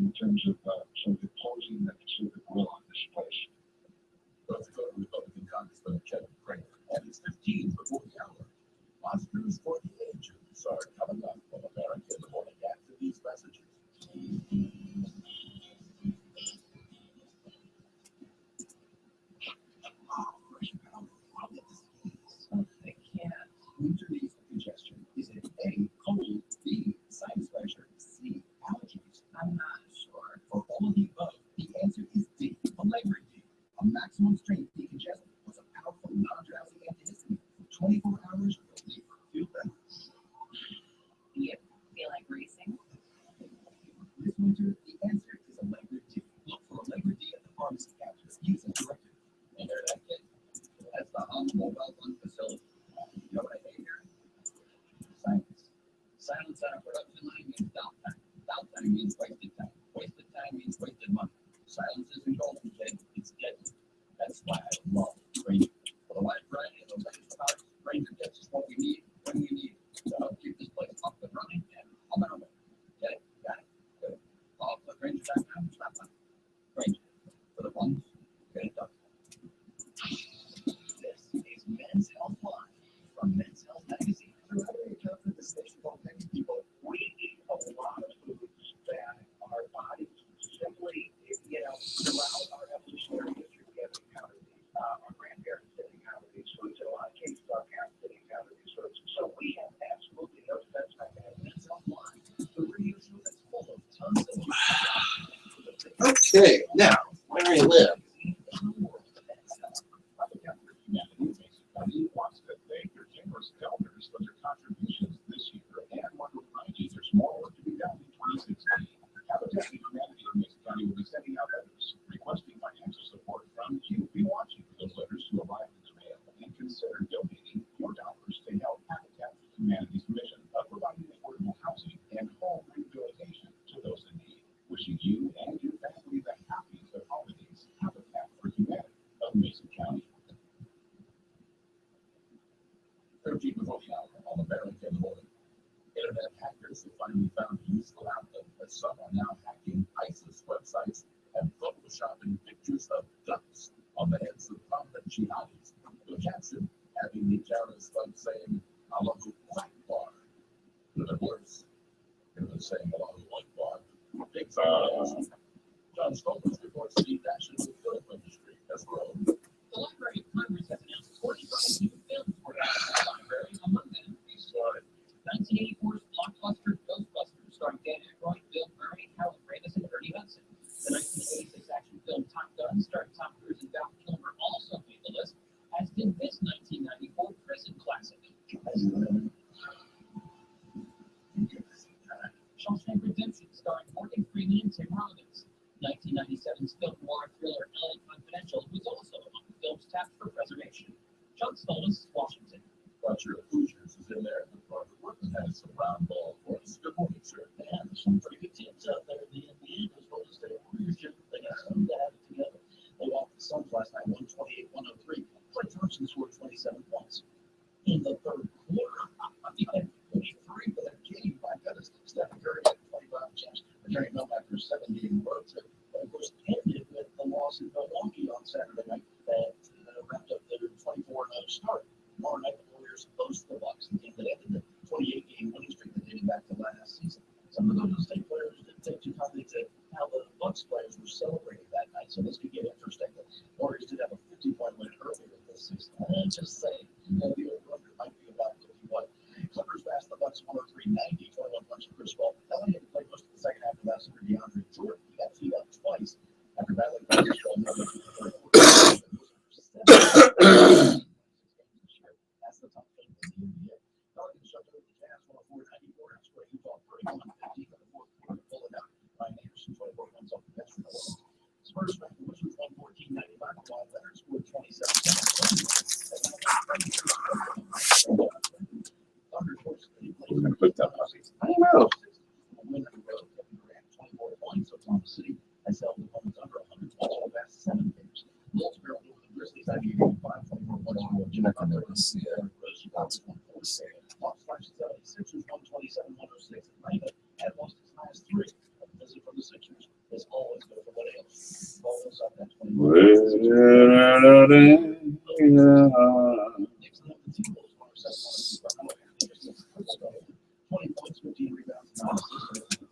in terms of sort of imposing the conservative will on this place. Let's go to Republican Congressman Kevin Cramer, and it's 15 before the hour. Oscars for the Ages are coming up on America in the Morning after these messages. They can't. Intravenous congestion. Is it A, cold, B, sinus pressure, C, allergies? I'm not sure. For all of the above, the answer is D, Allegra D. A maximum strength decongestant was a powerful non-drowsy antihistamine for 24 hours relief. Feel better. You feel like racing? This winter, the answer is Allegra D. Look for Allegra D at the pharmacy counter. Use as directed. And there that kid. That's the Mobile Fund Facility. You know what I hate here? Silence. Silence on a production line means downtime. Downtime means wasted time. Wasted time means wasted money. Silence isn't golden, kid. It's deadly. That's why I love Ranger. For the wide variety of the latest products, Ranger gets us what we need when we need it to help keep this place up and running and home and away. Get it? Got it? Good. Call up Ranger.com. Stop by. Ranger. For the ones who get it done. This is Men's Health Live from Men's Health Magazine. Throughout our encounter, the station will many people, we eat a lot of foods that our bodies simply, throughout our evolutionary history, we have encountered these. Our grandparents didn't encounter these foods. In a lot of cases, our parents didn't encounter these foods. So we have absolutely no defense mechanism. Men's Health Live, the radio show that's full of tons of Okay, now, where I live. wants to thank your generous donors for their contributions this year and want to remind you there's more work to be done in 2016. Habitat for Humanity in Mason County will be sending out letters requesting financial support from you. We want you for those letters to arrive in the mail and consider donating your dollars to help Habitat for Humanity's mission of providing affordable housing and home rehabilitation to those in need. Wishing you and your family the happiest of holidays. Habitat for Humanity of Mason County. 13 before the hour on America in the Morning. Internet hackers have finally found a useful outlet as some are now hacking ISIS websites and photoshopping pictures of ducks on the heads of prominent jihadis. The caption having the terrorist fund saying Allahu Akbar. Could have been worse. Could have been saying Allahu Akbar. Big John Stoltenberg reports the national film industry has grown. The Library of Congress has announced 45 new films for the library. Among them, we saw 1984's blockbuster Ghostbusters, starring Dan Aykroyd, Bill Murray, Harold Ramis, and Ernie Hudson. The 1986 action film Top Gun, starring Tom Cruise and Val Kilmer, also made the list, as did this 1994 prison classic. Shawshank Redemption, starring Morgan Freeman and Tim Robbins. 1997's film noir thriller LA Confidential was also among the films tapped for preservation. John Stollis, Washington. Roger Hoosiers is in there. Robert Workman has some round ball for us. Good morning, sir. Man, there's some pretty good teams out there. The NBA as well as the Warriors. They got some to have it together. They walked the Suns last night, 128-103. Clay Thompson scored 27 points. In the third quarter, he had 23 for that game. My goodness, Stephen Curry had 25 attempts. Returning home after a 7-game road trip. But of course, ended with the loss in Milwaukee on Saturday night that wrapped up their 24-0 start. Tomorrow night, the Warriors host the Bucks, the game that ended the 28-game winning streak that dated back to last season. Some of those state players didn't take too kindly to how the Bucks players were celebrating that night, so this could get interesting. The Warriors did have a 50-point win earlier this season. And just saying, the over-under might be about 51. Clippers passed the Bucks 103-90, 21 points for Chris Paul. Elliott played most of the second half of that for DeAndre Jordan. He got teed up twice after battling Chris Paul in the third quarter. That's the top thing in the NBA. Pelicans shut out the Jazz 104-94. Outscored Utah 31-15 in the fourth quarter, pulling out Ryan Anderson 24 points off the bench for the Wizards. Spurs back the Wizards 114-95. While Leonard scored 27 I don't know. Win in a row, Kevin Durant 24 points. Oklahoma City has held the Hornets under 100 points for the last 7 games. Wolves barreled over the Grizzlies 98-85, 24 points. You're not going to be able to see it. Hawks 76ers 127-106. Atlanta had lost its last 3. A visit from the Sixers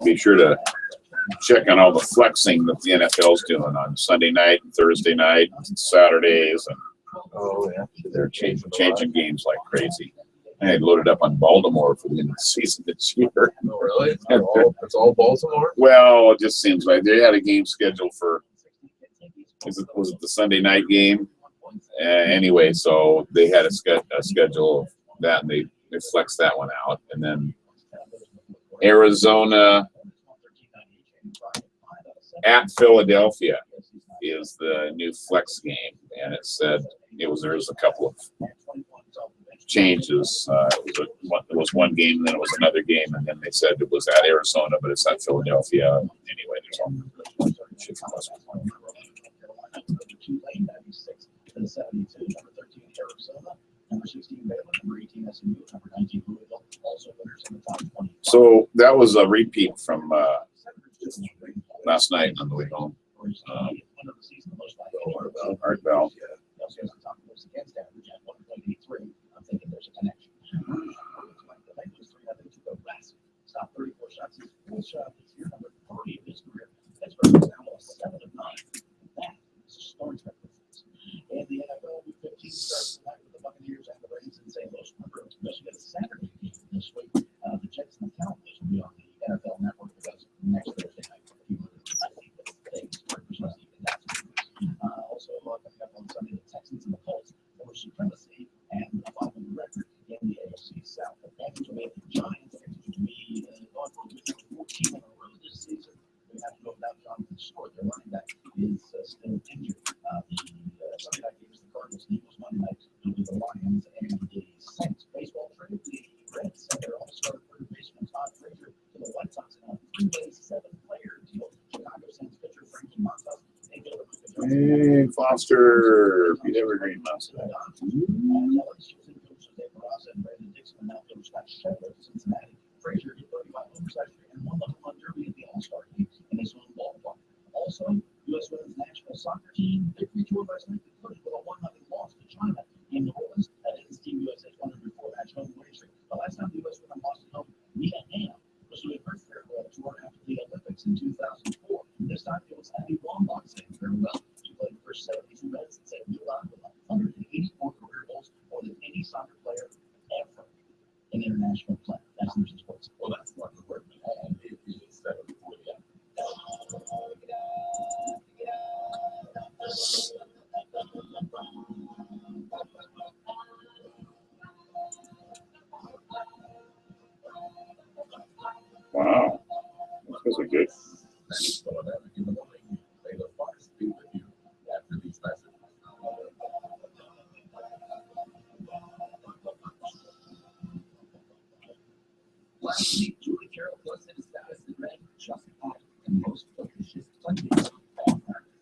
Be sure to check on all the flexing that the NFL's doing on Sunday night and Thursday night and Saturdays, and Oh, yeah. they're changing games like crazy. They loaded up on Baltimore for the end of the season this year. Oh, really? It's all Baltimore? Well, it just seems like they had a game scheduled for, was it the Sunday night game? Anyway, so they had a schedule of that, and they flexed that one out. And then Arizona at Philadelphia is the new flex game, and it said there was a couple of changes. It was one game, and then it was another game, and then they said it was at Arizona, but it's at Philadelphia. Anyway, there's all so that was a repeat from last night on the way home. Art Bell. I'm thinking there's a connection. Stop 34 shots. His fourth shot this year, number 30 of his career. That's for example, 7 of 9. That is a story performance. And the NFL Week 15 starts tonight with the Buccaneers and the Ravens in St. Louis. Remember, Michigan Saturday game this week. The Jets and the Cowboys will be on the NFL Network because next Thursday night. Also, coming up on Sunday, the Texans and the Colts over supremacy and a 500 record in the AFC South. The Panthers will be the Giants to be going for 14 in a row this season. We have to go without Jonathan Short. Their running back is still injured. The Sunday night games, the Cardinals and Eagles. Monday night will be the Lions and the Saints. Baseball trade the Reds and their all-star third baseman Todd Frazier to the White Sox in a 3-day, 7-player deal. Chicago sends pitcher Frankie Montas. Hey, Foster, beat Evergreen Mouse. Frazier hit 35 oversized and won the home derby at the All-Star game in his own ballpark. Also, U.S. women's national soccer team victory tour last night concluded with a 1-0 loss to China in New Orleans. That is Team USA's 104-match home winning streak. The last time the U.S. women lost at home, Mia Hamm was doing her farewell tour after the Olympics in 2004. This time it was Abby Wambach saying farewell. She played for 72 minutes and set a new line with 184 career goals, more than any soccer player ever in international play. That's News and Sports. Well, that's what the word and it is 7:40. Wow, those are good. That's what I'm in the morning. May the force be with you after these lessons. Last week, Julie Carroll posted a status that read, justified and most fictitious claims.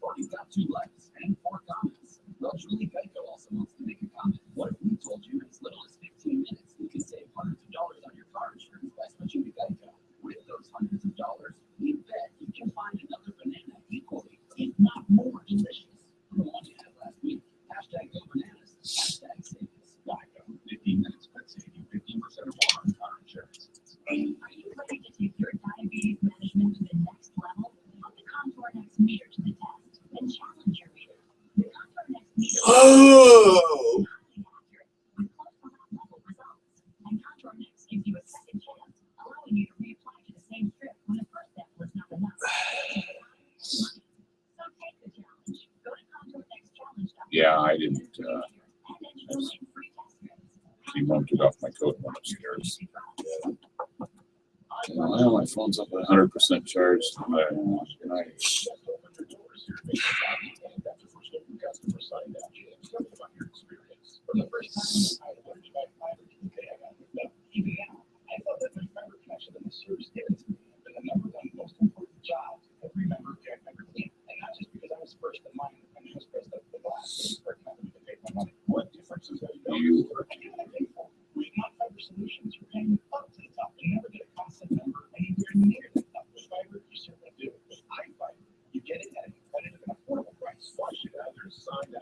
Already got 2 likes and 4 comments. Well, Julie Geico also wants to make a comment. What if we told you in as little as 15 minutes you could save hundreds of dollars on your car insurance by switching to Geico? With those hundreds of dollars, we bet you can find another banana equally, if not more delicious. The one you had last week. Hashtag go bananas. Hashtag savings. Geico. 15 minutes could save you 15% or more on car insurance. Are you ready to take your diabetes management to the next level? Put the Contour Next meter to the test and challenge your reader. The Contour Next meter is highly accurate with close to lab-level results. And Contour Next gives you a second chance, allowing you to reapply to the same strip when the first step was not enough. So take the challenge. Go to ContourNextChallenge.com. Yeah, I didn't. And enjoy free test strips. She bumped it off my coat and went upstairs. Well, my phone's up at 100% charged. What difference is that? You With non-fiber solutions, you're paying up to the top. You never get a constant number anywhere near the top. With fiber, you certainly do. With iFiber, you get it at a competitive and affordable price. Why should others sign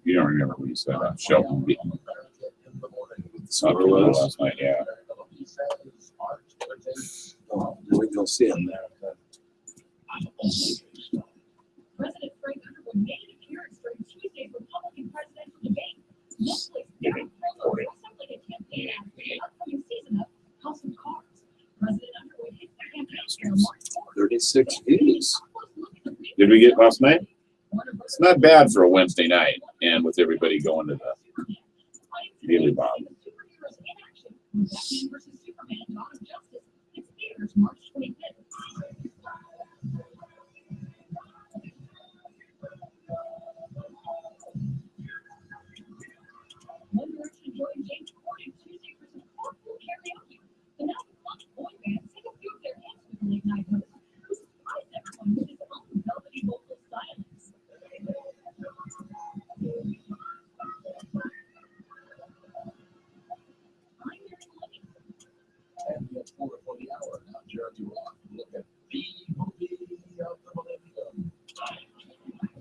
You don't remember what you said about Shelton beating Summer was. last night? Yeah. Oh, we go see him there. President Frank Underwood made an appearance during Tuesday's Republican presidential debate. Locally, Darren Kroger dressed up like a campaign ad for the upcoming season of House of Cards. President Underwood hit the campaign trail March 4th. 36 views. Did we get last night? It's not bad for a Wednesday night, and with everybody going to the Daily Bob. Superheroes in action. Batman versus Superman: Dawn of Justice. It's theaters March 25th. One Direction joined James Corden Tuesday for some carpool karaoke. The now defunct boy band sang a few of their hits with the late night host, who surprised everyone with his own velvety vocal stylings. And the quarter for the hour. Now, Jeremy Rock, look at the movie of the millennium.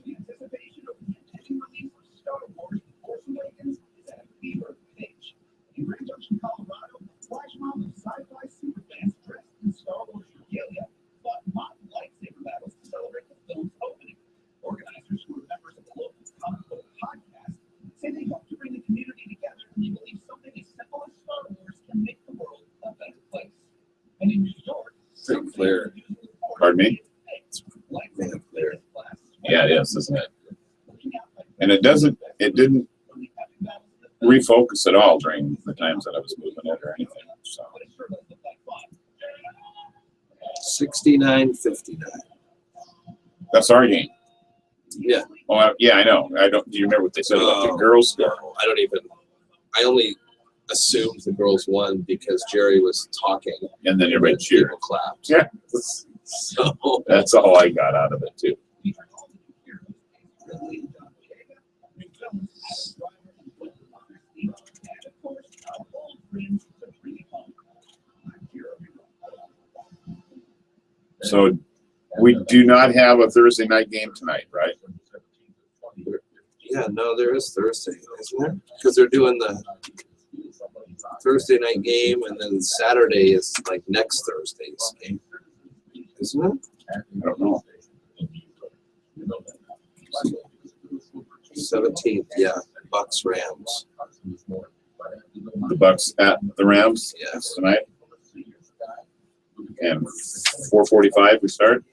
The anticipation of the impending release of Star Wars: The Force Awakens is at a fever pitch. In Grand Junction, Colorado, a flash mob of sci-fi superfans dressed in Star Wars regalia fought mock lightsaber battles to celebrate the film's opening. Organizers, who are members of the local comic book podcast, say they hope to bring the community together, and they believe something as simple as Star Wars can make the world a better place. And in New York, Pretty clear. Pardon me? Pretty clear. Yeah, it is, isn't it? And it didn't refocus at all during the times that I was moving it or anything. So 69-59. that's our game. Yeah. Oh, yeah, I know. Do you remember what they said about the Oh, girls' score? No, I don't even. I only assumed the girls won because Jerry was talking. And then everybody cheered. People clapped. Yeah. So That's all I got out of it too. So we do not have a Thursday night game tonight, right? yeah, no, there is Thursday, isn't there? Because they're doing the Thursday night game, and then Saturday is like next Thursday's game, isn't it? I don't know. 17th, yeah. Bucks Rams. The Bucks at the Rams Yes. tonight. And 4:45 we start.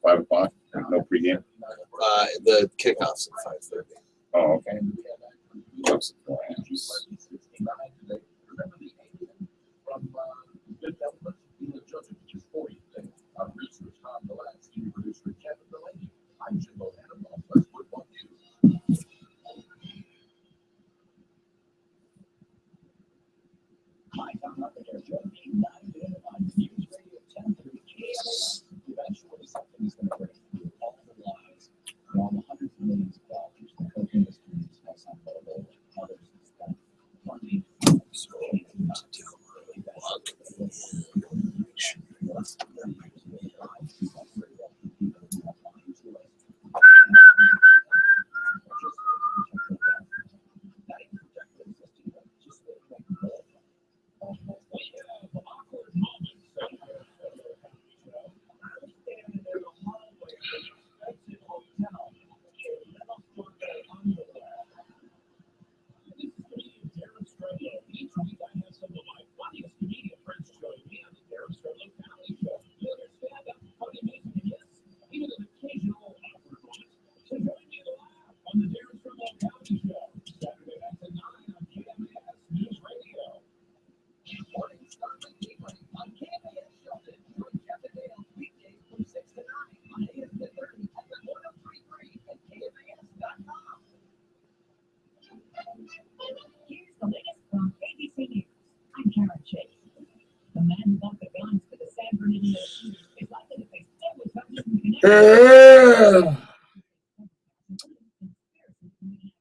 5 o'clock. No pregame. The kickoff's at 5:30. Oh, okay. Bucks at the Rams. Hi, I'm not there. Join me 9 a.m. on Newsradio 1030 KMAS. Eventually, something is going to break through all the lies. While the hundreds of millions of dollars the coke industry has spent on mobile, others have spent money. Here's the latest from ABC News. I'm Karen Chase. The man who bought the guns for the San Bernardino shooter is likely to face several charges in connection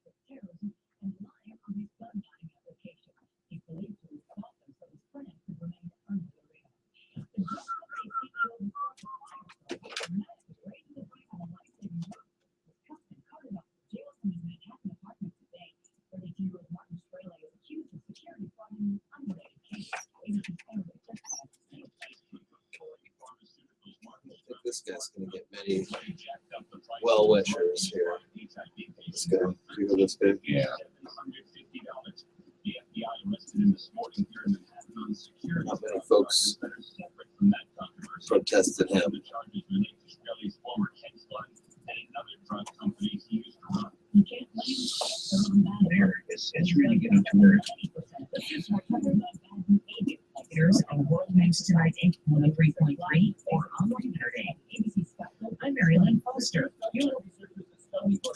with terrorism and lying on his gun buying application. He's believed to have bought them so his friend could remain under the radar. The drug company CEO who started the fire dramatically raising the price on a life-saving drug was cuffed and carted off to jail from this guy's going to get many well wishers here. This guy. You know this guy? Yeah. Not many folks protested him. It's really getting to where there's a world news tonight, 103.3 or online Saturday. I'm Marilyn Foster.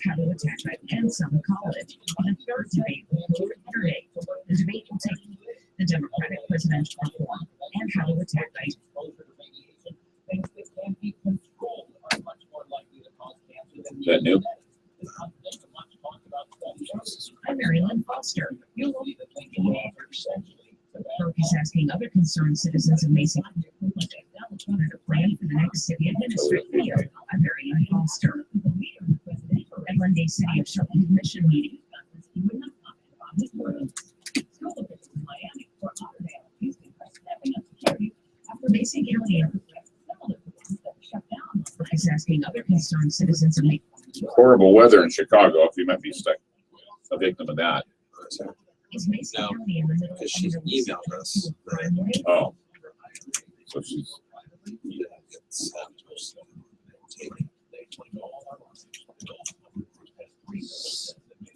How to attack at Penn College on the third debate Saturday. The debate will take the Democratic presidential reform and how to attack it. Is that new? I'm Marilyn Foster. Burke is asking other concerned citizens of Mason County to plan for the next city administrator. I'm Marilyn Foster. At Monday City of Shelton Commission meeting. After Mason County is asking other concerned citizens of Mason. Horrible weather in Chicago. If you might be stuck, a victim of that. No, because she emailed us. Oh, so she's.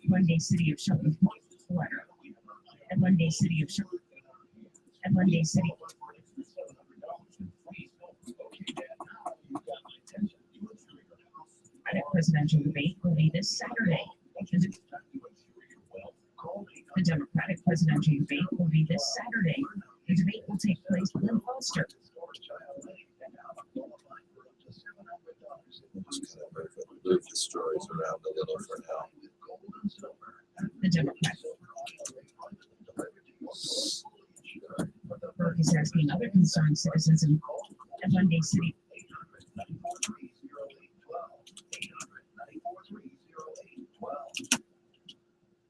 Monday City of Shelton letter. At Monday City of Shelton. At Monday City. The presidential debate will be this Saturday. The Democratic presidential debate will be this Saturday. The debate will take place in Lynn Foster. Move the stories around a little for now. The Democratic. Burke is asking other concerned citizens in Monday City.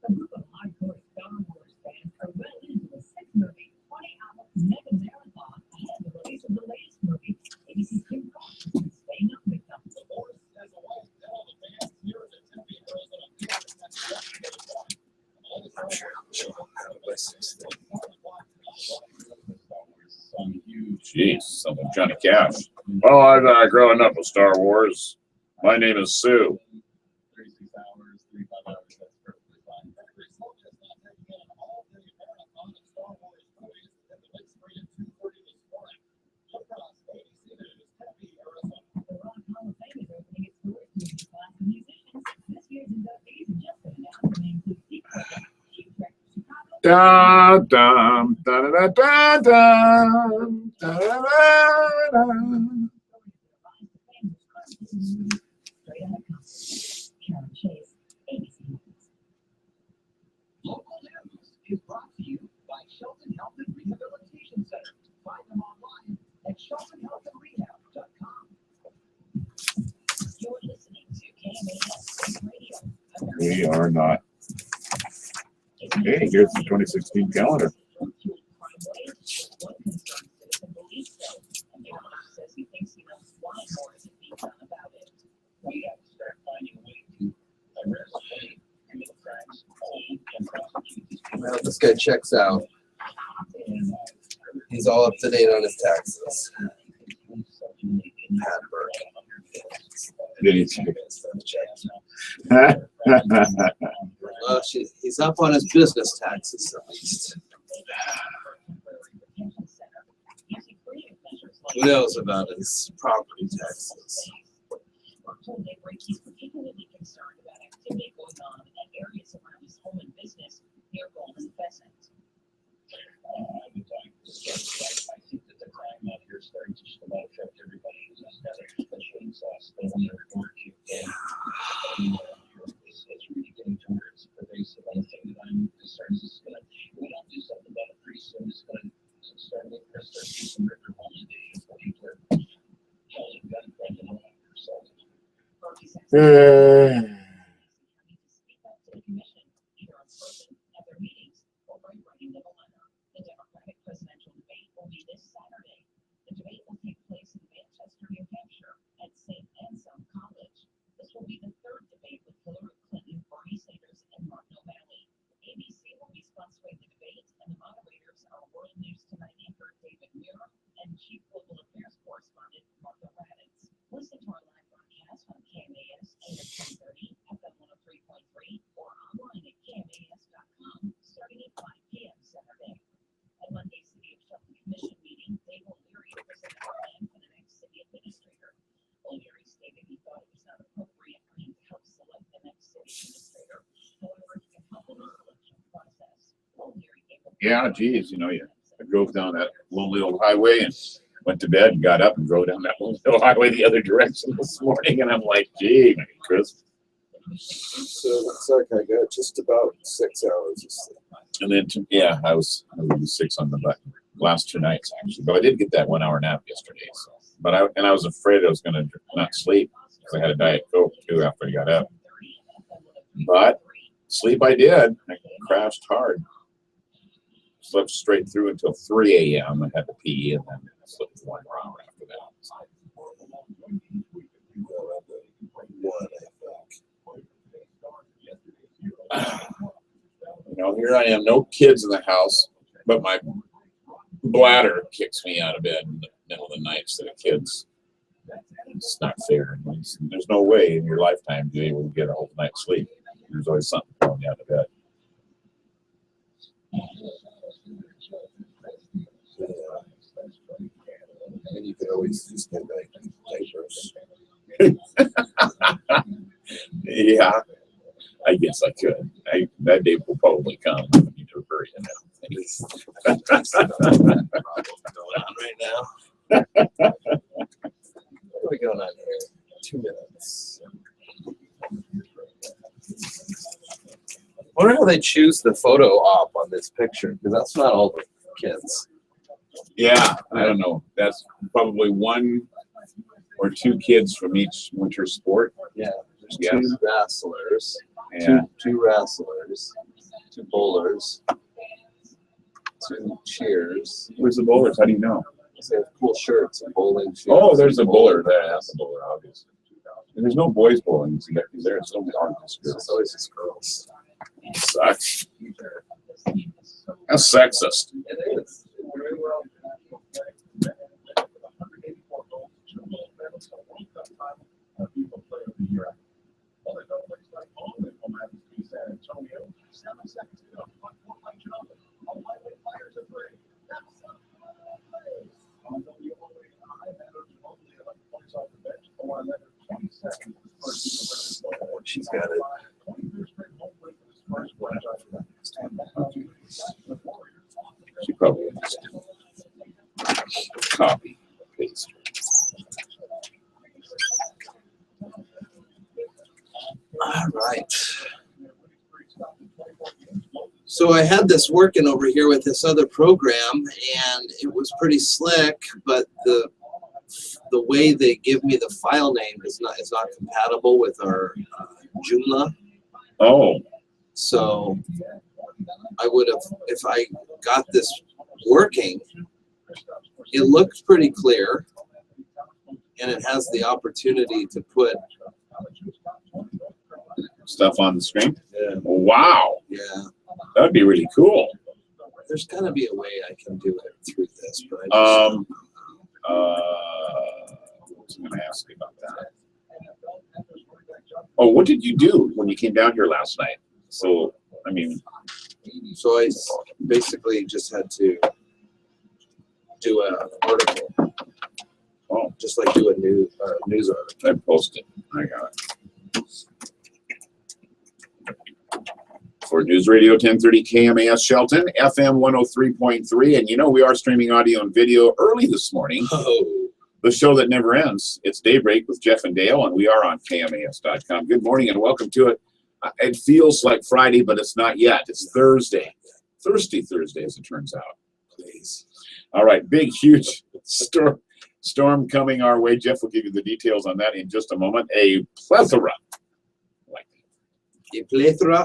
A group of hardcore Star Wars fans are well into the sixth movie, 20-hour mega marathon ahead of the release of the latest movie. ABC's Kim Cross has been staying up with them. Jeez, something Johnny Cash. Well, I've growing up with Star Wars. My name is Sue. 36 hours, 35 hours, that's perfectly fine. Da da da da da da da da. Local News is brought to you by Shelton Health and Rehabilitation Center. Find them online at sheltonhealthandrehab.com. You're listening to KMAS Radio. We are not. Hey, here's the 2016 calendar. We have to start finding a way to arrest, commit crimes, hold, and prosecute these people. Well, this guy checks out. He's all up to date on his taxes. Pat Burke. Did he check? Well, he's up on his business taxes at least. Who knows about his property taxes? Daybreak, he's particularly concerned about activity going on at areas around his home and business near Golden Pheasant. I think that the crime out here is starting to just about affect everybody who's got a chainsaw still in their barbecue. It's really getting to where it's pervasive. And the thing that I'm concerned is we don't do something about it pretty soon. It's going to start making us start seeing some Richter Holman days where people are holding guns and themselves. The Democratic presidential debate will be this Saturday. The debate will take place in Manchester, New Hampshire, at Yeah, geez, I drove down that lonely old highway and went to bed and got up and drove down that lonely old highway the other direction this morning, and I'm like, gee, Chris. So it looks like I got just about 6 hours of sleep. And then, I was 6 on the button last 2 nights actually, but I did get that 1 hour nap yesterday. So, but I was afraid I was going to not sleep because I had a Diet Coke too after I got up. But sleep I did. I crashed hard. Slept straight through until 3 a.m. I had to pee, and then slept 1 more hour after that. Here I am, no kids in the house, but my bladder kicks me out of bed in the middle of the night instead of kids. It's not fair. There's no way in your lifetime to be able to get a whole night's sleep. There's always something throwing you out of bed. And you can always just get back to diapers. Yeah, I guess I could. That day will probably come. I need to hurry it out. What's going on right now? What are we going on here? 2 minutes. I wonder how they choose the photo op on this picture, because that's not all the kids. Yeah, I don't know. That's probably 1 or 2 kids from each winter sport. Yeah, there's 2 wrestlers, Yeah. two wrestlers, 2 bowlers, 2 cheers. Where's the bowlers? How do you know? They have cool shirts and bowling shoes. Oh, there's a bowler there. That's a bowler, obviously. And there's no boys bowling. Is there? It's only just girls. It's always just girls. Sucks. That's sexist. It is. She's got it. She probably copy paste. All right. So I had this working over here with this other program, and it was pretty slick, but the way they give me the file name is not compatible with our Joomla. Oh. So I would have, if I got this working, it looks pretty clear, and it has the opportunity to put Stuff on the screen? Yeah. Wow. Yeah. That would be really cool. There's got to be a way I can do it through this, but I just what was I going to ask you about that? Oh, what did you do when you came down here last night? So, I mean, so I basically just had to do an article. Oh, just like do a news article. I posted. I got it. For Newsradio 1030 KMAS Shelton, FM 103.3. And we are streaming audio and video early this morning. Oh. The show that never ends. It's Daybreak with Jeff and Dale, and we are on KMAS.com. Good morning and welcome to it. It feels like Friday, but it's not yet. It's Thursday. Thirsty Thursday, as it turns out. Please. All right, big, huge storm coming our way. Jeff will give you the details on that in just a moment. A plethora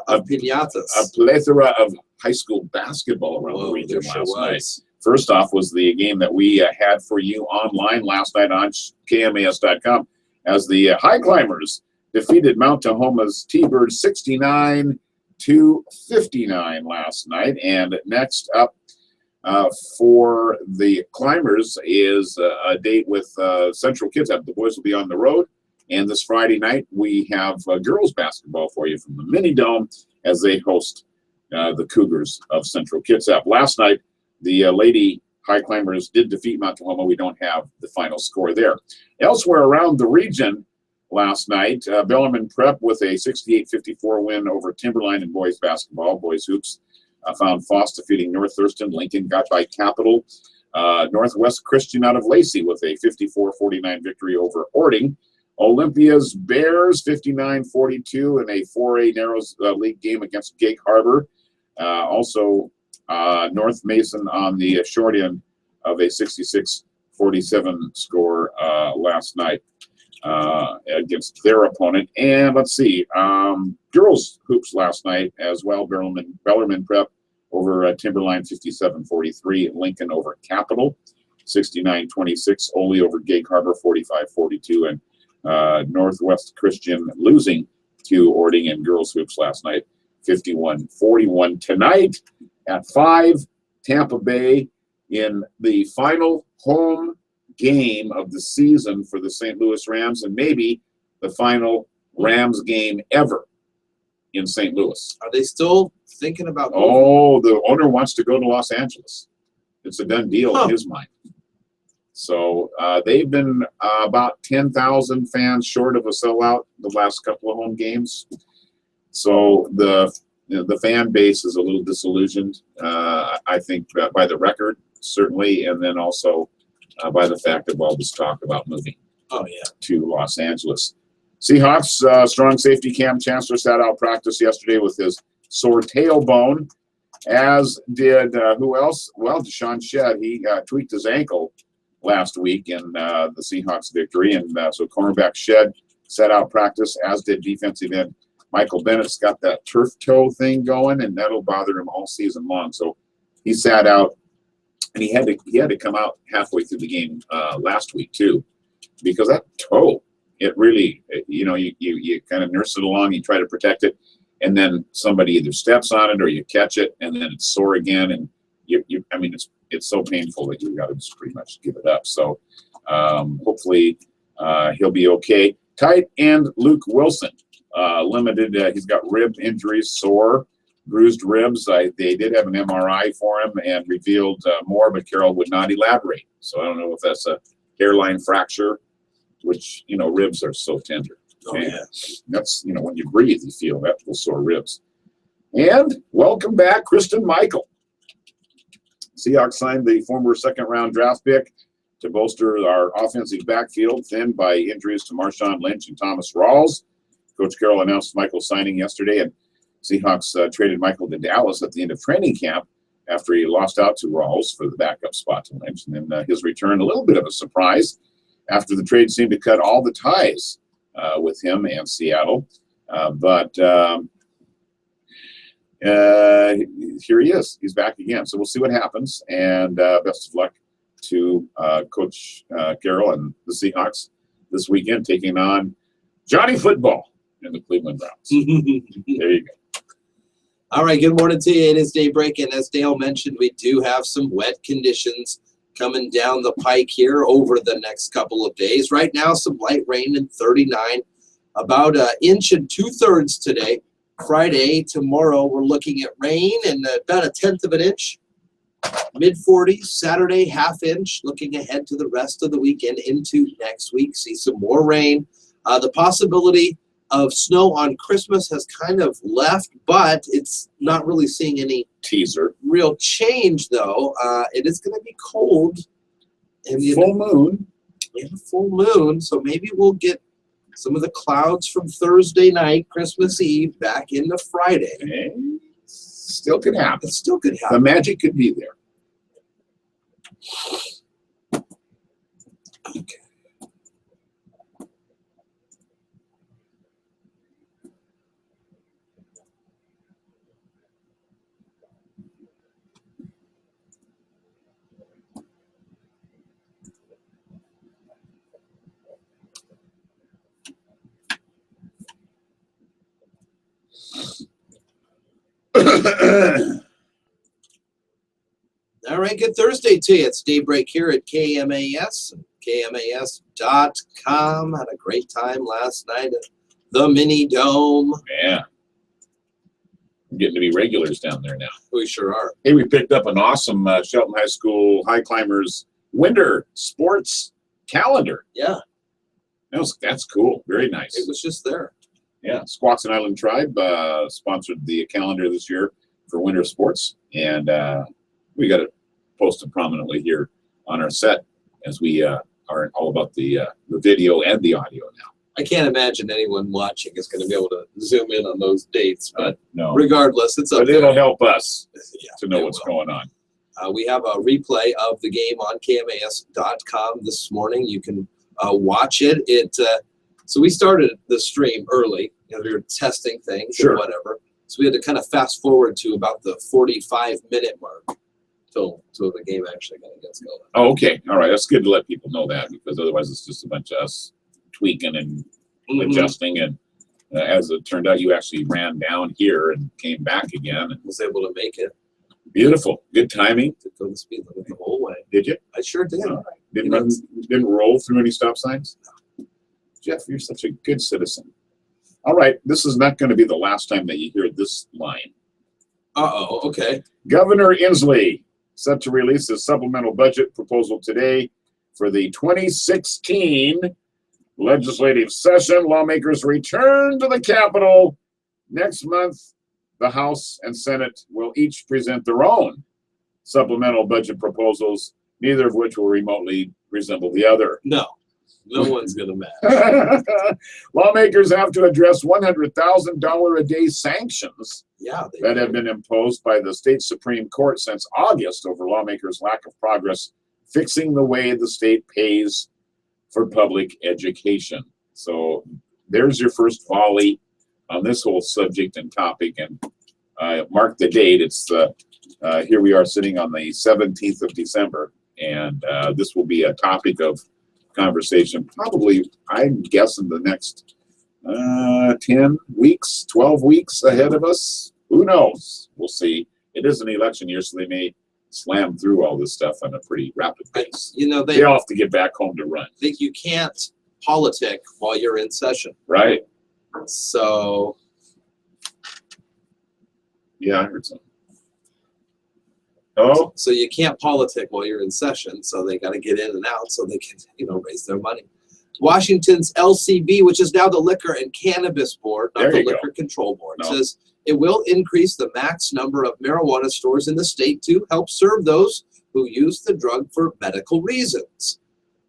of piñatas. A plethora of high school basketball around the region last night. First off was the game that we had for you online last night on KMAS.com as the High Climbers defeated Mount Tahoma's T-Birds 69-59 last night. And next up for the Climbers is a date with Central Kids. The boys will be on the road. And this Friday night, we have girls basketball for you from the Mini Dome as they host the Cougars of Central Kitsap. Last night, the Lady High Climbers did defeat Mount Tahoma. We don't have the final score there. Elsewhere around the region last night, Bellarmine Prep with a 68-54 win over Timberline in boys basketball, boys hoops. found Foss defeating North Thurston. Lincoln got by Capital. Northwest Christian out of Lacey with a 54-49 victory over Ording. Olympia's Bears 59-42 in a 4A Narrows League game against Gig Harbor. Also, North Mason on the short end of a 66-47 score last night against their opponent. And let's see, girls hoops last night as well. Bellarmine Prep over Timberline 57-43. Lincoln over Capital 69-26. Ole over Gig Harbor 45-42. And Northwest Christian losing to Ording in girls hoops last night 51-41. Tonight at 5, Tampa Bay in the final home game of the season for the St. Louis Rams, and maybe the final Rams game ever in St. Louis. Are they still thinking about moving? Oh, the owner wants to go to Los Angeles. It's a done deal in his mind. So they've been about 10,000 fans short of a sellout the last couple of home games. So the fan base is a little disillusioned, I think, by the record, certainly, and then also by the fact of all this talk about moving to Los Angeles. Seahawks strong safety Cam Chancellor sat out practice yesterday with his sore tailbone, as did who else? Well, Deshaun Shedd. He tweaked his ankle last week in the Seahawks victory, and so cornerback Shedd sat out practice, as did defensive end Michael Bennett's got that turf toe thing going, and that'll bother him all season long. So he sat out, and he had to come out halfway through the game last week too, because that toe, it really, you kind of nurse it along, you try to protect it, and then somebody either steps on it or you catch it, and then it's sore again, and it's so painful that you got to just pretty much give it up. So hopefully he'll be okay. Tight end Luke Wilson, limited. He's got rib injuries, sore, bruised ribs. They did have an MRI for him and revealed more, but Carroll would not elaborate. So I don't know if that's a hairline fracture, which, ribs are so tender. Oh, yeah. That's, when you breathe, you feel that little sore ribs. And welcome back, Kristen Michael. Seahawks signed the former second-round draft pick to bolster our offensive backfield, thinned by injuries to Marshawn Lynch and Thomas Rawls. Coach Carroll announced Michael's signing yesterday, and Seahawks traded Michael to Dallas at the end of training camp after he lost out to Rawls for the backup spot to Lynch. And then his return, a little bit of a surprise after the trade seemed to cut all the ties with him and Seattle. But here he is. He's back again. So we'll see what happens. And best of luck to Coach Carroll and the Seahawks this weekend, taking on Johnny Football in the Cleveland Browns. There you go. All right, good morning to you. It is Daybreak, and as Dale mentioned, we do have some wet conditions coming down the pike here over the next couple of days. Right now, some light rain in 39, about 1 2/3 inches today. Friday, tomorrow, we're looking at rain and about 1/10 of an inch. Mid-40s, Saturday, 1/2 inch. Looking ahead to the rest of the weekend into next week, see some more rain. The possibility of snow on Christmas has kind of left, but it's not really seeing any teaser. Real change, though. It is going to be cold. And full moon. We have a full moon, so maybe we'll get some of the clouds from Thursday night, Christmas Eve, back into Friday. Okay. Still could happen. It still could happen. The magic could be there. Okay. All right, good Thursday to you. It's Daybreak here at KMAS, KMAS.com. Had a great time last night at the Mini Dome. Yeah. We're getting to be regulars down there now. We sure are. Hey, we picked up an awesome Shelton High School High Climbers winter sports calendar. Yeah. That's cool. Very nice. It was just there. Yeah, Squaxin Island Tribe sponsored the calendar this year for winter sports, and we got it posted prominently here on our set as we are all about the video and the audio now. I can't imagine anyone watching is going to be able to zoom in on those dates, but No, regardless, it's up but there. it'll help us Yeah, to know it what's will. going on. We have a replay of the game on KMAS.com this morning. You can watch it. So we started the stream early. We were testing things Sure. and whatever. So we had to kind of fast forward to about the 45-minute mark till the game actually kind of gets going. Oh, okay, all right. That's good to let people know that, because otherwise it's just a bunch of us tweaking and adjusting. And as it turned out, you actually ran down here and came back again. And Was able to make it. beautiful, good timing. To go the speed limit the whole way. Did you? I sure did. All right. Didn't roll through any stop signs? Jeff, you're such a good citizen. All right, this is not going to be the last time that you hear this line. Uh-oh, okay. Governor Inslee set to release his supplemental budget proposal today for the 2016 legislative session. Lawmakers return to the Capitol next month. The House and Senate will each present their own supplemental budget proposals, neither of which will remotely resemble the other. No one's going to match. Lawmakers have to address $100,000 a day sanctions Yeah. that have been imposed by the state Supreme Court since August over lawmakers' lack of progress fixing the way the state pays for public education. So there's your first volley on this whole subject and topic. And mark the date. It's here we are sitting on the 17th of December, and this will be a topic of conversation probably, I'm guessing, the next 10 weeks, 12 weeks ahead of us. Who knows? We'll see. It is an election year, so they may slam through all this stuff on a pretty rapid pace. You know, They all have to get back home to run. think you can't politic while you're in session. Right? So Yeah, I heard something. Oh, so you can't politic while you're in session. So they got to get in and out so they can, raise their money. Washington's LCB, which is now the Liquor and Cannabis Board, not There the you go. Liquor Control Board, No. says it will increase the max number of marijuana stores in the state to help serve those who use the drug for medical reasons.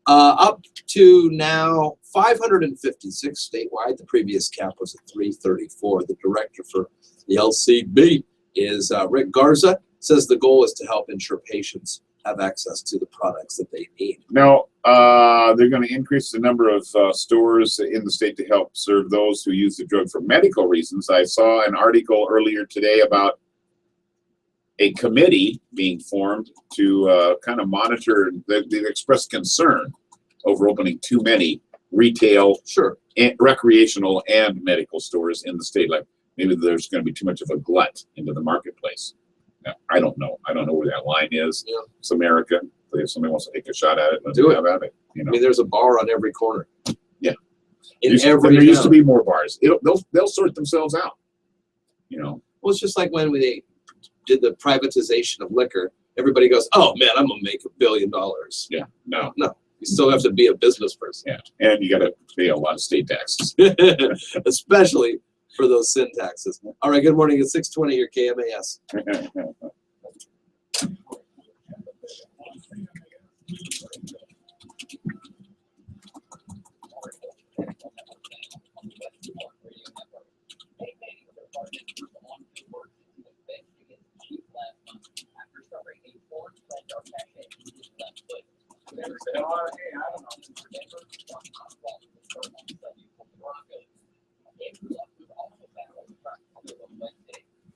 Up to now 556 statewide. The previous cap was at 334. The director for the LCB is Rick Garza. Says the goal is to help ensure patients have access to the products that they need. now they're going to increase the number of stores in the state to help serve those who use the drug for medical reasons. I saw an article earlier today about a committee being formed to kind of monitor. They've expressed concern over opening too many retail, Sure. and recreational, and medical stores in the state. Like maybe there's going to be too much of a glut into the marketplace. Now, I don't know. I don't know where that line is. Yeah. It's America. If somebody wants to take a shot at it, let's Do it. have at it. I mean, there's a bar on every corner. Yeah. In there every used to town. be more bars. They'll sort themselves out. Well, it's just like when they did the privatization of liquor. Everybody goes, "Oh man, I'm gonna make $1 billion." Yeah. No. No, you still have to be a business person, Yeah. And you got to pay a lot of state taxes. especially for those sin taxes. All right. Good morning. It's 6:20 here, KMAS.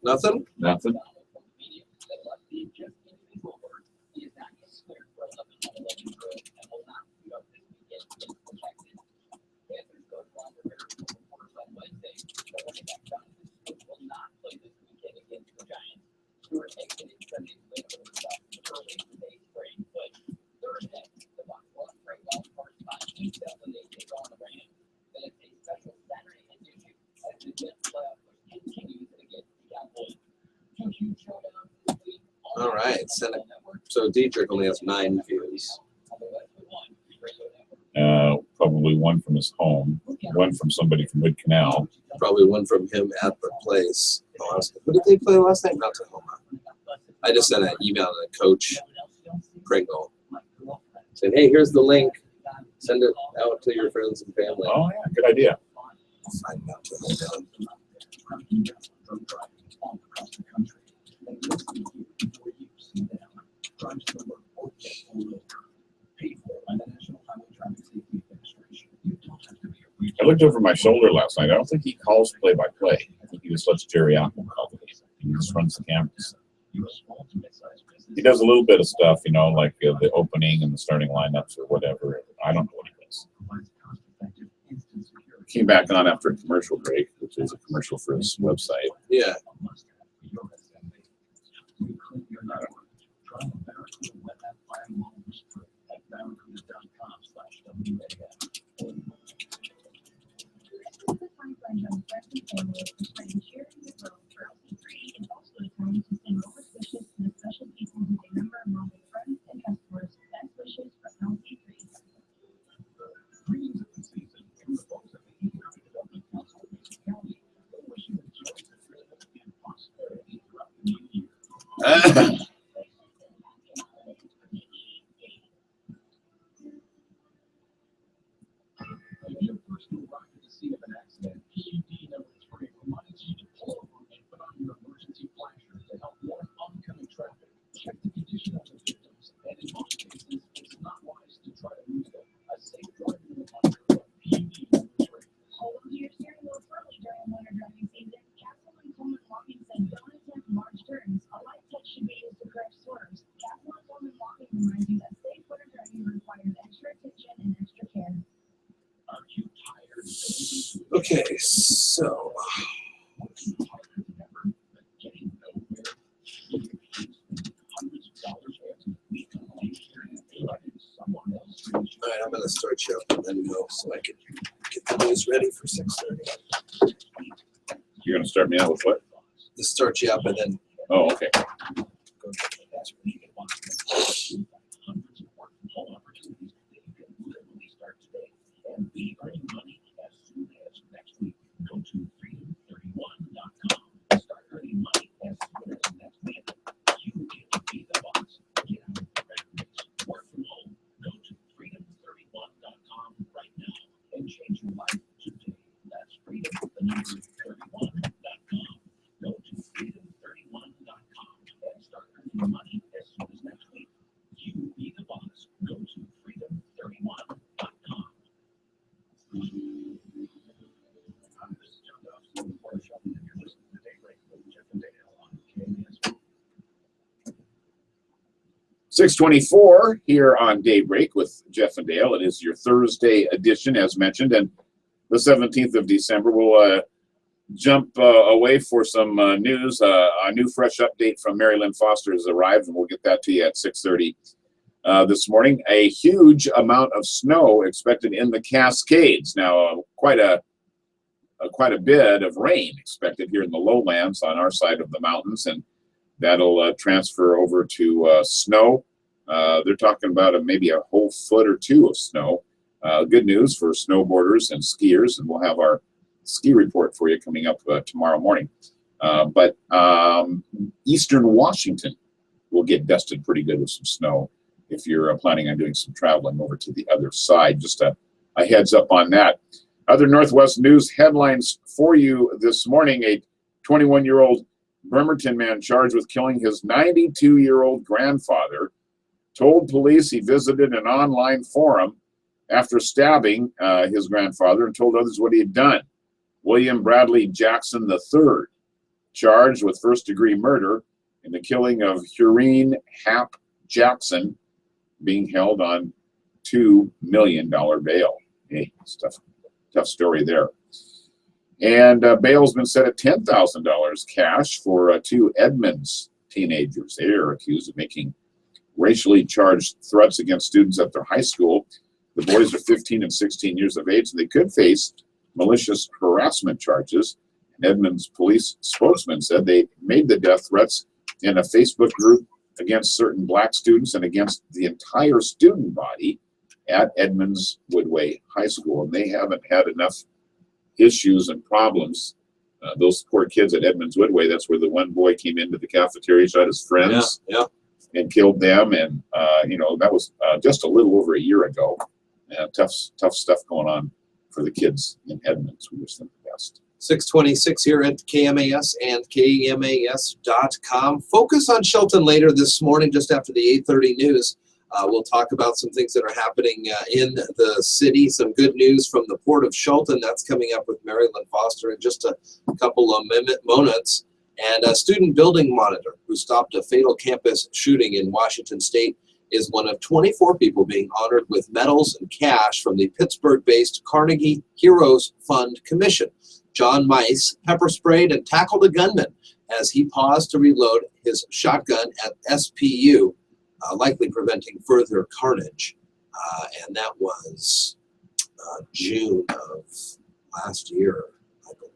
Nothing. Nothing. All right. Senate. So Dietrich only has 9 views. Probably one from his home, one from somebody from Wood Canal. Probably one from him at the place. Who did they play last night? Not Tacoma. I just sent an email to Coach Pringle. Said, hey, here's the link. Send it out to your friends and family. Oh, yeah, good idea. Find out Tacoma. I looked over my shoulder last night. I don't think he calls play-by-play. I think he just lets Jerry Allen call the game. He just runs the cameras. He does a little bit of stuff, you know, like the opening and the starting lineups or whatever. I don't know what he does. Came back on after a commercial break, which is a commercial for his website. Yeah. Okay, so all right, I'm gonna start you up and then go so I can get the news ready for 6:30. You're gonna start me out with what? Just start you up and then Oh, okay. go to the news. .624 here on Daybreak with Jeff and Dale. It is your Thursday edition, as mentioned, and the 17th of December. We'll jump away for some news. A new fresh update from Mary Lynn Foster has arrived, and we'll get that to you at 6:30 this morning. A huge amount of snow expected in the Cascades. Now, quite a bit of rain expected here in the lowlands on our side of the mountains, and that'll transfer over to snow. They're talking about maybe a whole foot or two of snow. Good news for snowboarders and skiers, and we'll have our ski report for you coming up tomorrow morning. But eastern Washington will get dusted pretty good with some snow if you're planning on doing some traveling over to the other side. Just a heads up on that. Other Northwest news headlines for you this morning. A 21-year-old Bremerton man charged with killing his 92-year-old grandfather told police he visited an online forum after stabbing his grandfather and told others what he had done. William Bradley Jackson III, charged with first-degree murder in the killing of Hureen Hap Jackson, being held on $2 million bail. Hey, it's tough story there. And bail's been set at $10,000 cash for two Edmonds teenagers. They are accused of making racially charged threats against students at their high school. The boys are 15 and 16 years of age, and they could face malicious harassment charges. An Edmonds police spokesman said they made the death threats in a Facebook group against certain black students and against the entire student body at Edmonds Woodway High School. And they haven't had enough issues and problems those poor kids at Edmonds Woodway. That's where the one boy came into the cafeteria, shot his friends, and killed them. And that was just a little over a year ago. Tough stuff going on for the kids in Edmonds. We wish them the best. 6:26 here at KMAS and KMAS.com. Focus on Shelton later this morning, just after the 8:30 news. We'll talk about some things that are happening in the city. Some good news from the Port of Shelton. That's coming up with Mary Lynn Foster in just a couple of moments. And a student building monitor who stopped a fatal campus shooting in Washington State is one of 24 people being honored with medals and cash from the Pittsburgh-based Carnegie Heroes Fund Commission. John Mice pepper sprayed and tackled a gunman as he paused to reload his shotgun at SPU, likely preventing further carnage. And that was June of last year, I believe,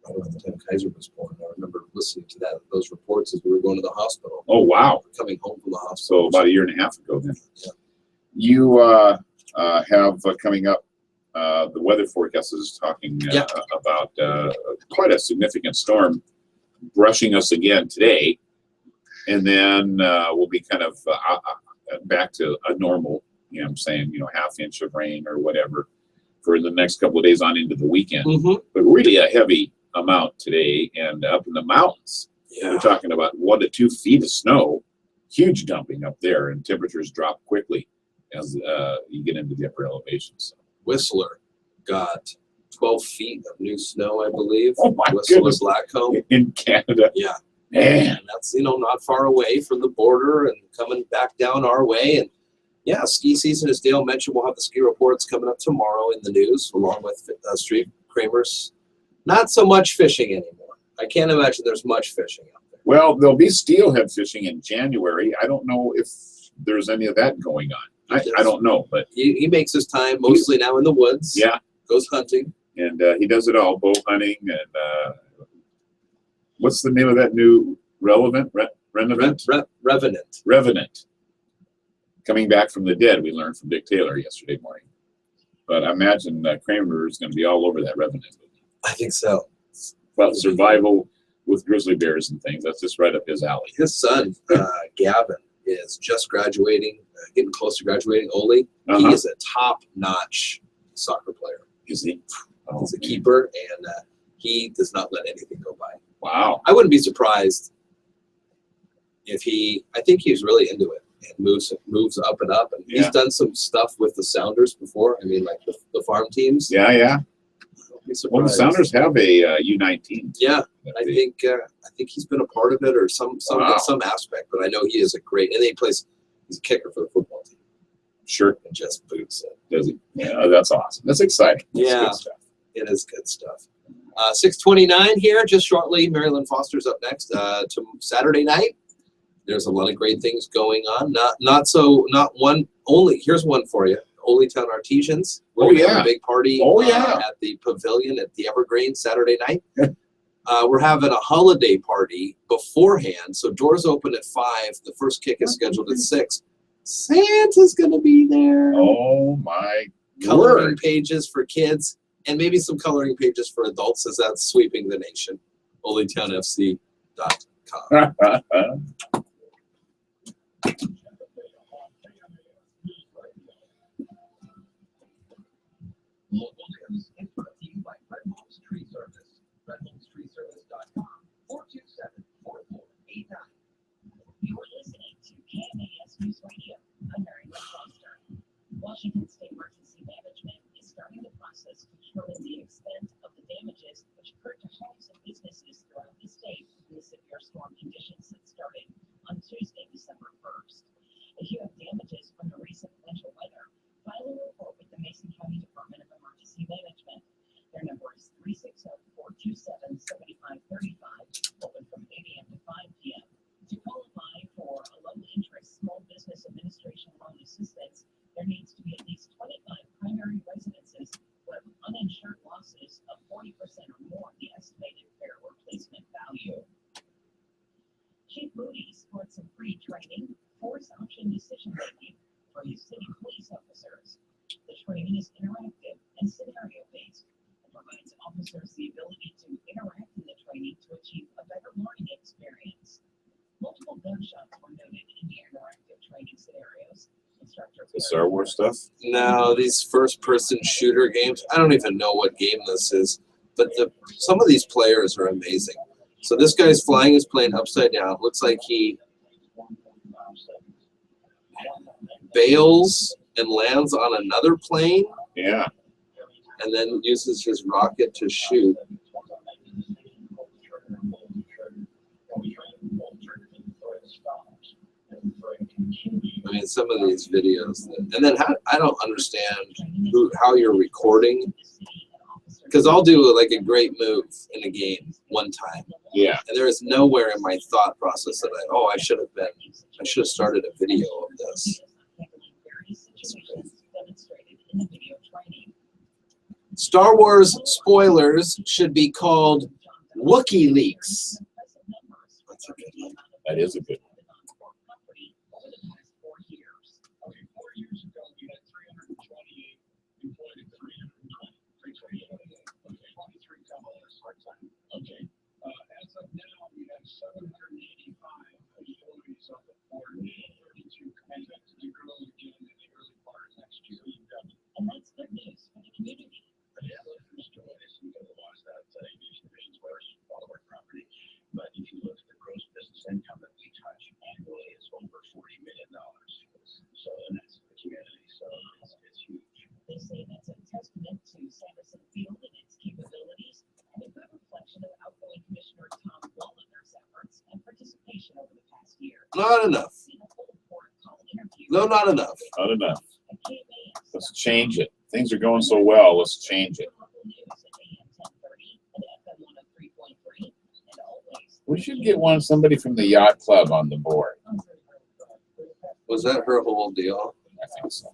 right around the time Kaiser was born. I remember listening to those reports as we were going to the hospital. Oh, wow. Coming home from the hospital. So about a year and a half ago then. Yeah. You have coming up, the weather forecast is talking about quite a significant storm brushing us again today. And then we'll be kind of back to a normal, I'm saying, half inch of rain or whatever for the next couple of days on into the weekend. But really a heavy amount today. And up in the mountains, we're talking about 1 to 2 feet of snow, huge dumping up there, and temperatures drop quickly as you get into the upper elevations. Whistler got 12 feet of new snow, I believe. Oh my Whistler, goodness. Blackcomb. In Canada. Yeah. Man. And that's, not far away from the border and coming back down our way. And yeah, ski season, as Dale mentioned, we'll have the ski reports coming up tomorrow in the news, along with Street Kramers. Not so much fishing anymore. I can't imagine there's much fishing out there. Well, there'll be steelhead fishing in January. I don't know if there's any of that going on. I don't know, but he makes his time mostly now in the woods. Yeah. Goes hunting. And he does it all, bow hunting and what's the name of that new Revenant? Revenant. Coming back from the dead, we learned from Dick Taylor yesterday morning. But I imagine Kramer is going to be all over that Revenant movie. I think so. Well, survival with grizzly bears and things. That's just right up his alley. His son, Gavin, is just graduating, getting close to graduating. Ole, he is a top-notch soccer player. Is he? He's a keeper, and he does not let anything go by. Wow. I wouldn't be surprised if I think he's really into it and moves up and up. And he's done some stuff with the Sounders before. I mean, like the farm teams. Yeah. Well, the Sounders have a U19. Yeah, I think he's been a part of it or some aspect. But I know he is a great, and he's a kicker for the football team. Sure. And just boots it. Does he? Yeah, that's awesome. That's exciting. That's good stuff. It is good stuff. 6:29 here, just shortly. Mary Lynn Foster's up next. To Saturday night, there's a lot of great things going on. Not one only. Here's one for you. Ole Town Artisans. We're gonna have a big party at the Pavilion at the Evergreen Saturday night. We're having a holiday party beforehand, so doors open at 5. The first kick is scheduled at 6. Santa's gonna be there. Oh my Coloring pages for kids and maybe some coloring pages for adults as that's sweeping the nation. OleyTownFC.com. Local news is brought to you by Red Homes Tree Service. RedHomesTreeService.com 427-4489. You are listening to KMAS Newsradio. I'm Mary Lynn Foster. Washington State Emergency Management is starting the process to determine the extent of the damages which occurred to homes and businesses throughout the state in the severe storm conditions that started on Tuesday, December 1st. If you have damages from the recent winter weather, file a report with the Mason County Department of Emergency Management. Their number is 360-427-7535, open from 8 a.m. to 5 p.m. To qualify for a low-interest small business administration loan assistance, there needs to be at least 25 primary residences with uninsured losses of 40% or more of the estimated fair replacement value. Chief Moody supports some free training, force option decision making for his city police officers. The training is interactive and scenario based and provides officers the ability to interact in the training to achieve a better learning experience. Multiple gunshots were noted in the interactive training scenarios. The Star Wars stuff? No, these first-person shooter games. I don't even know what game this is, but some of these players are amazing. So this guy's flying his plane upside down. Looks like he bails and lands on another plane. Yeah. And then uses his rocket to shoot. I mean, some of these videos, and then I don't understand how you're recording, because I'll do like a great move in a game one time, Yeah. and there is nowhere in my thought process that I should have started a video of this. Star Wars spoilers should be called Wookiee leaks. That's a good one. That is a good one. Okay, 4 years ago, we had 328 employed at 320. Okay, 23 companies part-time. Okay, as of now, we have 785 employees up at 432 contracted to grow again in the early part of next year. And that's good news for the community. Yeah, there's joys. We got a lot of that aviation divisions where all of our property. But if you look at the gross business income that we touch annually, it's over $40 million. So, and that's the community. So it's huge. They say that's a testament to Sanderson Field and its capabilities, and a good reflection of outgoing Commissioner Tom Wallender's efforts and participation over the past year. Not enough. No, not enough. Not enough. Let's change it. Things are going so well. Let's change it. We should get somebody from the yacht club on the board. Was that her whole deal? I think so.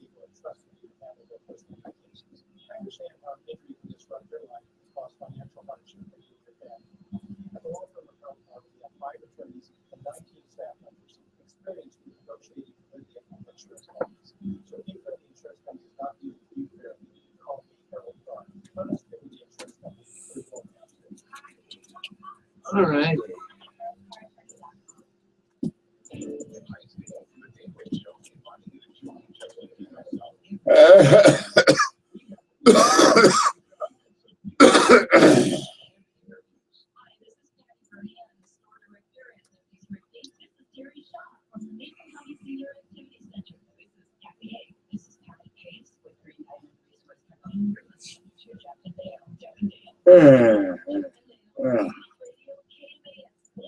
All right.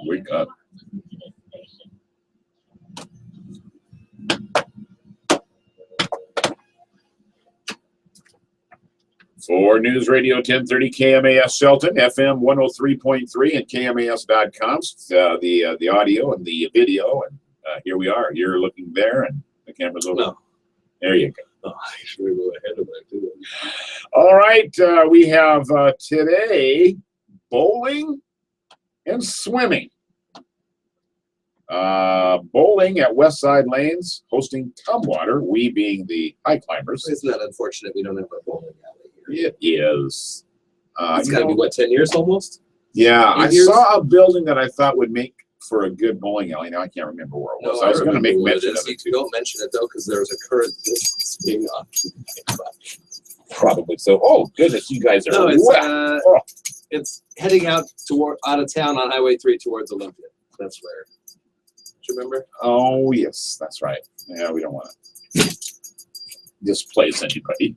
Wake up. For News Radio 1030 KMAS Shelton, FM 103.3 and KMAS.com, the audio and the video. And here we are. You're looking there, and the camera's over. No. There you go. Oh, I should go ahead of that too. All right. We have today bowling and swimming. Bowling at Westside Lanes, hosting Tumwater, we being the high climbers. Isn't that unfortunate we don't have a bowling alley here? It is. It's got to be, what, 10 years almost? Yeah, 8 I years? saw a building that I thought would make for a good bowling alley. Now I can't remember where it was. No, I was going to make remember what mention it is. of it. You don't mention it, though, because there's a current business being occupied. Probably so. Oh, goodness, you guys are No, it's, wet. Oh. it's heading out of town on Highway 3 towards Olympia. That's where. Do you remember? Oh, yes, that's right. Yeah, we don't want to displace anybody.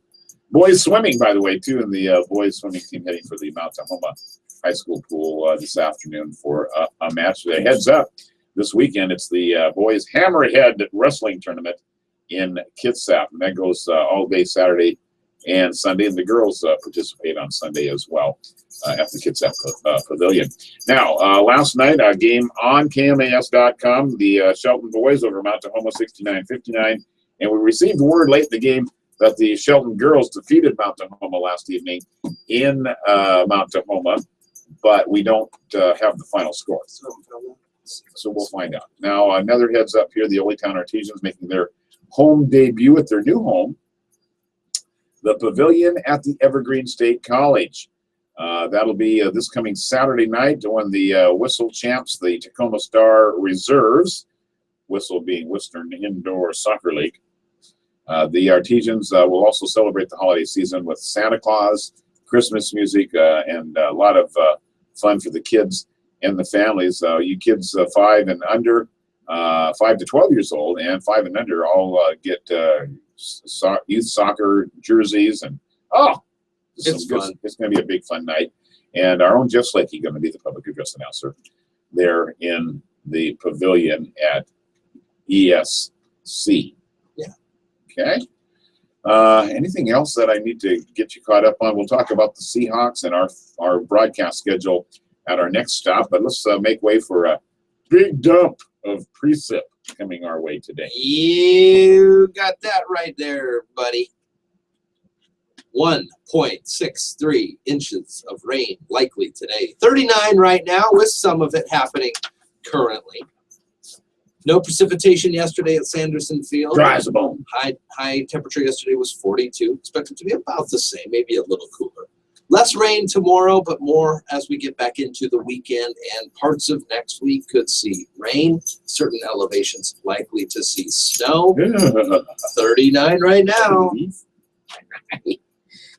Boys swimming, by the way, too, and the boys swimming team heading for the Mount Tahoma High School pool this afternoon for a match. Heads up, this weekend it's the boys Hammerhead Wrestling Tournament in Kitsap, and that goes all day Saturday and Sunday, and the girls participate on Sunday as well at the Kitsap Pavilion. Now, last night, a game on KMAS.com, the Shelton boys over Mount Tahoma 69-59, and we received word late in the game that the Shelton girls defeated Mount Tahoma last evening in Mount Tahoma, but we don't have the final score. So we'll find out. Now, another heads up here, the Old Town Artesians making their home debut at their new home, the Pavilion at the Evergreen State College. That'll be this coming Saturday night when the Whistle champs, the Tacoma Star Reserves, Whistle being Western Indoor Soccer League. The Artesians will also celebrate the holiday season with Santa Claus, Christmas music, and a lot of fun for the kids and the families. You kids 5 and under, 5 to 12 years old, and 5 and under all get youth soccer jerseys, and It's fun. It's going to be a big fun night. And our own Jeff Slakey going to be the public address announcer there in the pavilion at ESC. Yeah. Okay. Anything else that I need to get you caught up on? We'll talk about the Seahawks and our broadcast schedule at our next stop. But let's make way for a big dump of precip coming our way today. You got that right there, buddy. 1.63 inches of rain likely today. 39 right now, with some of it happening currently. No precipitation yesterday at Sanderson Field. Dry as a bone. High temperature yesterday was 42. Expected to be about the same, maybe a little cooler. Less rain tomorrow, but more as we get back into the weekend, and parts of next week could see rain. Certain elevations likely to see snow. 39 right now.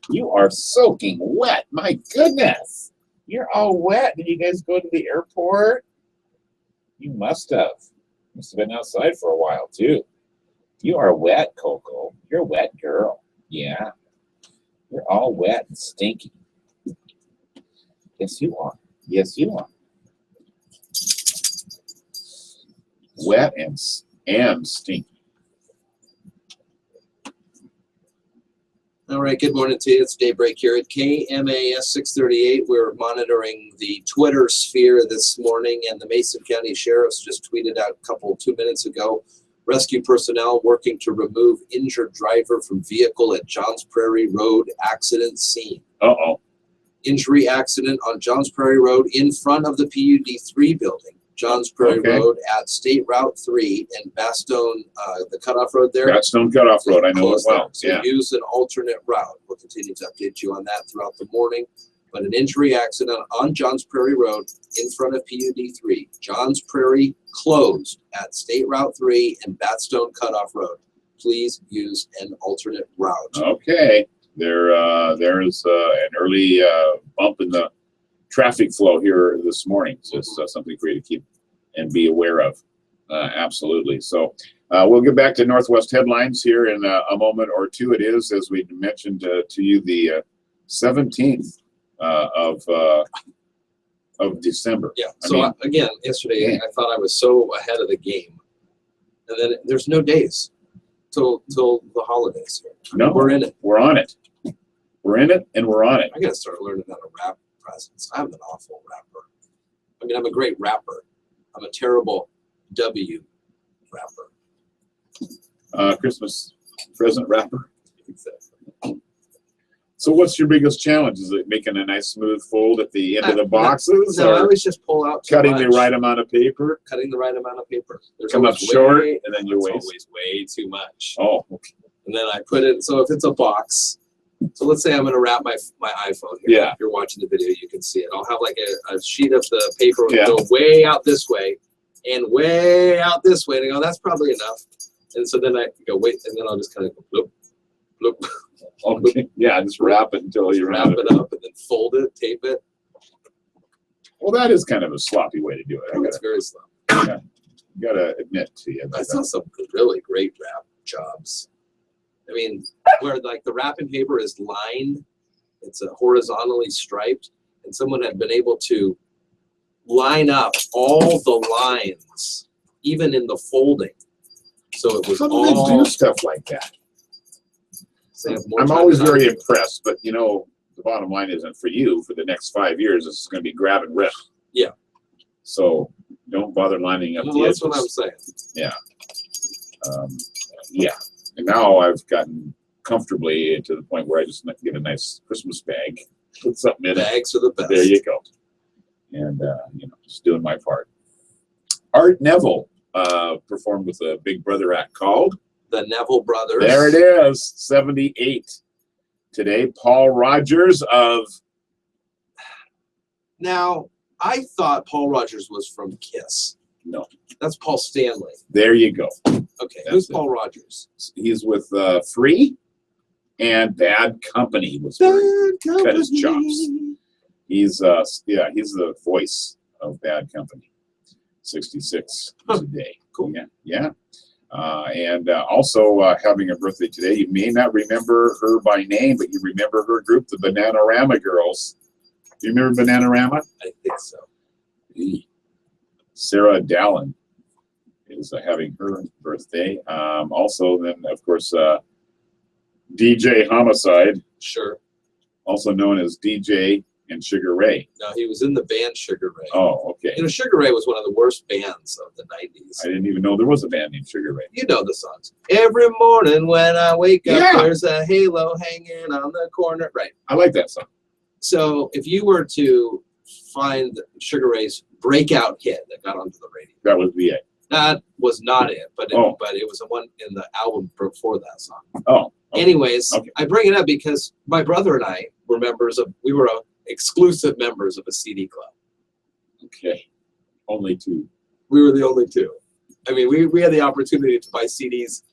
You are soaking wet. My goodness. You're all wet. Did you guys go to the airport? You must have. Must have been outside for a while, too. You are wet, Coco. You're a wet girl. Yeah. You're all wet and stinky. Yes, you are. Yes, you are. Wet and stinky. All right, good morning to you. It's Daybreak here at KMAS 638. We're monitoring the Twitter sphere this morning, and the Mason County Sheriff's just tweeted out 2 minutes ago. Rescue personnel working to remove injured driver from vehicle at Johns Prairie Road accident scene. Uh-oh. Injury accident on Johns Prairie Road in front of the PUD 3 building. Johns Prairie Road at State Route 3 and Bastogne, the cutoff road there. Bastogne cutoff road, I know it well. So Yeah. use an alternate route. We'll continue to update you on that throughout the morning. But an injury accident on Johns Prairie Road in front of PUD 3. Johns Prairie closed at State Route 3 and Bastogne cutoff road. Please use an alternate route. Okay. There is an early bump in the traffic flow here this morning. So it's something for you to keep and be aware of. Absolutely. So we'll get back to Northwest headlines here in a moment or two. It is, as we mentioned to you, the 17th of December. Yeah. So again, yesterday I thought I was so ahead of the game, and then there's no days till the holidays. No, we're in it. We're on it. We're in it, and we're on it. I gotta start learning how to rap presents. I'm an awful rapper. I mean, I'm a great rapper. I'm a terrible W rapper. Christmas present rapper. So what's your biggest challenge? Is it making a nice smooth fold at the end of the boxes? No, I or always just pull out too cutting much. the right amount of paper? Cutting the right amount of paper. There's Come up always short, and then you it's waste. always way too much. Oh, okay. And then I put it, so if it's a box, so let's say I'm going to wrap my iPhone here. Yeah. If you're watching the video, you can see it. I'll have like a sheet of the paper Yeah. go way out this way and way out this way. And I go, that's probably enough. And so then I go, wait, and then I'll just kind of go, bloop, bloop. Okay. Yeah, just wrap it until you Wrap it up and then fold it, tape it. Well, that is kind of a sloppy way to do it. It's very slow. Gotta admit to you. I saw some really great wrap jobs. I mean, where like the wrapping paper is lined, it's a horizontally striped, and someone had been able to line up all the lines, even in the folding. So it was How do all. they do stuff like that? They have more I'm time always than I very do. impressed, but you know, the bottom line isn't for you. For the next 5 years, it's going to be grab and rip. Yeah. So don't bother lining up Well, the that's edges. what I'm saying. Yeah. And now I've gotten comfortably to the point where I just get a nice Christmas bag, put something in it. Bags are the best. There you go. And, just doing my part. Art Neville performed with a Big Brother act called The Neville Brothers. There it is, 78. Today, Paul Rogers of Now, I thought Paul Rogers was from Kiss. No. That's Paul Stanley. There you go. Okay, who's Paul Rogers? He's with Free and Bad Company was where he cut his chops. He's he's the voice of Bad Company. 66 today. Cool. Yeah. And also having a birthday today. You may not remember her by name, but you remember her group, the Bananarama Girls. Do you remember Bananarama? I think so. Sarah Dallin is having her birthday. Also, then, of course, DJ Homicide, Sure. also known as DJ and Sugar Ray. No, he was in the band Sugar Ray. Oh, okay. You know, Sugar Ray was one of the worst bands of the 90s. I didn't even know there was a band named Sugar Ray. You know the songs. Every morning when I wake up, Yeah. there's a halo hanging on the corner. Right. I like that song. So if you were to find Sugar Ray's breakout hit that got onto the radio, That was the that was not it, but it, Oh. but it was the one in the album before that song. Oh. Okay. Anyways, Okay. I bring it up because my brother and I were exclusive members of a CD club. Okay. Only two. We were the only two. I mean, we had the opportunity to buy CDs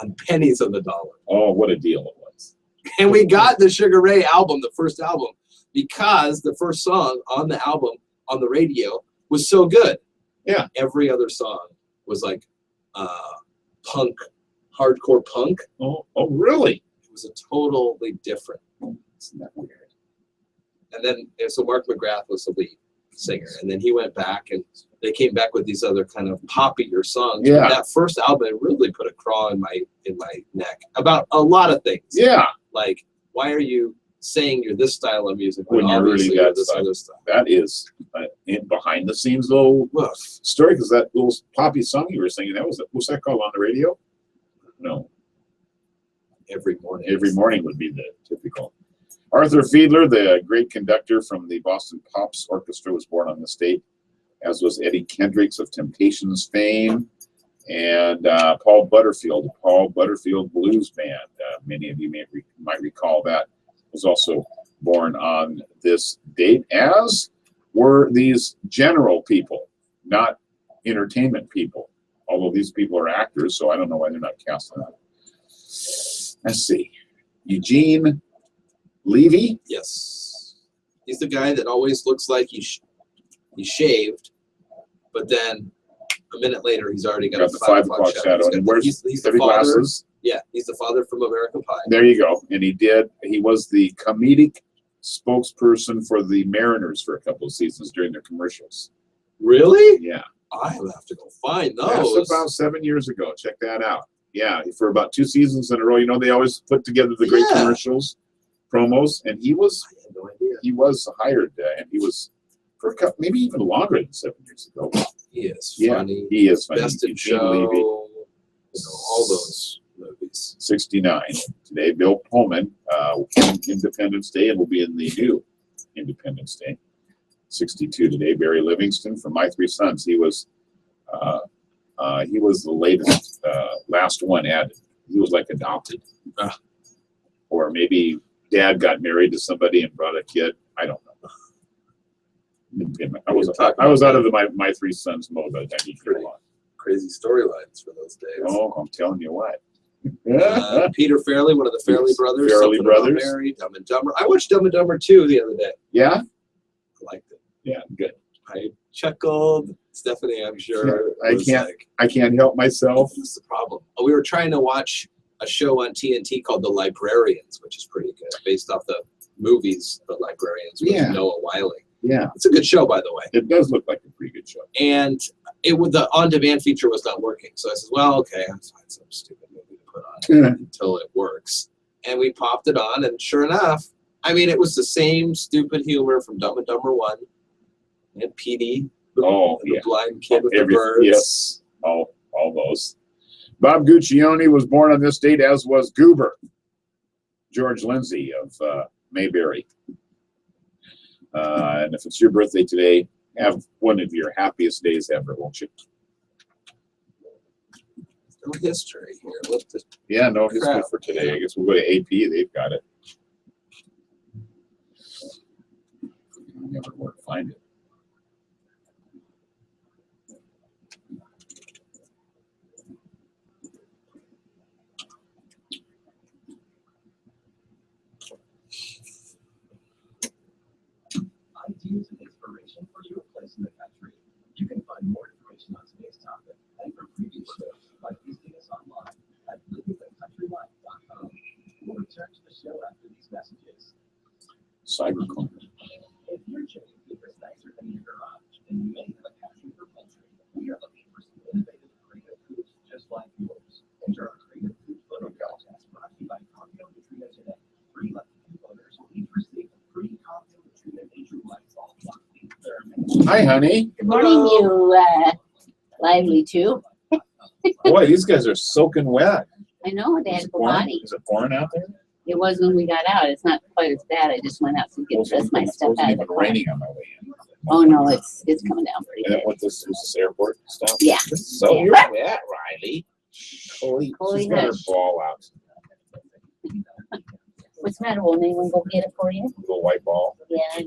on pennies on the dollar. Oh, what a deal it was. And we got the Sugar Ray album, the first album, because the first song on the album on the radio was so good. Yeah. Every other song was like punk, hardcore punk. Oh, really? It was a totally different. Isn't that weird? And then, so Mark McGrath was the lead singer. And then he went back and they came back with these other kind of poppier songs. Yeah. But that first album really put a craw in my neck about a lot a things. Yeah. Like, why are you saying you're this style of music When you're obviously really that this style. other style? That is behind the scenes little Well, story, because that little poppy song you were singing, was that called on the radio? No. every morning. Every morning would be the typical. Arthur Fiedler, the great conductor from the Boston Pops Orchestra, was born on this date, as was Eddie Kendricks of Temptations fame, and Paul Butterfield Blues Band. Many of you might recall that was also born on this date, as were these general people, not entertainment people. Although these people are actors, so I don't know why they're not cast on that. Let's see. Eugene Levy. Yes. He's the guy that always looks like he's shaved, but then a minute later he's already got Got the 5 o'clock shadow. And where's he's the heavy father. glasses? Yeah, he's the father from American Pie. There you go. And he was the comedic spokesperson for the Mariners for a couple of seasons during their commercials. Really? Yeah. I will have to go find That's those. about 7 years ago. Check that out. Yeah, for about 2 seasons in a row. You know, they always put together the great Yeah. commercials, promos, and he was I had no idea. hired, and he was for a couple, maybe even longer than 7 years ago. He is Yeah, funny. he is funny. Best in Eugene Show. Levy, All those movies. 69 today. Bill Pullman in Independence Day and will be in the new Independence Day. 62 today. Barry Livingston from My Three Sons. He was the latest, last one added. He was like adopted, or maybe dad got married to somebody and brought a kid. I don't know. I was out of the My Three Sons mode by the time he came along. Crazy storylines for those days. Oh, I'm telling you what. Peter Farrelly, one of the Farrelly brothers. Farrelly Something About brothers. Mary, Dumb and Dumber. I watched Dumb and Dumber 2 the other day. Yeah, I liked it. yeah, good. I chuckled. Stephanie, I'm sure. I was can't- Like, I can't help myself. what's the problem? We were trying to watch a show on TNT called The Librarians, which is pretty good, based off the movies The Librarians with Yeah. Noah Wiley. Yeah, It's a good show, by the way. it does look like a pretty good show. And the on-demand feature was not working. So I said, well, okay, I'll find some stupid movie to put on Yeah. until it works. And we popped it on, and sure enough, I mean, it was the same stupid humor from Dumb and Dumber 1 and Petey, Oh, and the yeah. blind kid with the birds. Yes, all those. Bob Guccione was born on this date, as was Goober. George Lindsay of Mayberry. And if it's your birthday today, have one of your happiest days ever, won't you? No history here. Look, Yeah, no history Crap. for today. I guess we'll go to AP. They've got it. never know where to find it. Ideas and inspiration for your place in the country. You can find more information on today's topic and from previous shows by visiting us online at livingthecountrylife.com. We'll return to the show after these messages. Cybercrime. If you're checking for nicer than your garage, then you may have a passion for poultry. We are looking for some innovative, creative foods just like yours. Enter our creative food photo contest brought to you by Cocktail Nutrient today. 3 lucky food owners will each receive a free Cocktail Nutrient Nature Life Salt Block. Hi, honey. Good morning, you lively too. Boy, these guys are soaking wet. I know they had to go potty. Is it pouring out there? It was when we got out. It's not quite as bad. I just went out to get just my stuff out of the It car. raining on my way in. Oh no, it's coming down pretty And good. what this is this airport stuff? Yeah. So Yeah. you're wet, Riley. Holy, Holy she's got her hush. ball out. What's the matter? Won't anyone go get it for you? Little white ball. Yeah.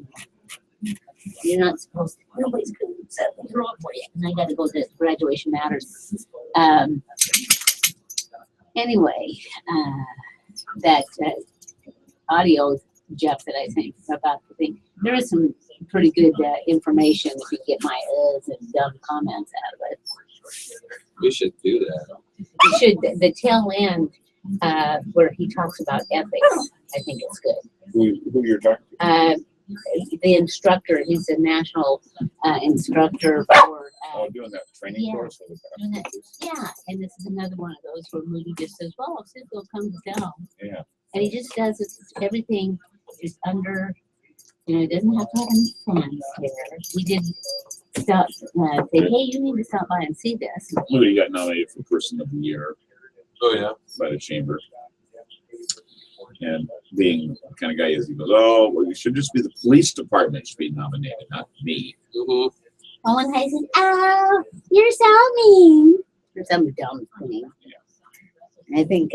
You're not supposed to. Nobody's going to throw it for you. And I got to go to Graduation Matters. Anyway, that audio, Jeff, that I sent about the thing, there is some pretty good information if you get my and dumb comments out of it. We should do that. You should, the tail end where he talks about ethics, I think it's good. Who you're talking to? The instructor, he's a national instructor for Doing that training yeah. course. For Doing that. the yeah, and this is another one of those where Moody just says, well, Cisco comes down. Yeah. And he just does it, everything is under, he doesn't have to have any funds there. We did stop, say, hey, you need to stop by and see this. Moody got nominated for Person of the Year Oh, yeah. by the chamber. And being the kind of guy is, he goes, oh, well, you should just be the police department should be nominated, not me. Mm-hmm. Oh, and I said, oh, you're so mean. Or some dumb thing. And I think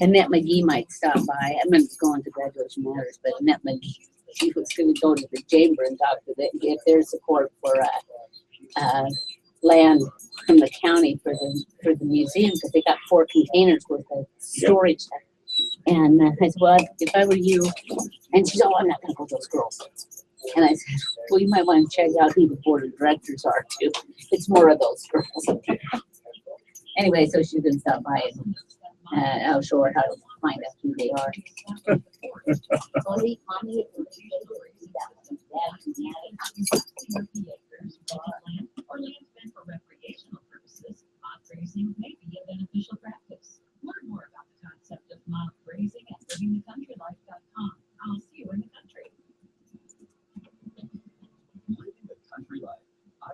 Annette McGee might stop by. I'm going to go into Graduation Matters, but Annette McGee, she was going to go to the chamber and talk to them, get their support for land from the county for the museum, because they got 4 containers worth of storage there. And I said, well, if I were you, and she's, oh, I'm not going to go with those girls. And I said, well, you might want to check out who the board of directors are, too. It's more of those girls. Anyway, so she's going to stop by and I'll show her how to find out who they are. Or land spent for recreational purposes, mock grazing may be a beneficial practice. Learn more about the concept of mock grazing at livingthecountrylife.com. I'll see you in the country. Living the Country Life.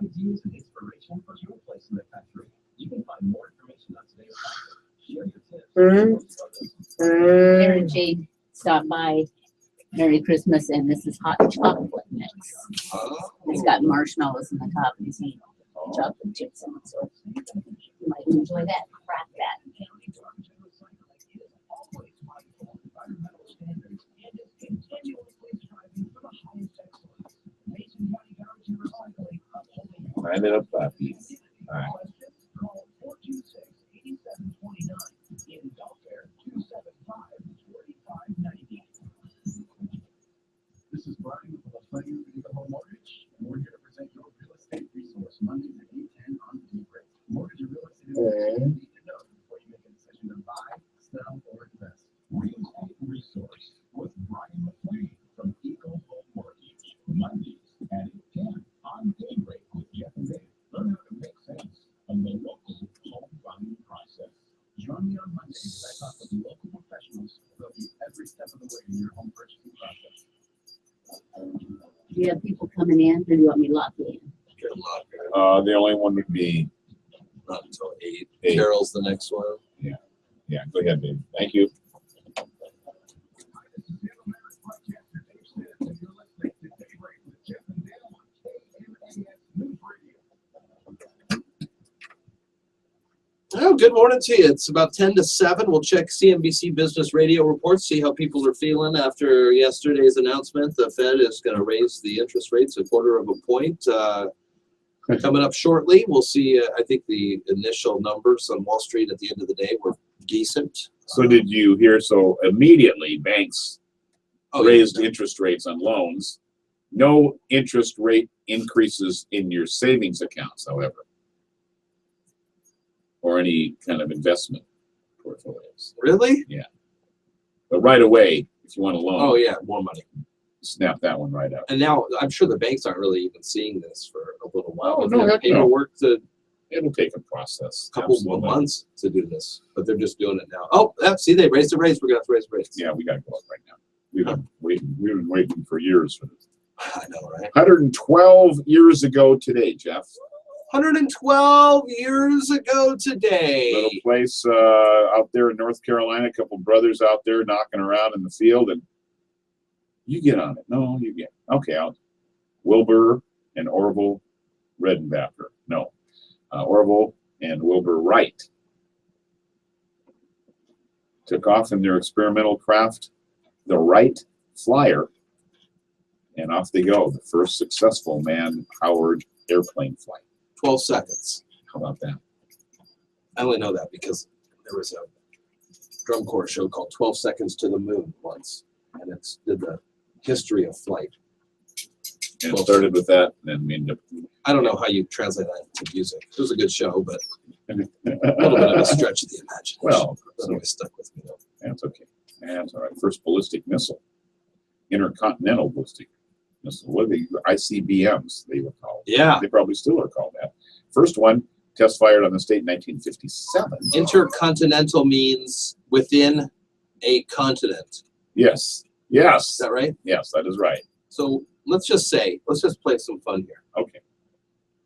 Ideas and inspiration for your place in the country. You can find more information on today's topic. Share your tips. Aaron Jade stopped by. Merry Christmas, and this is hot chocolate mix. It's got marshmallows in the top and some chocolate chips in it, so you might enjoy that. Crack that. Line it up, Buffy. All right. This is Brian with the Pioneer Home Mortgage, and we're here to present your real estate resource Mondays at 8:10 on Daybreak. Mortgage and real estate information you need to know before you make a decision to buy, sell, or invest. Real estate resource with Brian McLean from Eagle Home Mortgage. Mondays at 8:10 on Daybreak with Jeff and Dave. Learn how to make sense of the local home buying process. Join me on Mondays as I talk with local professionals who help you every step of the way in your home purchasing process. Do you have people coming in, or do you want me to lock you in? Good luck. The only one would be, Not until 8. Eight. Carol's the next one. yeah, go ahead, babe. Thank you. Oh, Well, good morning to you. It's about 10 to 7. We'll check CNBC Business Radio reports, see how people are feeling after yesterday's announcement. The Fed is going to raise the interest rates 1/4 point. Coming up shortly, we'll see. I think the initial numbers on Wall Street at the end of the day were decent. So did you hear? So immediately banks raised yeah. interest rates on loans. No interest rate increases in your savings accounts, however, or any kind of investment portfolios. Really? But right away, if you want a loan, Oh, yeah, more money. snap that one right out. And now I'm sure the banks aren't really even seeing this for a little while. Oh, They no, have heck no. paperwork to It'll take a process. couple more months to do this, but they're just doing it now. Oh, see, they raised the rates. We're going to have to raise the rates. Yeah, we got to go up right now. We've been waiting for years for this. I know, right? 112 years ago today, Jeff. 112 years ago today. Little place out there in North Carolina. A couple brothers out there knocking around in the field, and you get on it. No, you get okay. Wilbur and Orville Redenbacher. No, Orville and Wilbur Wright took off in their experimental craft, the Wright Flyer, and off they go. The first successful man-powered airplane flight. 12 seconds. How about that? I only know that because there was a drum corps show called 12 Seconds to the Moon once, and it did the history of flight. And it started with that, and then I don't know how you translate that to music. It was a good show, but a little bit of a stretch of the imagination. Well, that always stuck with me, though. that's okay. That's all right. First ballistic missile, intercontinental ballistic missile. What are they? ICBMs, they were called. Yeah. They probably still are called that. First one test fired on the state in 1957. Intercontinental means within a continent. Yes. Is Yes. that right? Yes, that is right. So let's just play some fun here. Okay.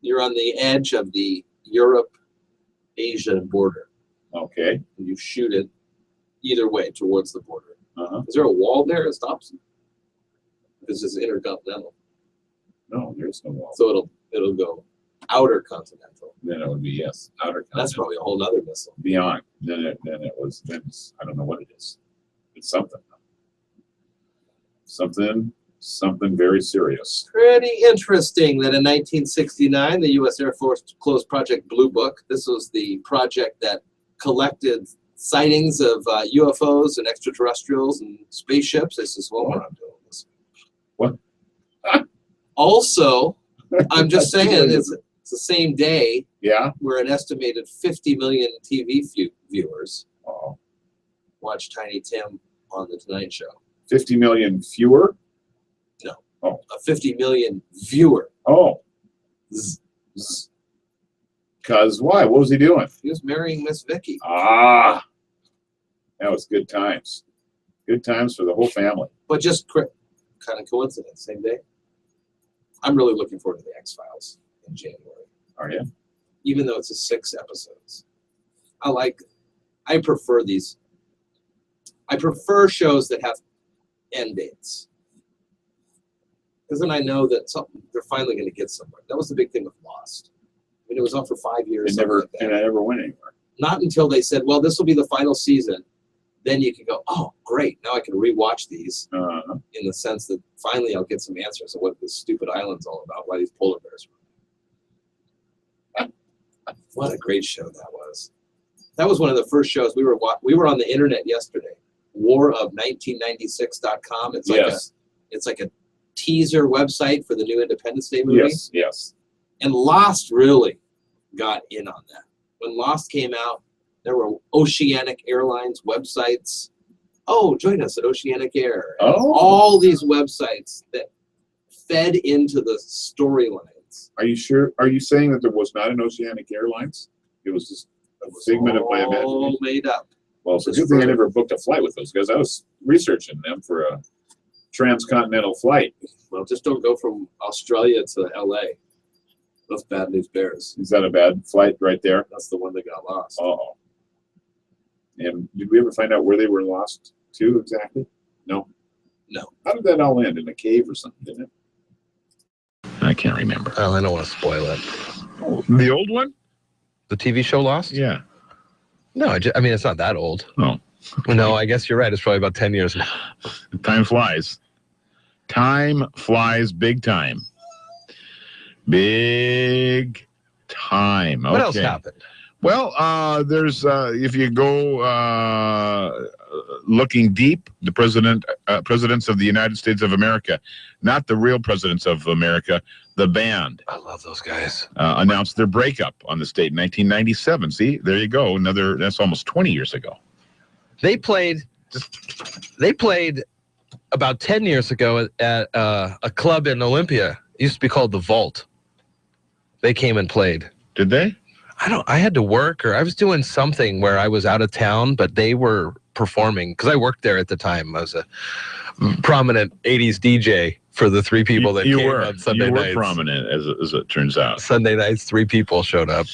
You're on the edge of the Europe-Asia border. Okay. And you shoot it either way towards the border. Uh-huh. Is there a wall there that stops it? This is intercontinental. No, there's no wall. So it'll go outer continental. Then it would be yes, outer continental. That's probably a whole nother missile. Beyond. Then it's, I don't know what it is. It's something. Something very serious. Pretty interesting that in 1969, the U.S. Air Force closed Project Blue Book. This was the project that collected sightings of UFOs and extraterrestrials and spaceships. This is what I'm doing this. What? Also, I'm just saying, it's the same day Yeah. where an estimated 50 million TV viewers Oh. watched Tiny Tim on The Tonight Show. 50 million fewer? A 50 million viewer. Oh. Because why? What was he doing? He was marrying Miss Vicky. Ah. That was good times. Good times for the whole family. But just kind of coincidence, same day. I'm really looking forward to the X-Files in January. Are you? Even though it's 6 episodes. I prefer these. I prefer shows that have end dates. Because then I know that they're finally going to get somewhere. That was the big thing with Lost. I mean, it was on for 5 years. It never went anywhere. Not until they said, well, this will be the final season. Then you can go, oh, great. Now I can rewatch these in the sense that finally I'll get some answers of what this stupid island's all about, why these polar bears were. What a great show that was. That was one of the first shows we were on the internet yesterday. Warof1996.com. It's like a teaser website for the new Independence Day movie. Yes, yes. And Lost really got in on that. When Lost came out, there were Oceanic Airlines websites. Oh, join us at Oceanic Air. And all these websites that fed into the storylines. Are you sure? Are you saying that there was not an Oceanic Airlines? It was just a figment of my imagination. All made up. Well, it's a good thing I never booked a flight with those guys. I was researching them for a transcontinental flight. Well, just don't go from Australia to LA. That's Bad News Bears. Is that a bad flight right there? That's the one that got lost. Oh. And did we ever find out where they were lost to exactly? No. No. How did that all end? In a cave or something, didn't it? I can't remember. Well, I don't want to spoil it. Oh, the old one? The TV show Lost? Yeah. No, I mean, it's not that old. Oh. No, I guess you're right. It's probably about 10 years now. Time flies. Time flies big time. Big time. Okay. What else happened? Well, there's if you go looking deep, the presidents of the United States of America, not the real presidents of America, the band. I love those guys. Announced their breakup on the state in 1997. See, there you go. That's almost 20 years ago. They played about 10 years ago at a club in Olympia. It used to be called The Vault. They came and played. Did they? I had to work, or I was doing something where I was out of town, but they were performing because I worked there at the time. I was a prominent 80s DJ for the three people that came on Sunday nights. You were prominent, as it turns out. Sunday nights, 3 people showed up.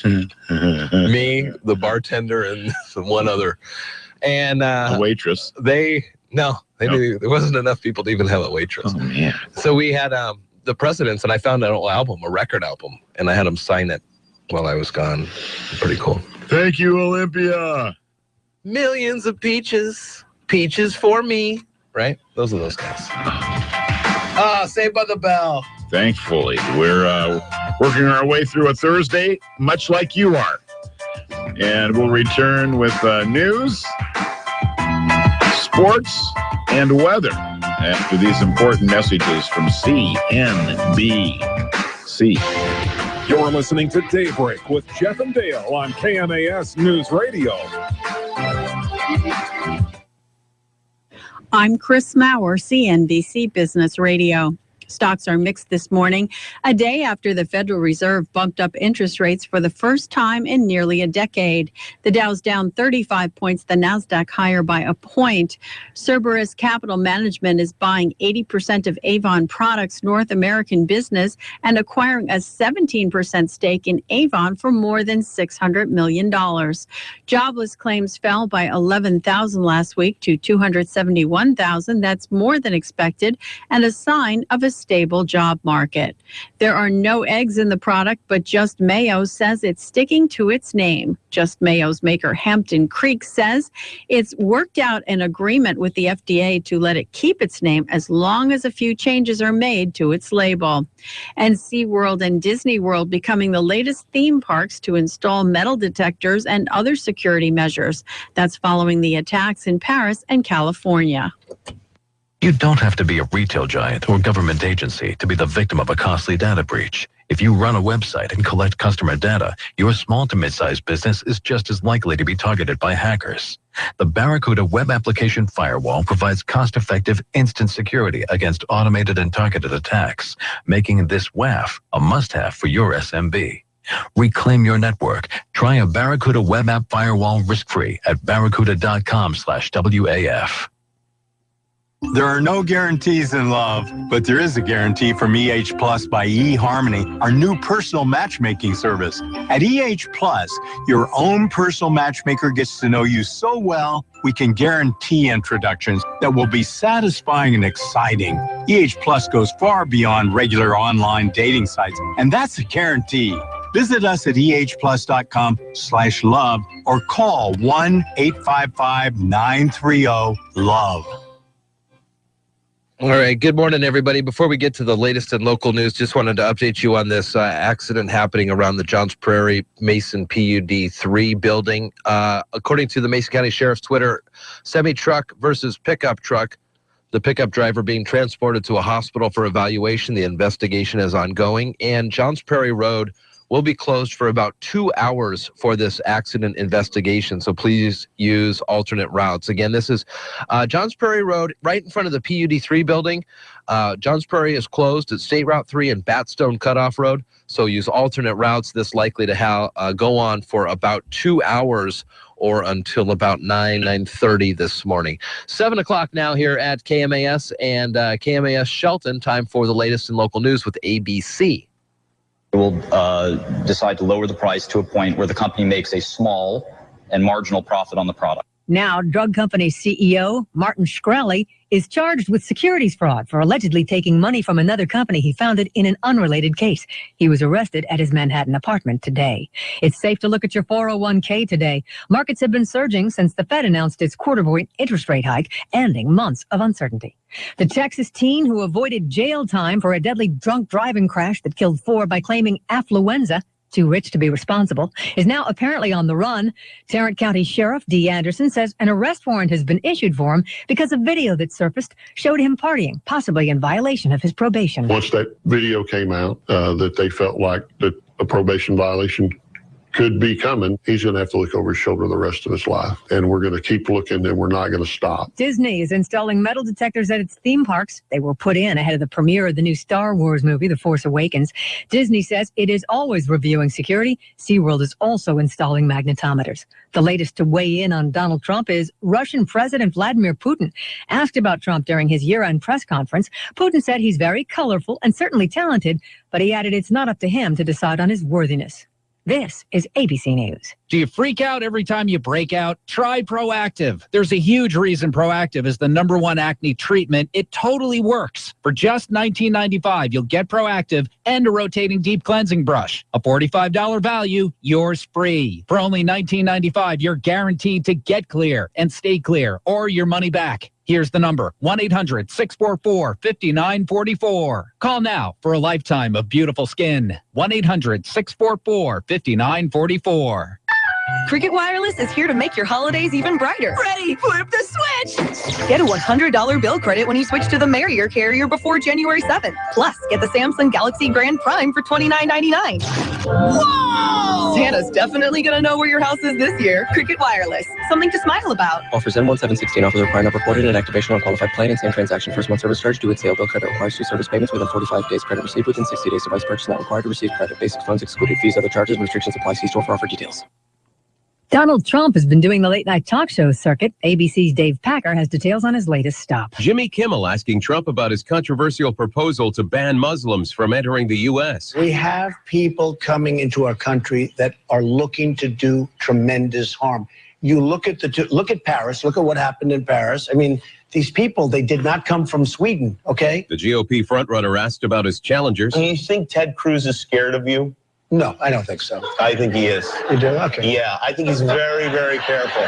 Me, the bartender, and one other. And a waitress. They knew there wasn't enough people to even have a waitress. Oh, man. So we had the presidents, and I found an old album, a record album, and I had them sign it while I was gone. Pretty cool. Thank you, Olympia. Millions of peaches for me. Right? Those are those guys. Saved by the Bell. Thankfully, we're working our way through a Thursday, much like you are. And we'll return with news, sports, and weather after these important messages from CNBC. You're listening to Daybreak with Jeff and Dale on KMAS News Radio. I'm Chris Maurer, CNBC Business Radio. Stocks are mixed this morning, a day after the Federal Reserve bumped up interest rates for the first time in nearly a decade. The Dow's down 35 points, the Nasdaq higher by a point. Cerberus Capital Management is buying 80% of Avon Products' North American business and acquiring a 17% stake in Avon for more than $600 million. Jobless claims fell by 11,000 last week to 271,000. That's more than expected and a sign of a stable job market. There are no eggs in the product, but Just Mayo says it's sticking to its name. Just Mayo's maker Hampton Creek says it's worked out an agreement with the FDA to let it keep its name as long as a few changes are made to its label. And SeaWorld and Disney World becoming the latest theme parks to install metal detectors and other security measures. That's following the attacks in Paris and California. You don't have to be a retail giant or government agency to be the victim of a costly data breach. If you run a website and collect customer data, your small to mid-sized business is just as likely to be targeted by hackers. The Barracuda Web Application Firewall provides cost-effective instant security against automated and targeted attacks, making this WAF a must-have for your SMB. Reclaim your network. Try a Barracuda Web App Firewall risk-free at barracuda.com/WAF. There are no guarantees in love, but there is a guarantee from EH Plus by eHarmony, our new personal matchmaking service. At EH Plus, your own personal matchmaker gets to know you so well, we can guarantee introductions that will be satisfying and exciting. EH Plus goes far beyond regular online dating sites, and that's a guarantee. Visit us at ehplus.com/love or call 1-855-930-LOVE. All right. Good morning, everybody. Before we get to the latest in local news, just wanted to update you on this accident happening around the Johns Prairie Mason PUD 3 building. According to the Mason County Sheriff's Twitter, semi-truck versus pickup truck. The pickup driver being transported to a hospital for evaluation. The investigation is ongoing. And Johns Prairie Road will be closed for about 2 hours for this accident investigation, so please use alternate routes. Again, this is Johns Prairie Road, right in front of the PUD 3 building. Johns Prairie is closed at State Route 3 and Batstone Cutoff Road, so use alternate routes. This likely to go on for about 2 hours or until about 9:30 this morning. 7 o'clock now here at KMAS and KMAS Shelton. Time for the latest in local news with ABC. We'll decide to lower the price to a point where the company makes a small and marginal profit on the product. Now, drug company CEO Martin Shkreli is charged with securities fraud for allegedly taking money from another company he founded in an unrelated case. He was arrested at his Manhattan apartment today. It's safe to look at your 401k today. Markets have been surging since the Fed announced its quarter-point interest rate hike, ending months of uncertainty. The Texas teen who avoided jail time for a deadly drunk driving crash that killed 4 by claiming affluenza, too rich to be responsible, is now apparently on the run. Tarrant County Sheriff Dee Anderson says an arrest warrant has been issued for him because a video that surfaced showed him partying, possibly in violation of his probation. Once that video came out, that they felt like that a probation violation could be coming, he's going to have to look over his shoulder the rest of his life. And we're going to keep looking, and we're not going to stop. Disney is installing metal detectors at its theme parks. They were put in ahead of the premiere of the new Star Wars movie, The Force Awakens. Disney says it is always reviewing security. SeaWorld is also installing magnetometers. The latest to weigh in on Donald Trump is Russian President Vladimir Putin. Asked about Trump during his year-end press conference, Putin said he's very colorful and certainly talented, but he added it's not up to him to decide on his worthiness. This is ABC News. Do you freak out every time you break out? Try Proactive. There's a huge reason Proactive is the #1 acne treatment. It totally works. For just $19.95, you'll get Proactive and a rotating deep cleansing brush. A $45 value, yours free. For only $19.95, you're guaranteed to get clear and stay clear or your money back. Here's the number, 1-800-644-5944. Call now for a lifetime of beautiful skin. 1-800-644-5944. Cricket Wireless is here to make your holidays even brighter. Ready, flip the switch! Get a $100 bill credit when you switch to the Merrier carrier before January 7th. Plus, get the Samsung Galaxy Grand Prime for $29.99. Whoa! Santa's definitely going to know where your house is this year. Cricket Wireless, something to smile about. Offers N1716. Offers require not reported and activation on qualified plan and same transaction. First month service charge due at sale. Bill credit requires 2 service payments within 45 days. Credit received within 60 days. Device purchase not required to receive credit. Basic phones excluded. Fees, other charges, and restrictions apply. See store for offer details. Donald Trump has been doing the late-night talk show circuit. ABC's Dave Packer has details on his latest stop. Jimmy Kimmel asking Trump about his controversial proposal to ban Muslims from entering the U.S. We have people coming into our country that are looking to do tremendous harm. You look at look at Paris. Look at what happened in Paris. I mean, these people, they did not come from Sweden, okay? The GOP frontrunner asked about his challengers. Do you think Ted Cruz is scared of you? No, I don't think so. I think he is. You do? Okay. Yeah, I think he's very, very careful.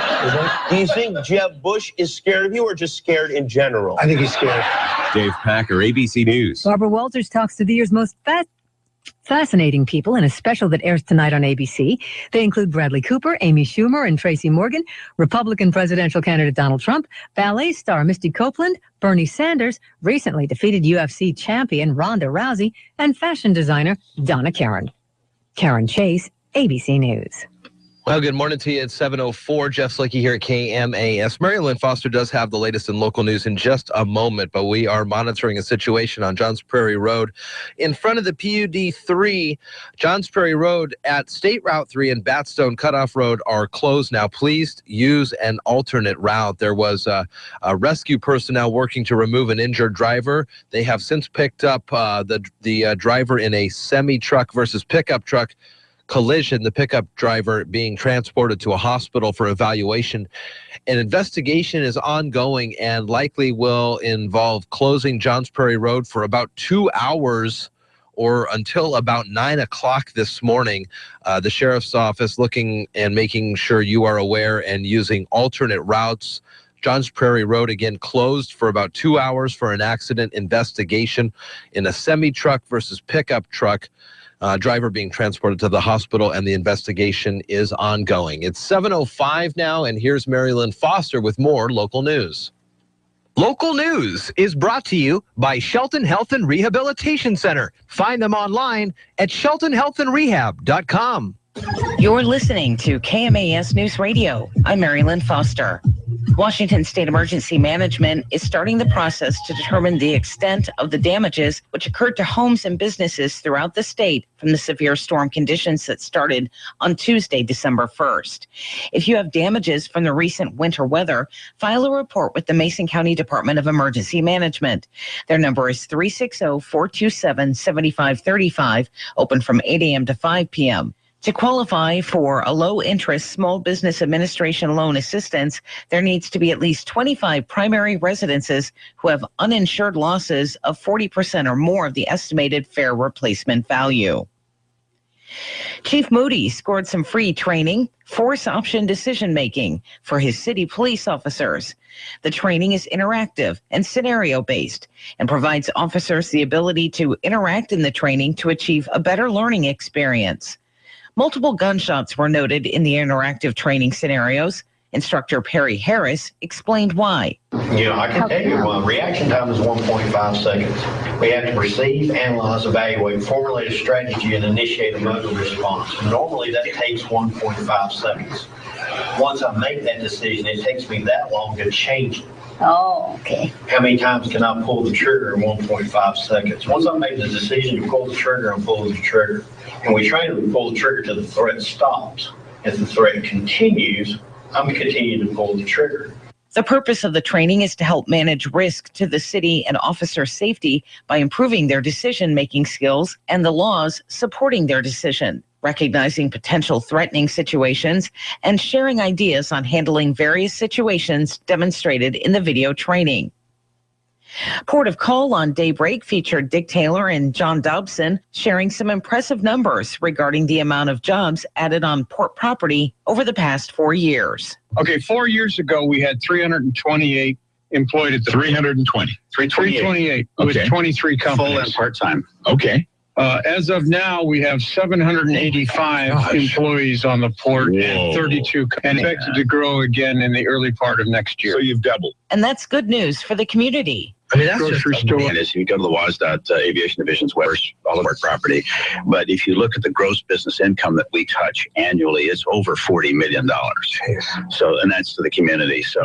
Do you think Jeb Bush is scared of you or just scared in general? I think he's scared. Dave Packer, ABC News. Barbara Walters talks to the year's most fascinating people in a special that airs tonight on ABC. They include Bradley Cooper, Amy Schumer, and Tracy Morgan, Republican presidential candidate Donald Trump, ballet star Misty Copeland, Bernie Sanders, recently defeated UFC champion Ronda Rousey, and fashion designer Donna Karan. Karen Chase, ABC News. Well, good morning to you. It's 7:04. Jeff Slicky here at KMAS. Mary Lynn Foster does have the latest in local news in just a moment, but we are monitoring a situation on Johns Prairie Road in front of the PUD 3. Johns Prairie Road at State Route 3 and Batstone Cutoff Road are closed now. Please use an alternate route. There was a rescue personnel working to remove an injured driver. They have since picked up the driver in a semi-truck versus pickup truck collision, the pickup driver being transported to a hospital for evaluation. An investigation is ongoing and likely will involve closing Johns Prairie Road for about 2 hours or until about 9 o'clock this morning. The sheriff's office looking and making sure you are aware and using alternate routes. Johns Prairie Road again closed for about 2 hours for an accident investigation in a semi-truck versus pickup truck. Driver being transported to the hospital, and the investigation is ongoing. It's 7:05 now, and here's Mary Lynn Foster with more local news. Local news is brought to you by Shelton Health and Rehabilitation Center. Find them online at sheltonhealthandrehab.com. You're listening to KMAS News Radio. I'm Mary Lynn Foster. Washington State Emergency Management is starting the process to determine the extent of the damages which occurred to homes and businesses throughout the state from the severe storm conditions that started on Tuesday, December 1st. If you have damages from the recent winter weather, file a report with the Mason County Department of Emergency Management. Their number is 360-427-7535, open from 8 a.m. to 5 p.m. To qualify for a low-interest Small Business Administration loan assistance, there needs to be at least 25 primary residences who have uninsured losses of 40% or more of the estimated fair replacement value. Chief Moody scored some free training, force option decision making for his city police officers. The training is interactive and scenario based and provides officers the ability to interact in the training to achieve a better learning experience. Multiple gunshots were noted in the interactive training scenarios. Instructor Perry Harris explained why. I can tell you reaction time is 1.5 seconds. We have to perceive, analyze, evaluate, formulate a strategy, and initiate a mode of response. Normally that takes 1.5 seconds. Once I make that decision, it takes me that long to change it. Oh, okay. How many times can I pull the trigger in 1.5 seconds? Once I make the decision to pull the trigger, I'm pulling the trigger. And we train them to pull the trigger till the threat stops. If the threat continues, I'm continuing to pull the trigger. The purpose of the training is to help manage risk to the city and officer safety by improving their decision-making skills and the laws supporting their decision, recognizing potential threatening situations, and sharing ideas on handling various situations demonstrated in the video training. Port of Call on Daybreak featured Dick Taylor and John Dobson sharing some impressive numbers regarding the amount of jobs added on port property over the past 4 years. Okay, 4 years ago, we had 328 employed at the 320. 328 with 23 companies. Full and part-time. Okay. As of now, we have 785 employees on the port and 32 and expected to grow again in the early part of next year. So you've doubled. And that's good news for the community. I mean, that's Grocery just store. Is you go to the WASDOT Aviation Division's website, all of our property. But if you look at the gross business income that we touch annually, it's over $40 million. So, and that's to the community. So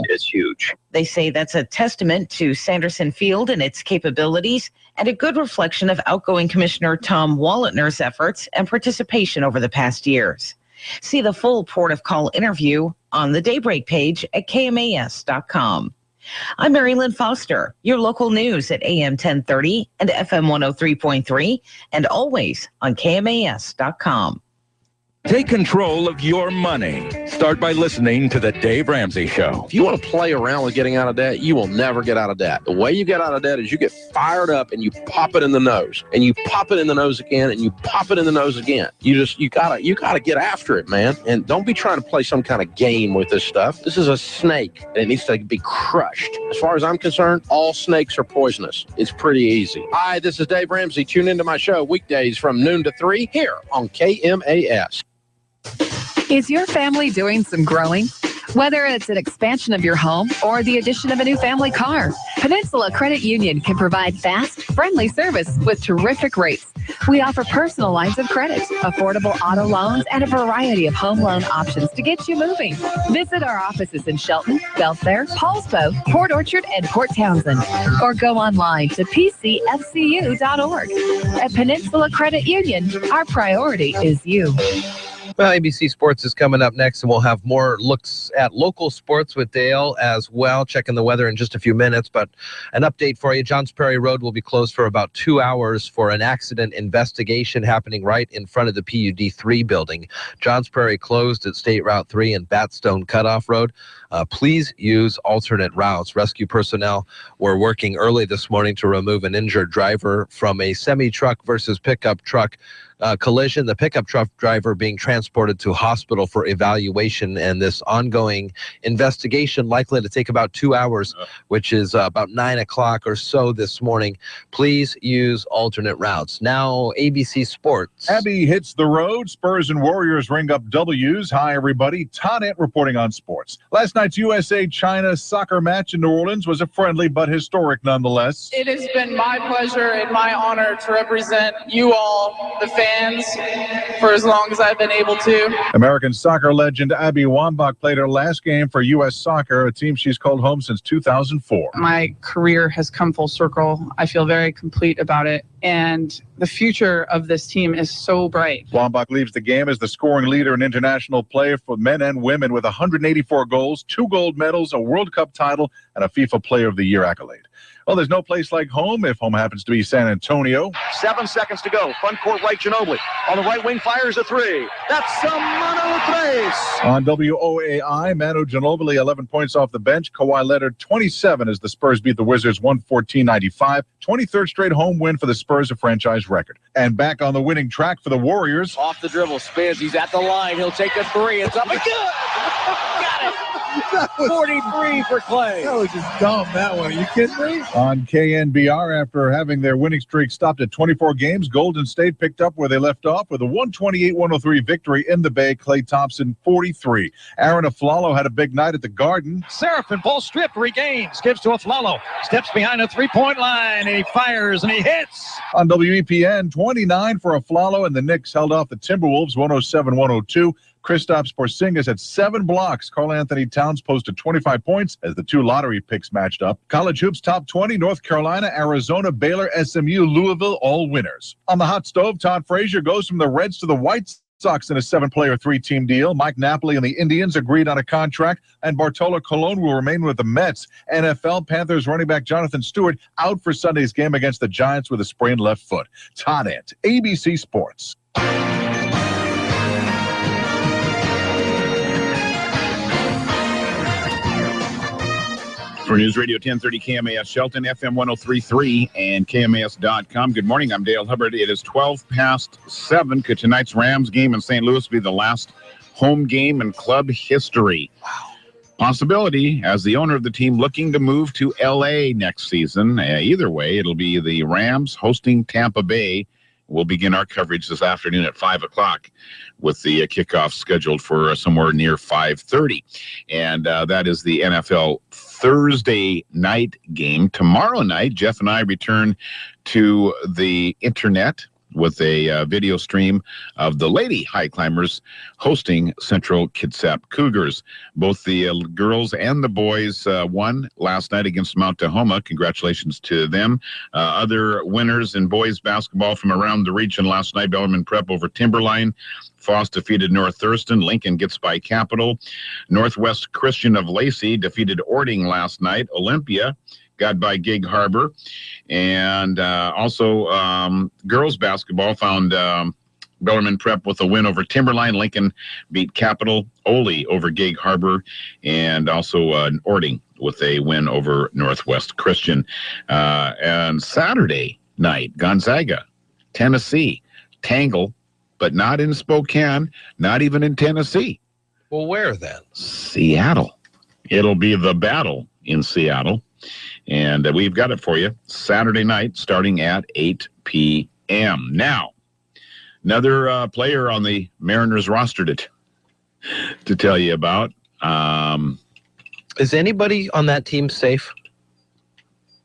it's huge. They say that's a testament to Sanderson Field and its capabilities and a good reflection of outgoing Commissioner Tom Walletner's efforts and participation over the past years. See the full Port of Call interview on the Daybreak page at KMAS.com. I'm Mary Lynn Foster, your local news at AM 1030 and FM 103.3 and always on KMAS.com. Take control of your money. Start by listening to The Dave Ramsey Show. If you want to play around with getting out of debt, you will never get out of debt. The way you get out of debt is you get fired up and you pop it in the nose. And you pop it in the nose again and you pop it in the nose again. You gotta get after it, man. And don't be trying to play some kind of game with this stuff. This is a snake and it needs to be crushed. As far as I'm concerned, all snakes are poisonous. It's pretty easy. Hi, this is Dave Ramsey. Tune into my show weekdays from noon to 3 here on KMAS. Is your family doing some growing? Whether it's an expansion of your home or the addition of a new family car, Peninsula Credit Union can provide fast, friendly service with terrific rates. We offer personal lines of credit, affordable auto loans, and a variety of home loan options to get you moving. Visit our offices in Shelton, Belfair, Paulsbo, Port Orchard, and Port Townsend, or go online to pcfcu.org. At Peninsula Credit Union, our priority is you. Well, ABC Sports is coming up next, and we'll have more looks at local sports with Dale as well, checking the weather in just a few minutes. But an update for you, Johns Prairie Road will be closed for about 2 hours for an accident investigation happening right in front of the PUD 3 building. Johns Prairie closed at State Route 3 and Batstone Cutoff Road. Please use alternate routes. Rescue personnel were working early this morning to remove an injured driver from a semi-truck versus pickup truck collision. The pickup truck driver being transported to hospital for evaluation, and this ongoing investigation likely to take about 2 hours, which is about 9 o'clock or so this morning. Please use alternate routes. Now, ABC Sports. Abby hits the road. Spurs and Warriors ring up W's. Hi, everybody. Tonnet reporting on sports. Last night's USA-China soccer match in New Orleans was a friendly but historic nonetheless. It has been my pleasure and my honor to represent you all, the fans, for as long as I've been able to. American soccer legend Abby Wambach played her last game for U.S. Soccer, a team she's called home since 2004. My career has come full circle. I feel very complete about it. And the future of this team is so bright. Wambach leaves the game as the scoring leader in international play for men and women with 184 goals, 2 gold medals, a World Cup title, and a FIFA Player of the Year accolade. Well, there's no place like home if home happens to be San Antonio. 7 seconds to go. Front court right, Ginobili. On the right wing, fires a three. That's a Manu Tres. On WOAI, Manu Ginobili, 11 points off the bench. Kawhi Leonard, 27 as the Spurs beat the Wizards 114-95. 23rd straight home win for the Spurs, a franchise record. And back on the winning track for the Warriors. Off the dribble, spins. He's at the line. He'll take a three. It's up and good. Got it. 43 for Clay. That was just dumb, that one. Are you kidding me? On KNBR, after having their winning streak stopped at 24 games, Golden State picked up where they left off with a 128-103 victory in the Bay. Klay Thompson, 43. Aaron Aflalo had a big night at the Garden. Seraphin ball stripped, regains, gives to Aflalo. Steps behind the three-point line, and he fires, and he hits. On WEPN, 29 for Aflalo, and the Knicks held off the Timberwolves, 107-102. Kristaps Porzingis had 7 blocks. Karl Anthony Towns posted 25 points as the 2 lottery picks matched up. College hoops top 20, North Carolina, Arizona, Baylor, SMU, Louisville, all winners. On the hot stove, Todd Frazier goes from the Reds to the White Sox in a 7-player 3-team deal. Mike Napoli and the Indians agreed on a contract, and Bartolo Colon will remain with the Mets. NFL, Panthers running back Jonathan Stewart out for Sunday's game against the Giants with a sprained left foot. Todd Ant, ABC Sports. For News Radio 1030 KMAS Shelton, FM 103.3 and KMAS.com. Good morning, I'm Dale Hubbard. It is 12 past 7. Could tonight's Rams game in St. Louis be the last home game in club history? Wow. Possibility, as the owner of the team looking to move to L.A. next season. Either way, it'll be the Rams hosting Tampa Bay. We'll begin our coverage this afternoon at 5 o'clock with the kickoff scheduled for somewhere near 5:30. And that is the NFL Thursday night game. Tomorrow night, Jeff and I return to the internet with a video stream of the Lady High Climbers hosting Central Kitsap Cougars. Both the girls and the boys won last night against Mount Tahoma. Congratulations to them. Other winners in boys basketball from around the region last night, Bellarmine Prep over Timberline. Foss defeated North Thurston. Lincoln gets by Capital. Northwest Christian of Lacey defeated Ording last night. Olympia got by Gig Harbor. And also girls basketball found Bellarmine Prep with a win over Timberline. Lincoln beat Capital. Ole over Gig Harbor. And also Ording with a win over Northwest Christian. And Saturday night, Gonzaga, Tennessee, Tangle, but not in Spokane, not even in Tennessee. Well, where then? Seattle. It'll be the battle in Seattle. And we've got it for you Saturday night starting at 8 p.m. Now, another player on the Mariners roster to tell you about. Is anybody on that team safe?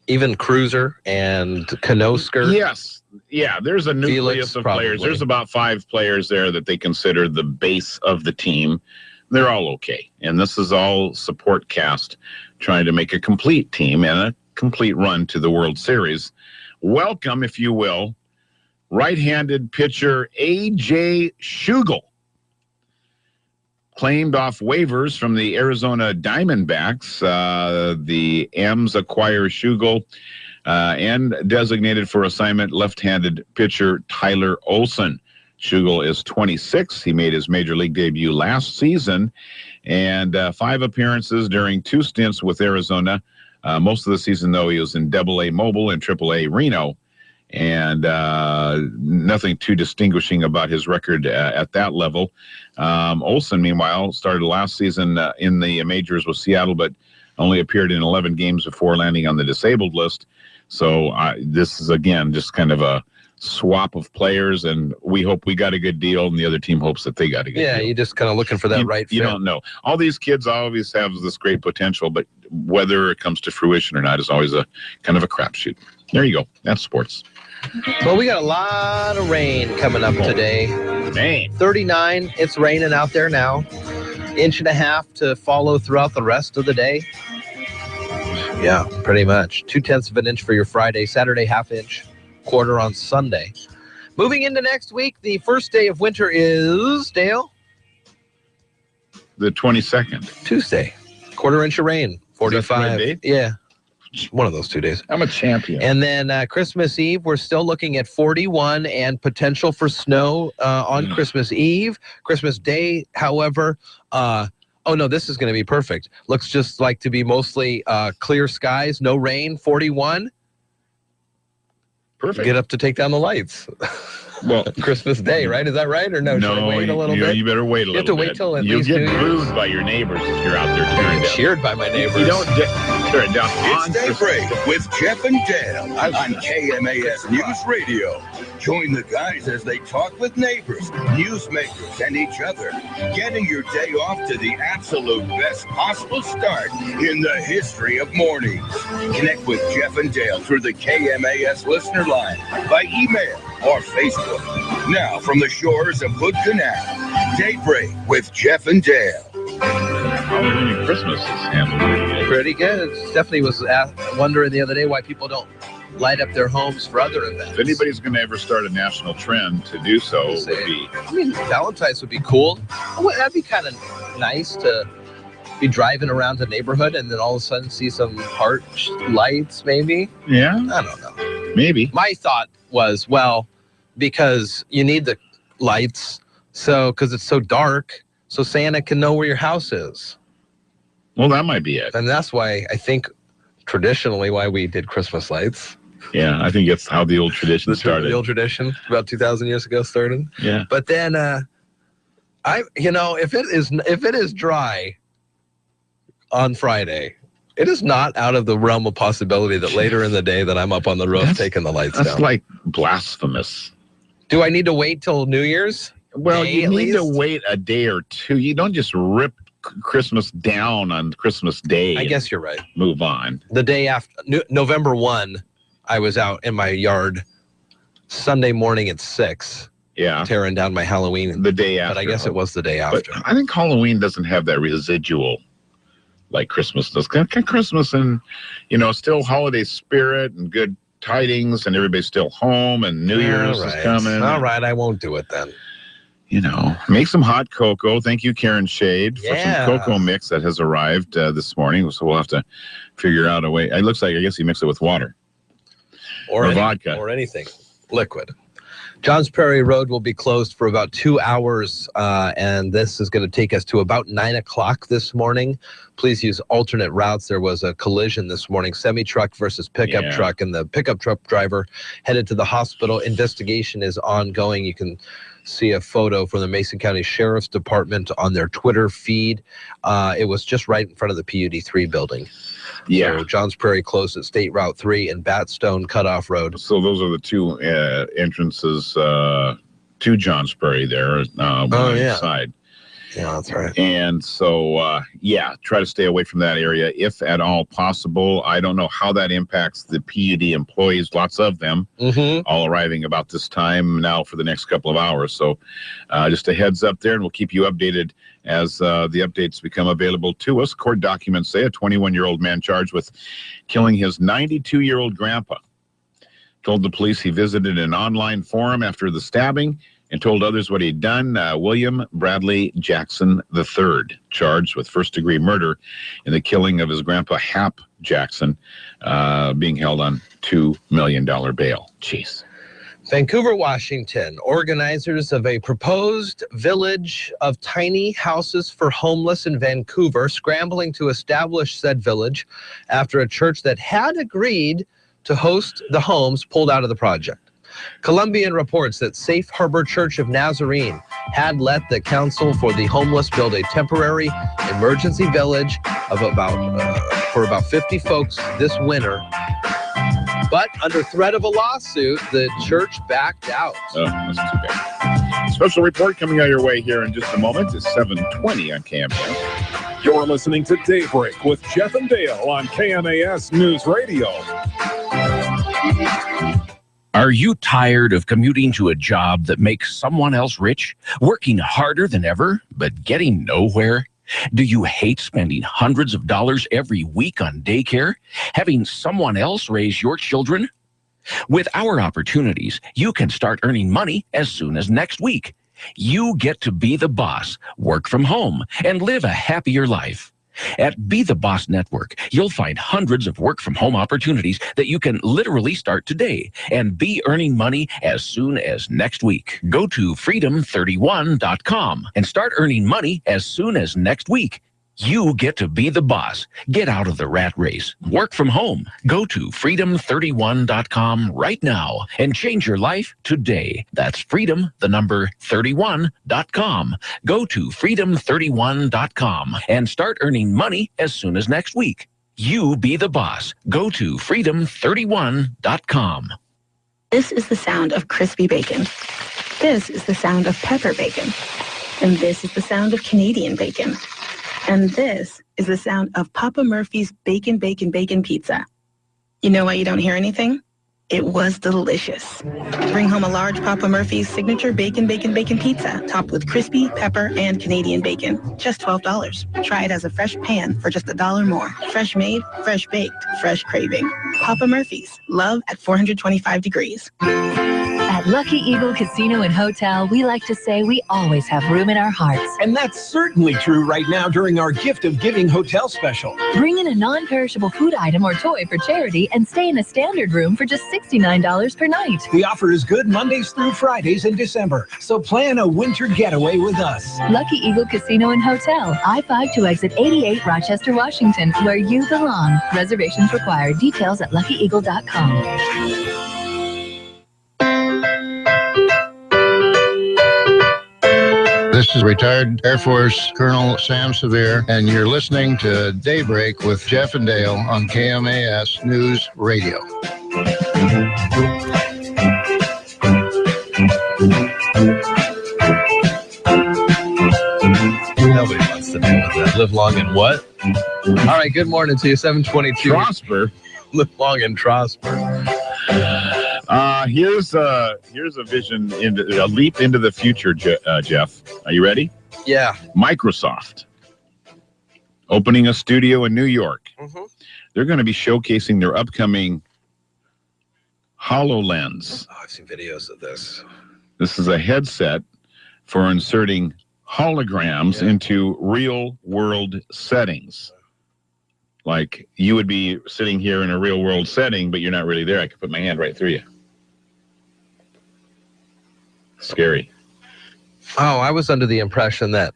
Even Cruiser and Kanosker? Yes. Yeah, there's a nucleus of players. There's about 5 players there that they consider the base of the team. They're all okay. And this is all support cast trying to make a complete team and a complete run to the World Series. Welcome, if you will, right-handed pitcher A.J. Schugel. Claimed off waivers from the Arizona Diamondbacks. The M's acquire Schugel and designated for assignment left-handed pitcher Tyler Olson. Schugel is 26. He made his major league debut last season and 5 appearances during 2 stints with Arizona. Most of the season, though, he was in AA Mobile and AAA Reno. And nothing too distinguishing about his record at that level. Olson, meanwhile, started last season in the majors with Seattle, but only appeared in 11 games before landing on the disabled list. So this is, again, just kind of a swap of players, and we hope we got a good deal, and the other team hopes that they got a good deal. Yeah, you're just kind of looking for that right fit. You don't know. All these kids always have this great potential, but whether it comes to fruition or not is always a kind of a crapshoot. There you go. That's sports. Well, we got a lot of rain coming up today. Man. 39. It's raining out there now. 1.5 inches to follow throughout the rest of the day. Yeah, pretty much. 0.2 of an inch for your Friday. Saturday, 1/2 inch. Quarter on Sunday. Moving into next week, the first day of winter is, Dale? The 22nd. Tuesday. 1/4 inch of rain. 45. Is that the right date? Yeah. One of those 2 days. I'm a champion. And then Christmas Eve, we're still looking at 41 and potential for snow on Christmas Eve. Christmas Day, however, oh no, this is going to be perfect. Looks just like to be mostly clear skies, no rain, 41. Perfect. Get up to take down the lights. Well, Christmas Day, right? Is that right or no? Should I wait a little bit? You better wait a little bit. You have to wait till at least You'll New get Year's. booed by your neighbors if you're out there tearing down. Cheered by my neighbors. You don't tear it down. It's Daybreak with Jeff and Dale on KMAS News Radio. Join the guys as they talk with neighbors, newsmakers, and each other, getting your day off to the absolute best possible start in the history of mornings. Connect with Jeff and Dale through the KMAS listener line by email or Facebook. Now from the shores of Hood Canal, Daybreak with Jeff and Dale. Halloween Christmas is handled pretty good. Stephanie was wondering the other day why people don't light up their homes for other events. If anybody's going to ever start a national trend to do so, would be... I mean, Valentine's would be cool. That'd be kind of nice to be driving around the neighborhood and then all of a sudden see some heart lights, maybe. Yeah? I don't know. Maybe. My thought was, well, because you need the lights, because it's so dark, so Santa can know where your house is. Well, that might be it. And that's why I think traditionally why we did Christmas lights. Yeah, I think that's how the old tradition started. The old tradition about 2,000 years ago started. Yeah. But then, if it is dry on Friday, it is not out of the realm of possibility that later in the day that I'm up on the roof taking the lights down. That's like blasphemous. Do I need to wait till New Year's? Well, you need to wait a day or two. You don't just rip Christmas down on Christmas Day. I guess you're right. Move on. The day after, November 1, I was out in my yard Sunday morning at 6. Yeah. Tearing down my Halloween. The day after. But I guess it was the day after. But I think Halloween doesn't have that residual like Christmas does. Christmas and, still holiday spirit and good tidings and everybody's still home and New Year's is coming. All right, I won't do it then. Make some hot cocoa. Thank you, Karen Shade, for some cocoa mix that has arrived this morning. So we'll have to figure out a way. It looks like, I guess you mix it with water. Or vodka. Or anything. Liquid. Johns Prairie Road will be closed for about 2 hours, and this is going to take us to about 9 o'clock this morning. Please use alternate routes. There was a collision this morning, semi-truck versus pickup truck, and the pickup truck driver headed to the hospital. Investigation is ongoing. You can see a photo from the Mason County Sheriff's Department on their Twitter feed. It was just right in front of the PUD3 building. Yeah. So Johns Prairie closed at State Route 3 and Batstone Cutoff Road. So those are the two entrances to Johns Prairie there on the side. Yeah, that's right. And so, try to stay away from that area if at all possible. I don't know how that impacts the PUD employees, lots of them, all arriving about this time now for the next couple of hours. So just a heads up there, and we'll keep you updated as the updates become available to us. Court documents say a 21-year-old man charged with killing his 92-year-old grandpa told the police he visited an online forum after the stabbing and told others what he'd done. William Bradley Jackson III, charged with first-degree murder in the killing of his grandpa, Hap Jackson, being held on $2 million bail. Jeez. Vancouver, Washington, organizers of a proposed village of tiny houses for homeless in Vancouver, scrambling to establish said village after a church that had agreed to host the homes pulled out of the project. Columbian reports that Safe Harbor Church of Nazarene had let the Council for the Homeless build a temporary emergency village of for about 50 folks this winter. But under threat of a lawsuit, the church backed out. Oh, that's too bad. Special report coming out your way here in just a moment. It's 7:20 on KMAS. You're listening to Daybreak with Jeff and Dale on KMAS News Radio. Are you tired of commuting to a job that makes someone else rich, working harder than ever, but getting nowhere? Do you hate spending hundreds of dollars every week on daycare, having someone else raise your children? With our opportunities, you can start earning money as soon as next week. You get to be the boss, work from home, and live a happier life. At Be the Boss Network, you'll find hundreds of work-from-home opportunities that you can literally start today and be earning money as soon as next week. Go to freedom31.com and start earning money as soon as next week. You get to be the boss. Get out of the rat race. Work from home. Go to freedom31.com right now and change your life today. That's freedom, the number 31.com. Go to freedom31.com and start earning money as soon as next week. You be the boss. Go to freedom31.com. This is the sound of crispy bacon. This is the sound of pepper bacon. And this is the sound of Canadian bacon. And this is the sound of Papa Murphy's Bacon Bacon Bacon Pizza. You know why you don't hear anything? It was delicious. Bring home a large Papa Murphy's signature Bacon Bacon Bacon Pizza, topped with crispy, pepper, and Canadian bacon. Just $12. Try it as a fresh pan for just $1 more. Fresh made, fresh baked, fresh craving. Papa Murphy's. Love at 425 degrees. At Lucky Eagle Casino and Hotel, we like to say we always have room in our hearts. And that's certainly true right now during our Gift of Giving hotel special. Bring in a non-perishable food item or toy for charity and stay in a standard room for just $69 per night. The offer is good Mondays through Fridays in December, so plan a winter getaway with us. Lucky Eagle Casino and Hotel, I-5 to exit 88 Rochester, Washington, where you belong. Reservations required. Details at luckyeagle.com. This is retired Air Force Colonel Sam Severe, and you're listening to Daybreak with Jeff and Dale on KMAS News Radio. Nobody wants to deal with that. Live long and what? All right, good morning to you, 722. Prosper. Live long and prosper. Here's a vision, a leap into the future, Jeff. Are you ready? Yeah. Microsoft opening a studio in New York. Mm-hmm. They're going to be showcasing their upcoming HoloLens. Oh, I've seen videos of this. This is a headset for inserting holograms into real-world settings. Like you would be sitting here in a real-world setting, but you're not really there. I could put my hand right through you. Scary. Oh, I was under the impression that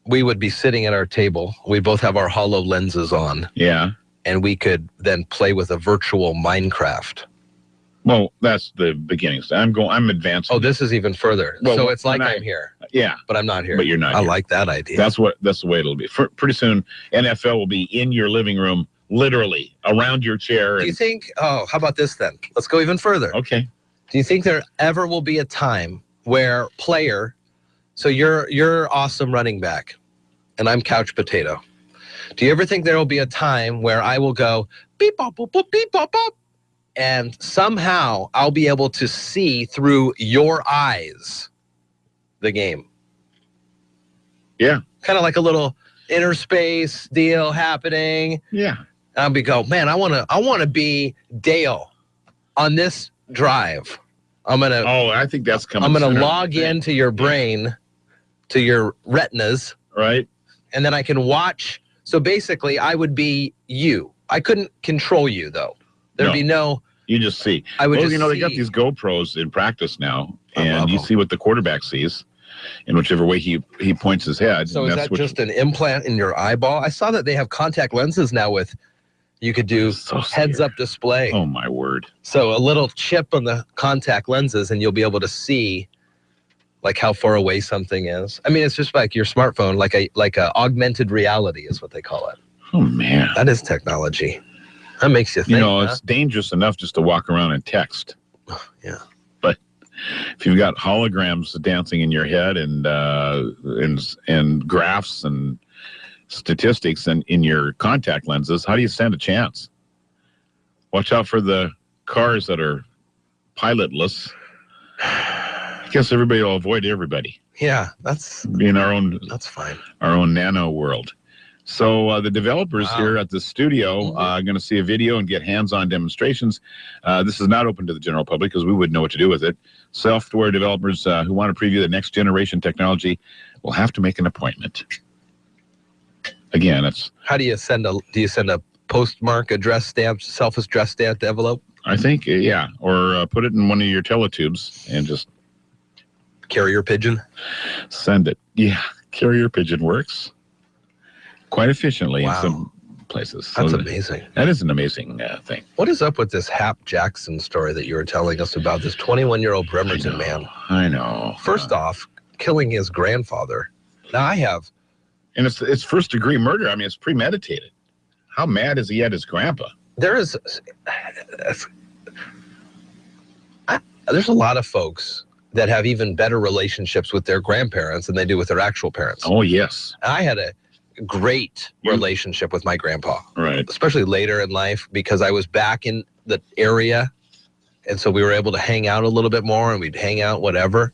we would be sitting at our table. We both have our HoloLenses on. Yeah. And we could then play with a virtual Minecraft. Well, that's the beginning. I'm advancing. Oh, this is even further. Well, so it's like I'm here. Yeah. But I'm not here. But you're not I here. like that idea. That's the way it'll be. Pretty soon, NFL will be in your living room, literally, around your chair. Do you think, how about this then? Let's go even further. Okay. Do you think there ever will be a time where so you're awesome running back, and I'm couch potato. Do you ever think there will be a time where I will go, beep, bop, boop, boop, beep, bop, bop, and somehow I'll be able to see through your eyes the game? Yeah. Kind of like a little inner space deal happening. Yeah. I'll man, I want to be Dale on this drive. I think that's coming. I'm gonna log into your brain, to your retinas, right? And then I can watch. So basically, I would be you. I couldn't control you though. There'd be no. You just see. I would well, just they got these GoPros in practice now, and you see what the quarterback sees, in whichever way he points his head. So is that just an implant in your eyeball? I saw that they have contact lenses now with. You could do heads-up display. Oh, my word. So a little chip on the contact lenses, and you'll be able to see like how far away something is. I mean, it's just like your smartphone, like a augmented reality is what they call it. Oh, man. That is technology. That makes you think. It's dangerous enough just to walk around and text. Yeah. But if you've got holograms dancing in your head and graphs and statistics and in your contact lenses, how do you stand a chance? Watch out for the cars that are pilotless. I guess everybody will avoid everybody. Yeah, that's in our own. That's fine. Our own nano world. So the developers here at the studio are going to see a video and get hands-on demonstrations. This is not open to the general public because we wouldn't know what to do with it. Software developers who want to preview the next generation technology will have to make an appointment. again, it's. How do you send a postmark address stamped, self-addressed stamped envelope? I think, yeah, or put it in one of your teletubes and just carrier pigeon. Send it. Yeah, carrier pigeon works quite efficiently in some places. So that's amazing. That is an amazing thing. What is up with this Hap Jackson story that you were telling us about? This 21-year-old Bremerton man. I know. First off, killing his grandfather. Now I have, and it's first-degree murder. I mean, it's premeditated. How mad is he at his grandpa? There's a lot of folks that have even better relationships with their grandparents than they do with their actual parents. Oh, yes. I had a great relationship with my grandpa. Right. Especially later in life, because I was back in the area, and so we were able to hang out a little bit more, and we'd hang out, whatever.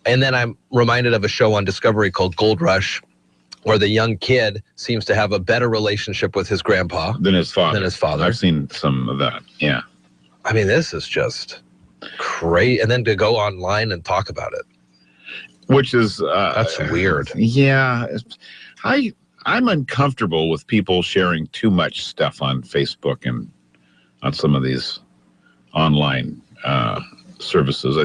And then I'm reminded of a show on Discovery called Gold Rush, where the young kid seems to have a better relationship with his grandpa than his father. I've seen some of that, yeah. I mean, this is just crazy. And then to go online and talk about it. Which is... that's weird. Yeah. I'm uncomfortable with people sharing too much stuff on Facebook and on some of these online services.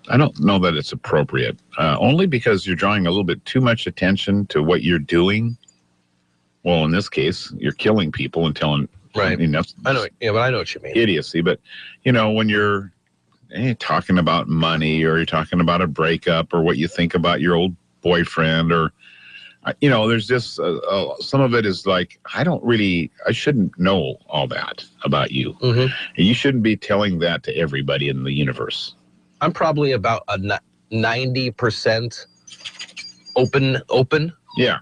I don't know that it's appropriate, only because you're drawing a little bit too much attention to what you're doing. Well, in this case, you're killing people and telling. Right. I mean, that's, I know. Yeah, but I know what you mean. Idiocy. But, when you're talking about money, or you're talking about a breakup, or what you think about your old boyfriend, or, there's just some of it is like, I shouldn't know all that about you. Mm-hmm. And you shouldn't be telling that to everybody in the universe. I'm probably about a 90% open. Yeah.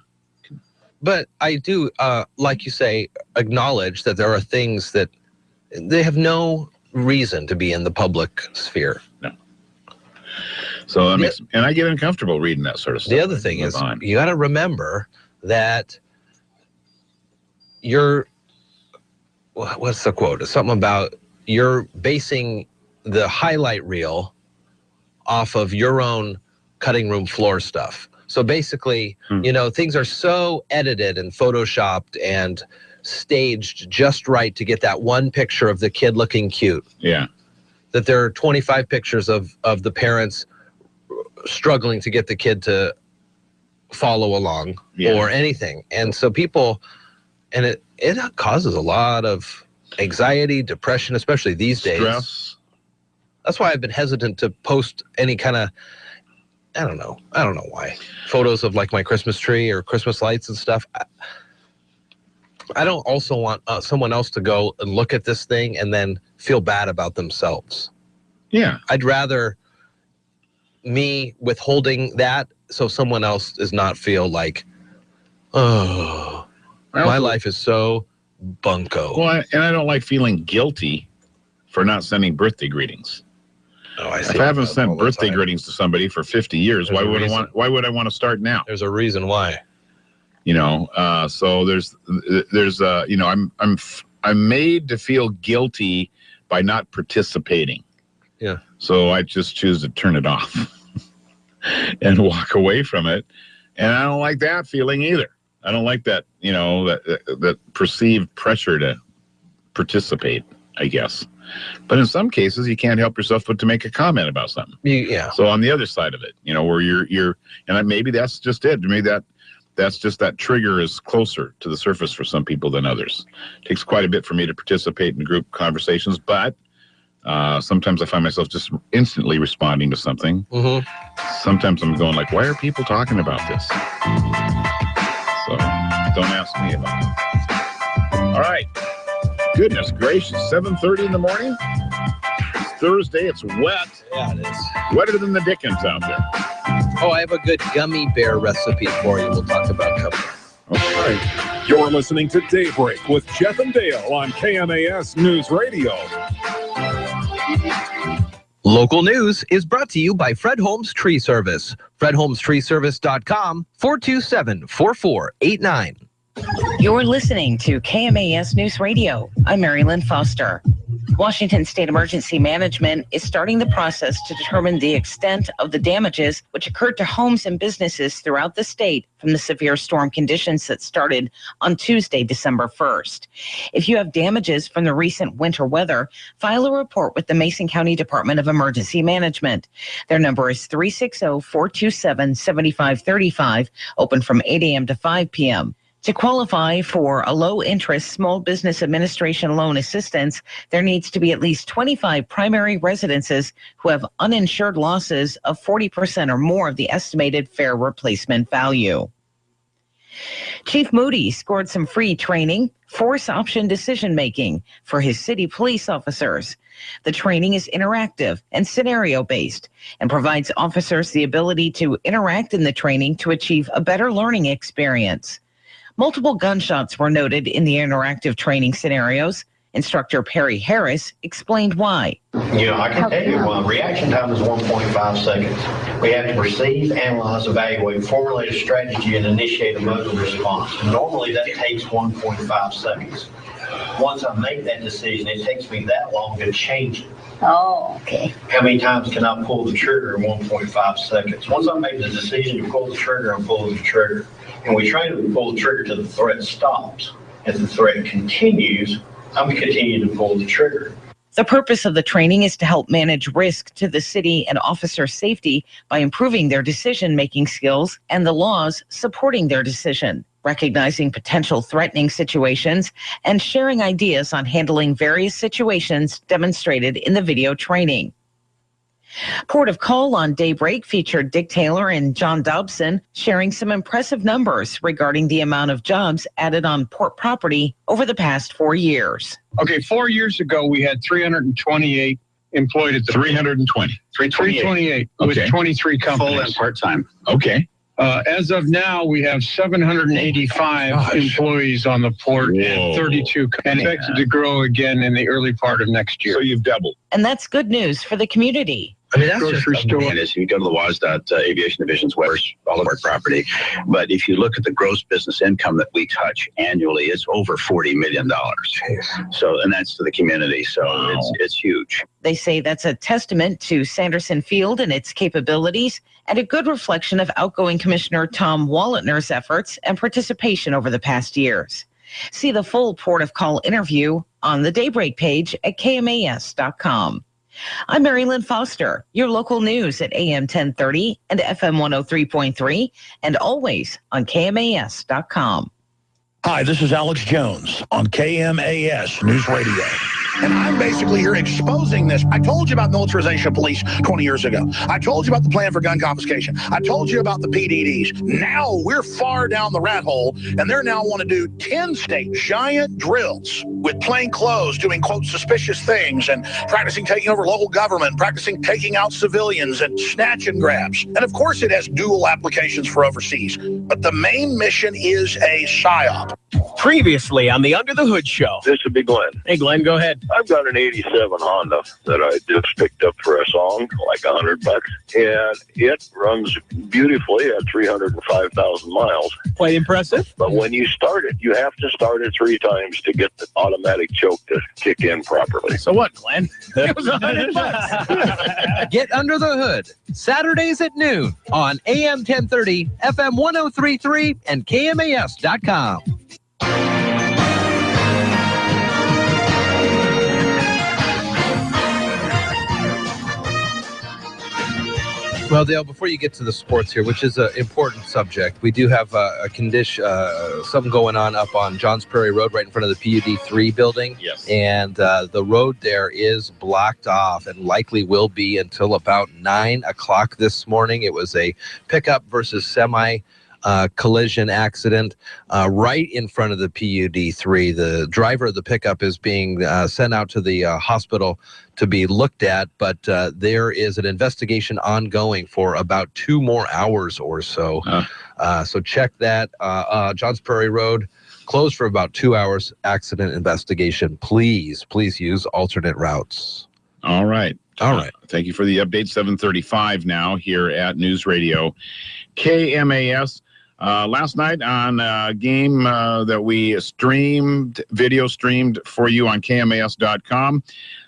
But I do, like you say, acknowledge that there are things that they have no reason to be in the public sphere. No. So that makes, and I get uncomfortable reading that sort of stuff. The other thing is, you got to remember that what's the quote? It's something about you're basing the highlight reel off of your own cutting room floor stuff. So basically, things are so edited and photoshopped and staged just right to get that one picture of the kid looking cute. Yeah. That there are 25 pictures of the parents struggling to get the kid to follow along or anything. And so people, and it causes a lot of anxiety, depression, especially these days. Stress. That's why I've been hesitant to post any kind of, I don't know why, photos of like my Christmas tree or Christmas lights and stuff. I don't also want someone else to go and look at this thing and then feel bad about themselves. Yeah. I'd rather me withholding that so someone else does not feel like, oh, my life is so bunko. Well, and I don't like feeling guilty for not sending birthday greetings. Oh, I see. If I haven't sent birthday greetings to somebody for 50 years, why would I want to start now? There's a reason why. So I'm made to feel guilty by not participating. Yeah. So I just choose to turn it off and walk away from it. And I don't like that feeling either. I don't like that, that perceived pressure to participate, I guess. But in some cases, you can't help yourself but to make a comment about something. Yeah. So on the other side of it, where you're, and maybe that's just it. Maybe that's just that trigger is closer to the surface for some people than others. It takes quite a bit for me to participate in group conversations, but sometimes I find myself just instantly responding to something. Mm-hmm. Sometimes I'm going like, why are people talking about this? So don't ask me about it. All right. Goodness gracious, 7:30 in the morning. It's Thursday. It's wet. Yeah, it is. Wetter than the Dickens out there. Oh, I have a good gummy bear recipe for you. We'll talk about coming up. All right. You're listening to Daybreak with Jeff and Dale on KMAS News Radio. Local news is brought to you by Fred Holmes Tree Service. FredHolmesTreeService.com 427-4489. You're listening to KMAS News Radio. I'm Mary Lynn Foster. Washington State Emergency Management is starting the process to determine the extent of the damages which occurred to homes and businesses throughout the state from the severe storm conditions that started on Tuesday, December 1st. If you have damages from the recent winter weather, file a report with the Mason County Department of Emergency Management. Their number is 360-427-7535, open from 8 a.m. to 5 p.m. To qualify for a low-interest Small Business Administration loan assistance, there needs to be at least 25 primary residences who have uninsured losses of 40% or more of the estimated fair replacement value. Chief Moody scored some free training, force option decision-making for his city police officers. The training is interactive and scenario-based and provides officers the ability to interact in the training to achieve a better learning experience. Multiple gunshots were noted in the interactive training scenarios. Instructor Perry Harris explained why. I can tell you, reaction time is 1.5 seconds. We have to perceive, analyze, evaluate, formulate a strategy, and initiate a mode of response. Normally, that takes 1.5 seconds. Once I make that decision, it takes me that long to change it. Oh, okay. How many times can I pull the trigger in 1.5 seconds? Once I make the decision to pull the trigger, I'm pulling the trigger. And we try to pull the trigger till the threat stops. If the threat continues, I'm continuing to pull the trigger. The purpose of the training is to help manage risk to the city and officer safety by improving their decision-making skills and the laws supporting their decision, recognizing potential threatening situations, and sharing ideas on handling various situations demonstrated in the video training. Port of Call on Daybreak featured Dick Taylor and John Dobson sharing some impressive numbers regarding the amount of jobs added on port property over the past 4 years. Okay, 4 years ago, we had 328 employed at the 320. 328 with 23 companies. Full and part-time. Okay. As of now, we have 785 employees on the port and 32 and expected to grow again in the early part of next year. So you've doubled. And that's good news for the community. I mean, that's grocery store. Is you go to the WASDOT Aviation Division's website, all of our property. But if you look at the gross business income that we touch annually, it's over $40 million. So, and that's to the community. So it's huge. They say that's a testament to Sanderson Field and its capabilities and a good reflection of outgoing Commissioner Tom Wolletner's efforts and participation over the past years. See the full Port of Call interview on the Daybreak page at KMAS.com. I'm Mary Lynn Foster, your local news at AM 1030 and FM 103.3 and always on KMAS.com. Hi, this is Alex Jones on KMAS News Radio. And I'm basically here exposing this. I told you about militarization of police 20 years ago. I told you about the plan for gun confiscation. I told you about the PDDs. Now we're far down the rat hole, and they're now want to do 10-state giant drills with plain clothes, doing, quote, suspicious things, and practicing taking over local government, practicing taking out civilians, and snatch and grabs. And of course it has dual applications for overseas. But the main mission is a PSYOP. Previously on the Under the Hood show. This would be Glenn. Hey, Glenn, go ahead. I've got an 87 Honda that I just picked up for a song, like $100, and it runs beautifully at 305,000 miles. Quite impressive. But when you start it, you have to start it 3 times to get the automatic choke to kick in properly. So what, Glenn? It was $100. Get Under the Hood, Saturdays at noon on AM 1030, FM 103.3, and KMAS.com. Well, Dale, before you get to the sports here, which is an important subject, we do have a condition, something going on up on Johns Prairie Road right in front of the PUD 3 building. Yes. And the road there is blocked off and likely will be until about 9 o'clock this morning. It was a pickup versus semi collision accident right in front of the PUD 3. The driver of the pickup is being sent out to the hospital to be looked at, but there is an investigation ongoing for about 2 more hours or so. So check that. Johns Prairie Road closed for about 2 hours. Accident investigation. Please use alternate routes. All right. Thank you for the update. 7:35 now here at News Radio KMAS. Last night on a game that we video streamed for you on KMAS.com,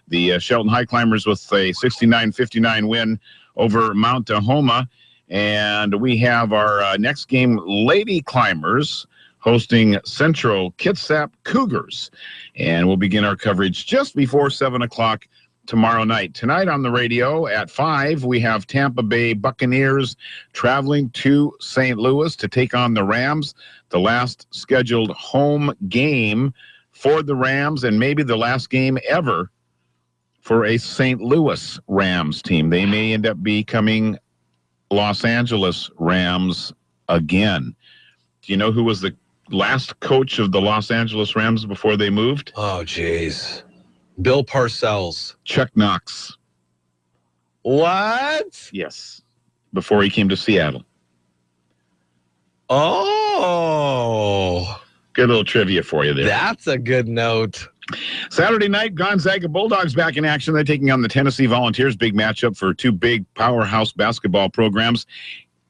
the Shelton High Climbers with a 69-59 win over Mount Tahoma. And we have our next game, Lady Climbers, hosting Central Kitsap Cougars. And we'll begin our coverage just before 7 o'clock tomorrow night. Tonight on the radio at 5, we have Tampa Bay Buccaneers traveling to St. Louis to take on the Rams, the last scheduled home game for the Rams and maybe the last game ever for a St. Louis Rams team. They may end up becoming Los Angeles Rams again. Do you know who was the last coach of the Los Angeles Rams before they moved? Oh, jeez. Bill Parcells. Chuck Knox. What? Yes. Before he came to Seattle. Oh. Good little trivia for you there. That's a good note. Saturday night, Gonzaga Bulldogs back in action. They're taking on the Tennessee Volunteers. Big matchup for two big powerhouse basketball programs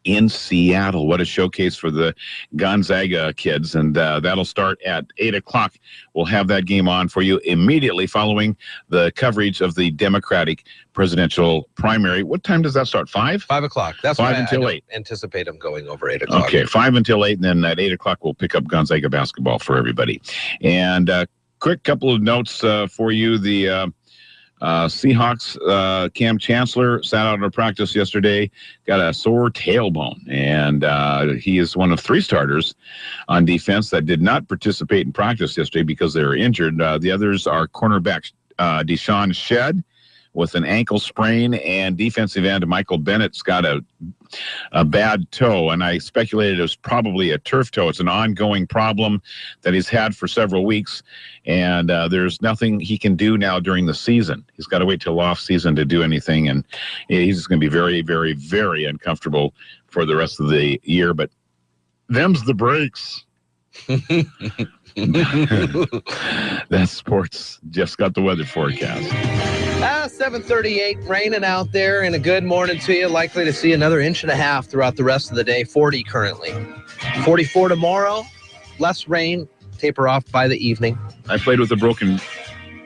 in Seattle. What a showcase for the Gonzaga kids. And that'll start at 8 o'clock. We'll have that game on for you immediately following the coverage of the Democratic presidential primary. What time does that start? 5? 5 o'clock. That's 5 why until I 8. Anticipate them going over 8 o'clock. Okay, 5 until 8. And then at 8 o'clock, we'll pick up Gonzaga basketball for everybody. And quick couple of notes for you. The Seahawks, Cam Chancellor sat out of practice yesterday, got a sore tailbone, and he is one of 3 starters on defense that did not participate in practice yesterday because they were injured. The others are cornerback Deshaun Shedd with an ankle sprain, and defensive end Michael Bennett's got a bad toe, and I speculated it was probably a turf toe. It's an ongoing problem that he's had for several weeks, and there's nothing he can do now during the season. He's got to wait till off season to do anything, and he's just going to be very, very, very uncomfortable for the rest of the year. But them's the breaks. That's sports. Just got the weather forecast. 7:38, raining out there, and a good morning to you. Likely to see another 1.5 inches throughout the rest of the day. 40 currently. 44 tomorrow. Less rain. Taper off by the evening. I played with a broken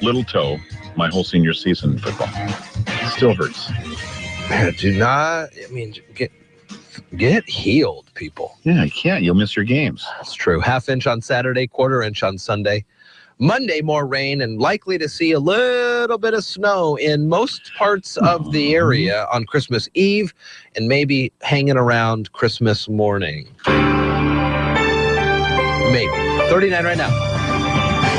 little toe my whole senior season in football. It still hurts. Do not. Get healed, people. Yeah, you can't. You'll miss your games. That's true. 1/2 inch on Saturday, 1/4 inch on Sunday. Monday, more rain, and likely to see a little bit of snow in most parts of the area on Christmas Eve and maybe hanging around Christmas morning. Maybe. 39 right now.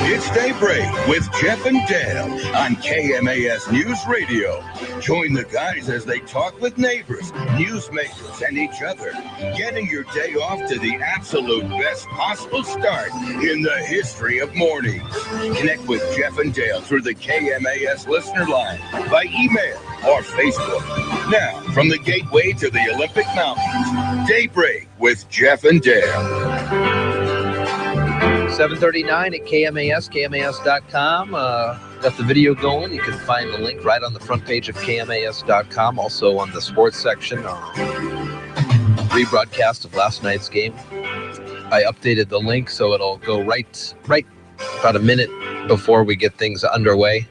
It's Daybreak with Jeff and Dale on KMAS News Radio. Join the guys as they talk with neighbors, newsmakers, and each other, getting your day off to the absolute best possible start in the history of mornings. Connect with Jeff and Dale through the KMAS listener line, by email or Facebook. Now, from the gateway to the Olympic Mountains, Daybreak with Jeff and Dale. 7:39 at KMAS, KMAS.com. Got the video going. You can find the link right on the front page of KMAS.com. Also on the sports section, rebroadcast of last night's game. I updated the link so it'll go right about a minute before we get things underway.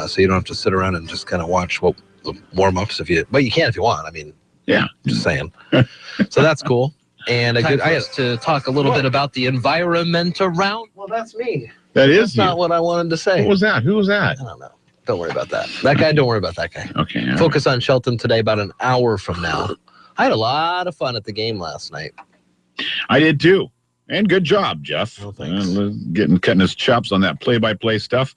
So you don't have to sit around and just kind of watch the warm-ups but you can if you want. I mean, yeah, just saying. So that's cool. And I had to talk a little bit about the environment around. Well, that's me. That's not what I wanted to say. What was that? Who was that? I don't know. Don't worry about that. That guy, don't worry about that guy. Okay. Focus on Shelton today about an hour from now. I had a lot of fun at the game last night. I did too. And good job, Jeff. Oh, thanks. Cutting his chops on that play-by-play stuff.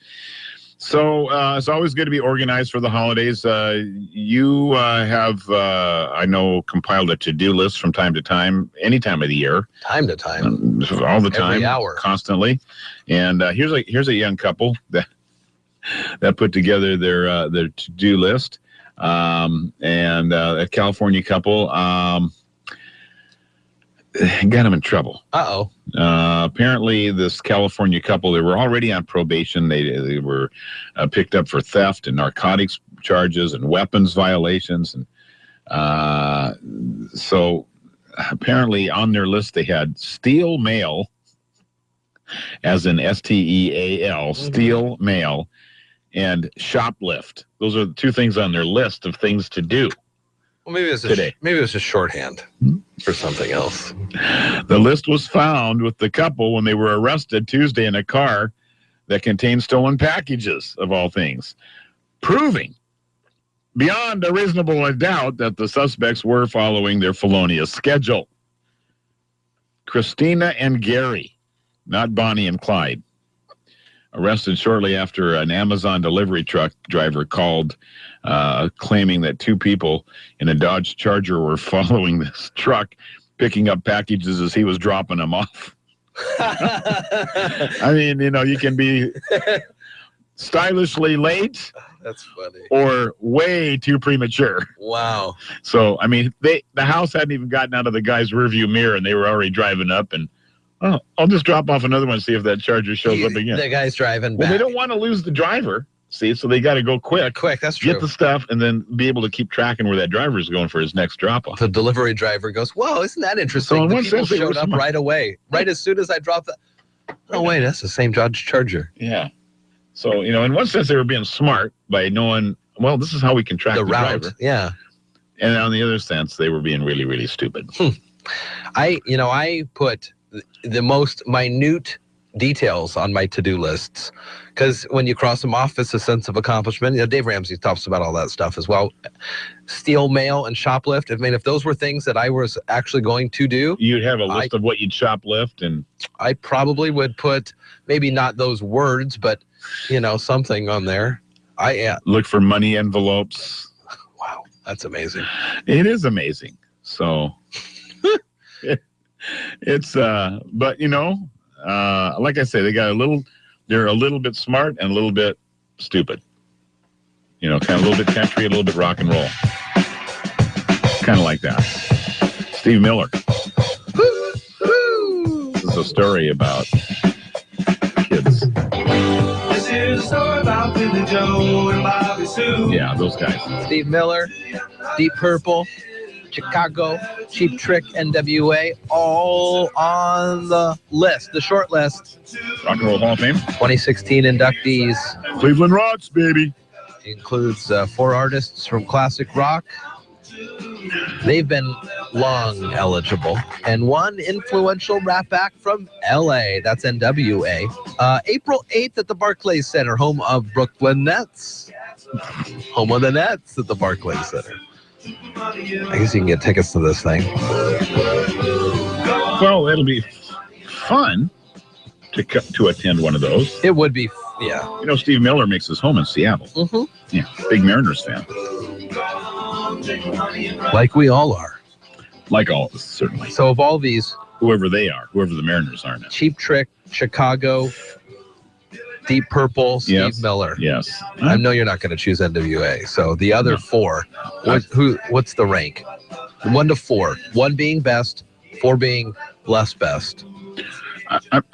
So it's always good to be organized for the holidays. You have, I know, compiled a to-do list from time to time, any time of the year. Time to time. All the time. Every hour. Constantly. And here's a young couple that put together their to-do list. And a California couple got them in trouble. Uh-oh. Apparently, this California couple, they were already on probation. They were picked up for theft and narcotics charges and weapons violations. And so apparently on their list they had steal mail, as in STEAL, steal mail, and shoplift. Those are the two things on their list of things to do. Well, maybe it was a shorthand for something else. The list was found with the couple when they were arrested Tuesday in a car that contained stolen packages, of all things, proving beyond a reasonable doubt that the suspects were following their felonious schedule. Christina and Gary, not Bonnie and Clyde, arrested shortly after an Amazon delivery truck driver called, claiming that two people in a Dodge Charger were following this truck, picking up packages as he was dropping them off. I mean, you can be stylishly late. That's funny. Or way too premature. Wow. So, I mean, the house hadn't even gotten out of the guy's rearview mirror, and they were already driving up, and I'll just drop off another one, see if that Charger shows up again. The guy's driving back. Well, they don't want to lose the driver, see, so they got to go quick. That's true. Get the stuff, and then be able to keep tracking where that driver is going for his next drop-off. The delivery driver goes, whoa, isn't that interesting? So in the one people sense, showed up right away. Right as soon as I dropped that. Oh, wait, that's the same Dodge Charger. Yeah. So, in one sense, they were being smart by knowing, well, this is how we can track the route. driver. Yeah. And on the other sense, they were being really, really stupid. I put the most minute details on my to-do lists because when you cross them off, it's a sense of accomplishment. Dave Ramsey talks about all that stuff as well. Steal mail and shoplift. I mean, if those were things that I was actually going to do, you'd have a list of what you'd shoplift, and I probably would put maybe not those words, but something on there. Look for money envelopes. Wow, that's amazing. It is amazing. So it's but like I say, they're a little bit smart and a little bit stupid. Kind of a little bit country, a little bit rock and roll. Kind of like that. Steve Miller. This is a story about kids. This is a story about Billy Joe and Bobby Sue. Yeah, those guys. Steve Miller, Deep Purple, Chicago, Cheap Trick, NWA, all on the list, the short list. Rock and Roll Hall of Fame. 2016 inductees. Cleveland Rocks, baby. Includes 4 artists from classic rock. They've been long eligible. And 1 influential rap act from LA. That's NWA. April 8th at the Barclays Center, home of Brooklyn Nets. Home of the Nets at the Barclays Center. I guess you can get tickets to this thing. Well, it'll be fun to attend one of those. It would be, yeah. Steve Miller makes his home in Seattle. Mm-hmm. Yeah, big Mariners fan. Like we all are. Like all of us, certainly. So of all these... Whoever they are, whoever the Mariners are now. Cheap Trick, Chicago, Deep Purple, Steve Miller. Yes. I know you're not going to choose NWA. So the other 4, what's the rank? 1 to 4. 1 being best, 4 being less best.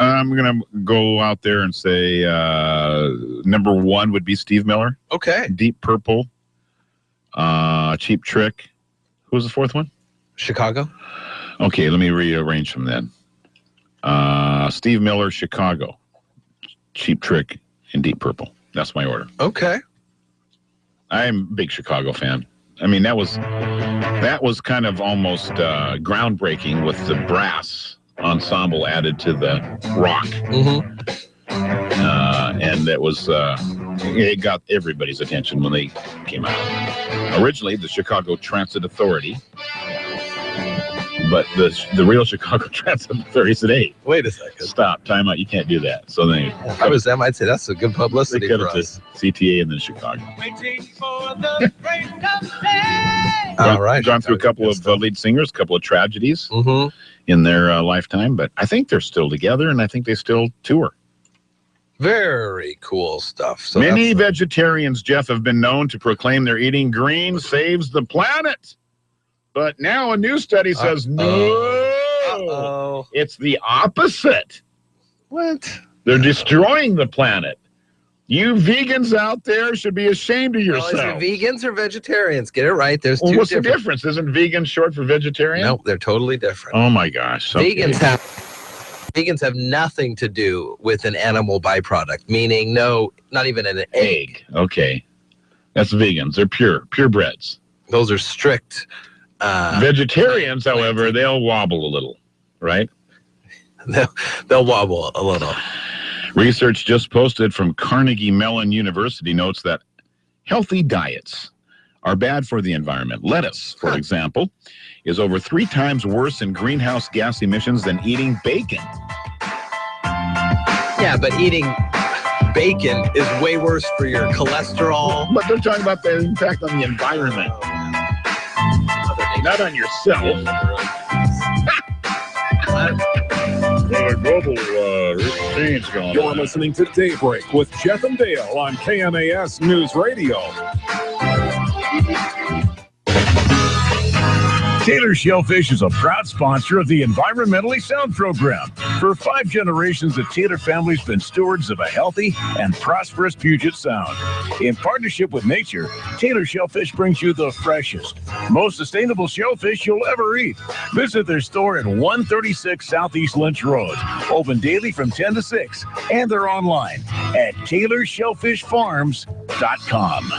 I'm going to go out there and say number 1 would be Steve Miller. Okay. Deep Purple, Cheap Trick. Who was the 4th one? Chicago. Okay, let me rearrange them then. Steve Miller, Chicago, Cheap Trick, and Deep Purple. That's my order. Okay. I'm a big Chicago fan. I mean, that was kind of almost groundbreaking with the brass ensemble added to the rock. Mm-hmm. And it was it got everybody's attention when they came out. Originally, the Chicago Transit Authority, but the real Chicago Transit Authority said, "Hey, wait a second, stop, time out, you can't do that." So then, if I was them, I'd say that's a good publicity for us. CTA and then Chicago. All right, gone through a couple of lead singers, a couple of tragedies in their lifetime, but I think they're still together, and I think they still tour. Very cool stuff. So many vegetarians, Jeff, have been known to proclaim they're eating green saves the planet. But now a new study says, no, it's the opposite. What? They're destroying the planet. You vegans out there should be ashamed of Well, yourselves. is it vegans or vegetarians? Get it right. There's Well, two what's different. the difference? Isn't vegan short for vegetarian? No, they're totally different. Oh my gosh. Okay. Vegans have nothing to do with an animal byproduct, meaning not even an egg. Okay. That's vegans. They're purebreds. Those are strict. Vegetarians, however, they'll wobble a little, right? They'll wobble a little. Research just posted from Carnegie Mellon University notes that healthy diets are bad for the environment. Lettuce, for example, is over 3 times worse in greenhouse gas emissions than eating bacon. Yeah, but eating bacon is way worse for your cholesterol. But they're talking about the impact on the environment, not on yourself. Global change going on. You're listening to Daybreak with Jeff and Dale on KMAS News Radio. Taylor Shellfish is a proud sponsor of the Environmentally Sound program. For 5 generations, the Taylor family's been stewards of a healthy and prosperous Puget Sound. In partnership with nature, Taylor Shellfish brings you the freshest, most sustainable shellfish you'll ever eat. Visit their store at 136 Southeast Lynch Road. Open daily from 10 to 6, and they're online at TaylorShellfishFarms.com.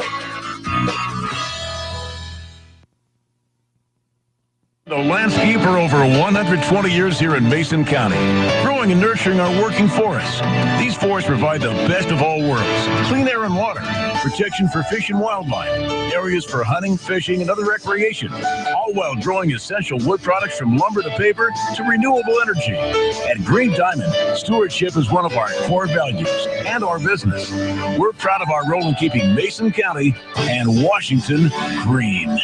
The landscape for over 120 years here in Mason County, growing and nurturing our working forests. These forests provide the best of all worlds: clean air and water, protection for fish and wildlife, areas for hunting, fishing, and other recreation, all while growing essential wood products from lumber to paper to renewable energy. At Green Diamond, stewardship is one of our core values and our business. We're proud of our role in keeping Mason County and Washington green.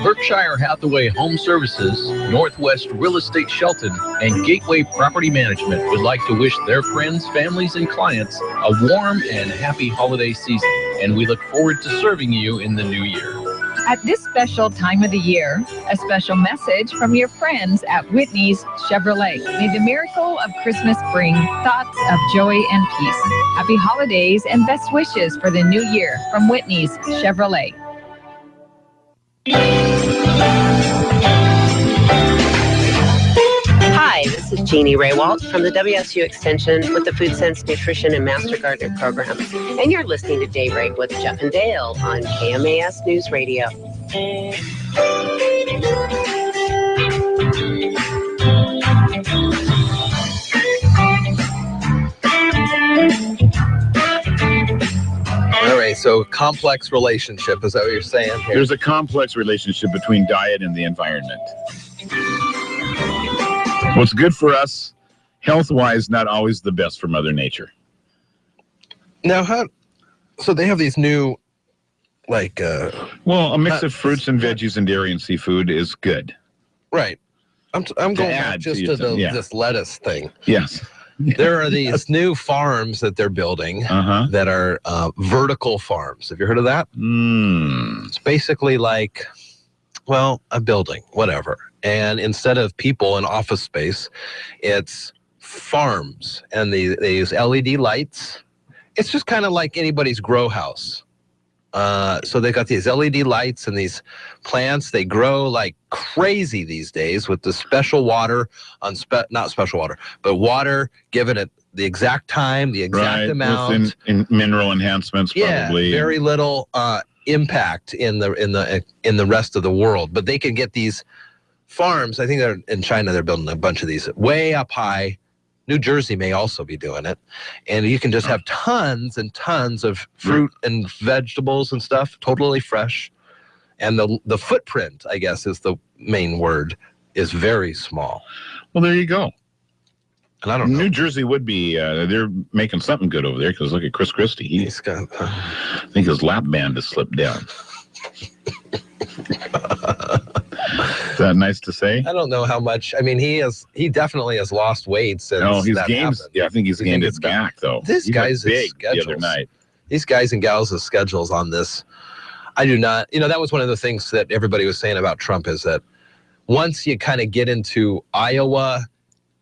Berkshire Hathaway Home Services, Northwest Real Estate Shelton, and Gateway Property Management would like to wish their friends, families, and clients a warm and happy holiday season, and we look forward to serving you in the new year. At this special time of the year, a special message from your friends at Whitney's Chevrolet. May the miracle of Christmas bring thoughts of joy and peace. Happy holidays and best wishes for the new year from Whitney's Chevrolet. Hi, this is Jeannie Raywalt from the WSU Extension with the Food Sense Nutrition and Master Gardener program. And you're listening to Daybreak with Jeff and Dale on KMAS News Radio. All right, so complex relationship, is that what you're saying here? There's a complex relationship between diet and the environment. What's good for us, health-wise, not always the best for Mother Nature. Now, so they have these new, well, a mix of fruits and veggies and dairy and seafood is good. Right. I'm going back just to this lettuce thing. Yes. There are these new farms that they're building that are vertical farms. Have you heard of that? It's basically like, well, a building, whatever. And instead of people in office space, it's farms. And they use LED lights. It's just kind of like anybody's grow house. So they've got these LED lights and these plants. They grow like crazy these days with the special water on not special water, but water given at the exact time, the exact amount. In mineral enhancements, probably. Yeah, very little impact in the rest of the world. But they can get these farms. I think they're in China. They're building a bunch of these way up high. New Jersey may also be doing it. And you can just have tons and tons of fruit and vegetables and stuff, totally fresh. And the footprint, I guess, is the main word, is very small. Well, there you go. And I don't know. New Jersey would be, they're making something good over there, because look at Chris Christie. He's got, I think his lap band has slipped down. Is that nice to say? I don't know how much. I mean, he definitely has lost weight since his that games. happened. Yeah, I think he's gained it back though. This guy's big schedules. the other night. These guys and gals' schedules on this, I do not. That was one of the things that everybody was saying about Trump, is that once you kind of get into Iowa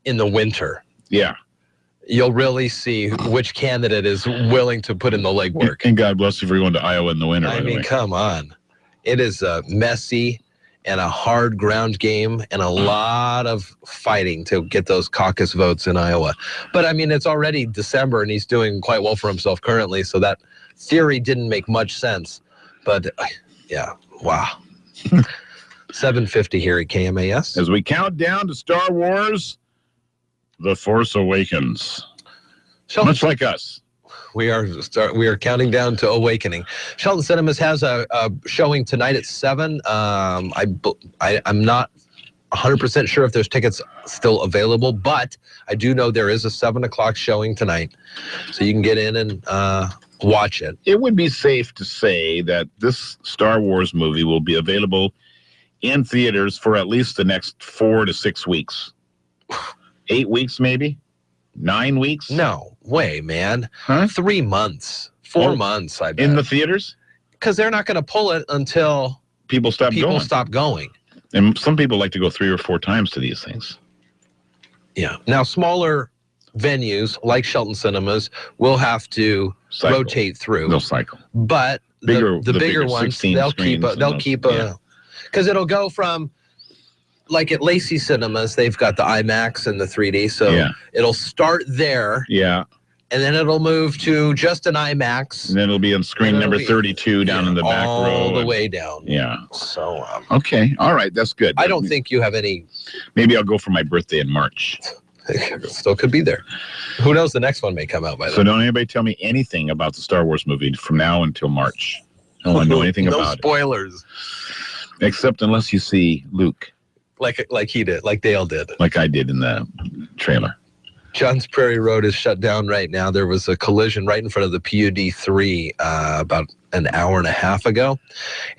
in the winter, you'll really see which candidate is willing to put in the legwork. And God bless you for going to Iowa in the winter. I mean, come on. It is a messy and a hard ground game and a lot of fighting to get those caucus votes in Iowa. But, I mean, it's already December, and he's doing quite well for himself currently, so that theory didn't make much sense. But, yeah, wow. 7:50 here at KMAS. As we count down to Star Wars, The Force Awakens. Much like us. We are counting down to Awakening. Shelton Cinemas has a showing tonight at 7. I'm not 100% sure if there's tickets still available, but I do know there is a 7 o'clock showing tonight, so you can get in and watch it. It would be safe to say that this Star Wars movie will be available in theaters for at least the next 4 to 6 weeks. 8 weeks, maybe? 9 weeks? No way, man. Huh? 3 months, 4 months, I bet. In the theaters? Because they're not going to pull it until people stop going. And some people like to go 3 or 4 times to these things. Yeah. Now, smaller venues like Shelton Cinemas will have to rotate through. They'll cycle. But the bigger ones, they'll keep because it'll go from, like at Lacey Cinemas, they've got the IMAX and the 3D, so it'll start there. Yeah. And then it'll move to just an IMAX. And then it'll be on screen number 32 down in the back row. All the way down. Yeah. So, okay. All right. That's good. I don't think you have any. Maybe I'll go for my birthday in March. Still could be there. Who knows? The next one may come out by then. So don't anybody tell me anything about the Star Wars movie from now until March. I don't want to know anything about No spoilers. Except unless you see Luke. Like he did, like Dale did. Like I did in the trailer. Johns Prairie Road is shut down right now. There was a collision right in front of the PUD 3 about an hour and a half ago.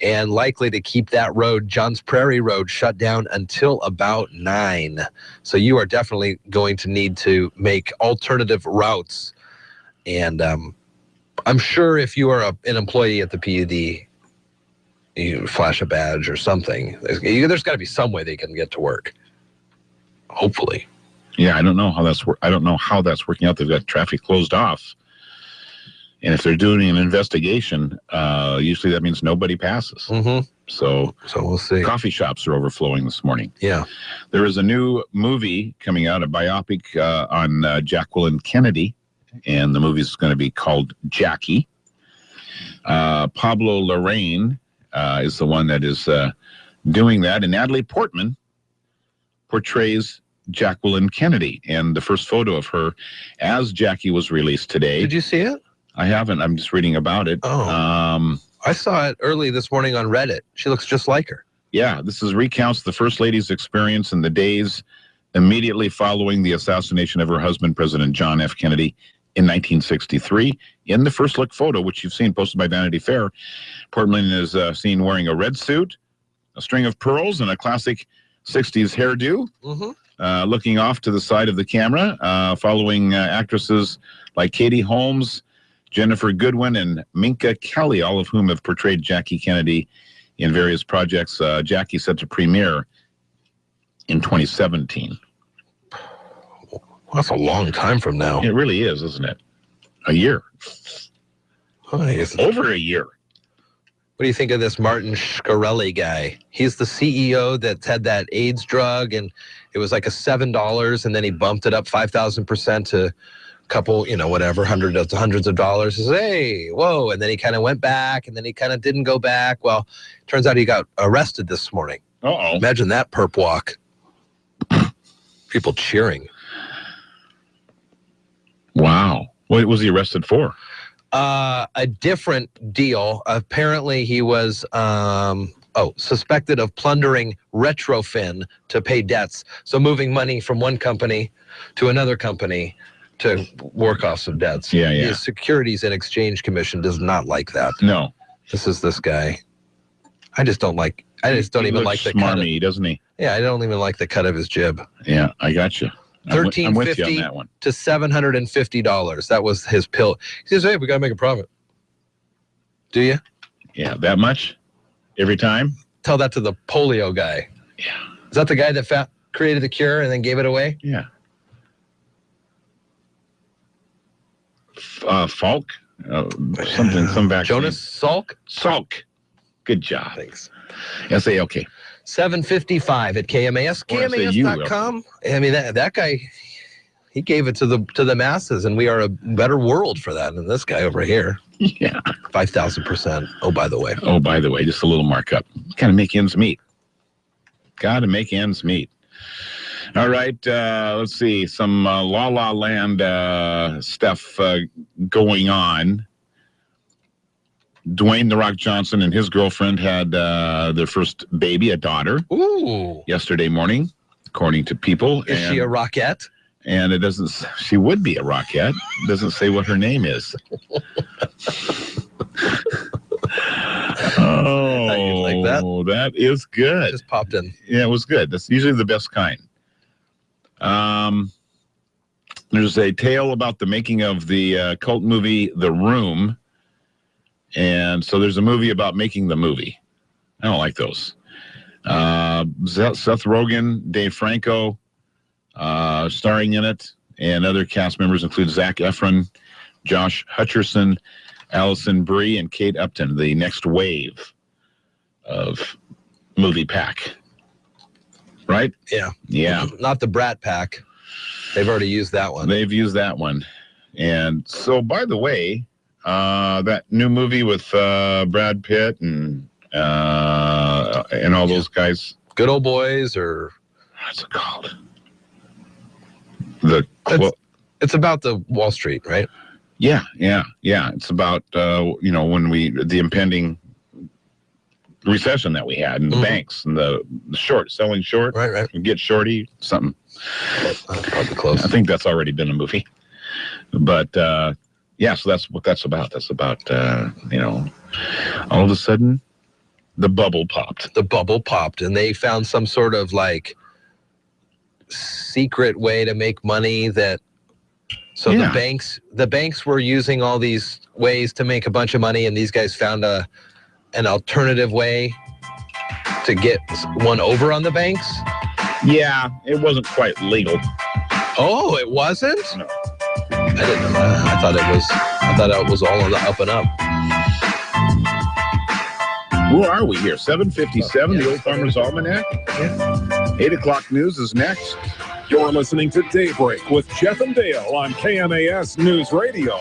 And likely to keep that road, Johns Prairie Road, shut down until about 9. So you are definitely going to need to make alternative routes. And I'm sure if you are an employee at the PUD, you flash a badge or something. There's got to be some way they can get to work. Hopefully. Yeah, I don't know how that's working out. They've got traffic closed off, and if they're doing an investigation, usually that means nobody passes. Mm-hmm. So we'll see. Coffee shops are overflowing this morning. Yeah, there is a new movie coming out, a biopic on Jacqueline Kennedy, and the movie is going to be called Jackie. Pablo Larraín is the one that is doing that, and Natalie Portman portrays Jacqueline Kennedy, and the first photo of her as Jackie was released today. Did you see it? I haven't. I'm just reading about it. Oh. I saw it early this morning on Reddit. She looks just like her. Yeah, this recounts the First Lady's experience in the days immediately following the assassination of her husband, President John F. Kennedy, in 1963. In the first look photo, which you've seen posted by Vanity Fair, Portman is seen wearing a red suit, a string of pearls, and a classic 60s hairdo. Mm-hmm. Looking off to the side of the camera, following actresses like Katie Holmes, Jennifer Goodwin, and Minka Kelly, all of whom have portrayed Jackie Kennedy in various projects. Jackie set to premiere in 2017. Well, that's a long time from now. It really is, isn't it? A year. Over a year. What do you think of this Martin Shkreli guy? He's the CEO that had that AIDS drug, and it was like a $7, and then he bumped it up 5,000% to a couple, whatever, hundreds of dollars. He says, hey, whoa, and then he kind of went back, and then he kind of didn't go back. Well, turns out he got arrested this morning. Uh-oh. Imagine that perp walk. People cheering. Wow. What was he arrested for? A different deal. Apparently he was suspected of plundering Retrofin to pay debts. So moving money from one company to another company to work off some debts. Yeah. The Securities and Exchange Commission does not like that. No. This is this guy. I just don't even like the cut. Smarmy, doesn't he? Yeah, I don't even like the cut of his jib. Yeah, I got you. I'm with you on that one. To $750. That was his pill. He says, hey, we got to make a profit. Do you? Yeah, that much? Every time? Tell that to the polio guy. Yeah. Is that the guy that created the cure and then gave it away? Yeah. Falk? Some vaccine. Jonas Salk? Salk. Good job. Thanks. S-A-L-K. 7:55 at KMAS. KMAS.com. I mean, that guy, he gave it to the masses, and we are a better world for that than this guy over here. Yeah. 5,000%. Oh, by the way, just a little markup. Got to make ends meet. All right, let's see. Some La La Land stuff going on. Dwayne "The Rock" Johnson and his girlfriend had their first baby, a daughter, yesterday morning, according to People. Is she a rockette? And it doesn't. She would be a rockette. It doesn't say what her name is. Oh, like that? That is good. Just popped in. Yeah, it was good. That's usually the best kind. There's a tale about the making of the cult movie The Room. And so there's a movie about making the movie. I don't like those. Seth Rogen, Dave Franco, starring in it, and other cast members include Zac Efron, Josh Hutcherson, Allison Brie, and Kate Upton, the next wave of movie pack. Right? Yeah. Not the Brat Pack. They've already used that one. And so, by the way, that new movie with Brad Pitt and all those guys. Good Old Boys, or what's it called? It's about the Wall Street, right? Yeah. It's about when the impending recession that we had, and the banks and the selling short. Right. Get shorty something. Probably close. I think that's already been a movie, but. Yeah, so that's what that's about. That's about, all of a sudden, the bubble popped. And they found some sort of, secret way to make money the banks were using all these ways to make a bunch of money, and these guys found an alternative way to get one over on the banks? Yeah, it wasn't quite legal. Oh, it wasn't? No. I didn't know that. I thought it was all on the up and up. Where are we here? 7:57, the Old Farmer's Almanac. 8 o'clock news is next. You're listening to Daybreak with Jeff and Dale on KMAS News Radio.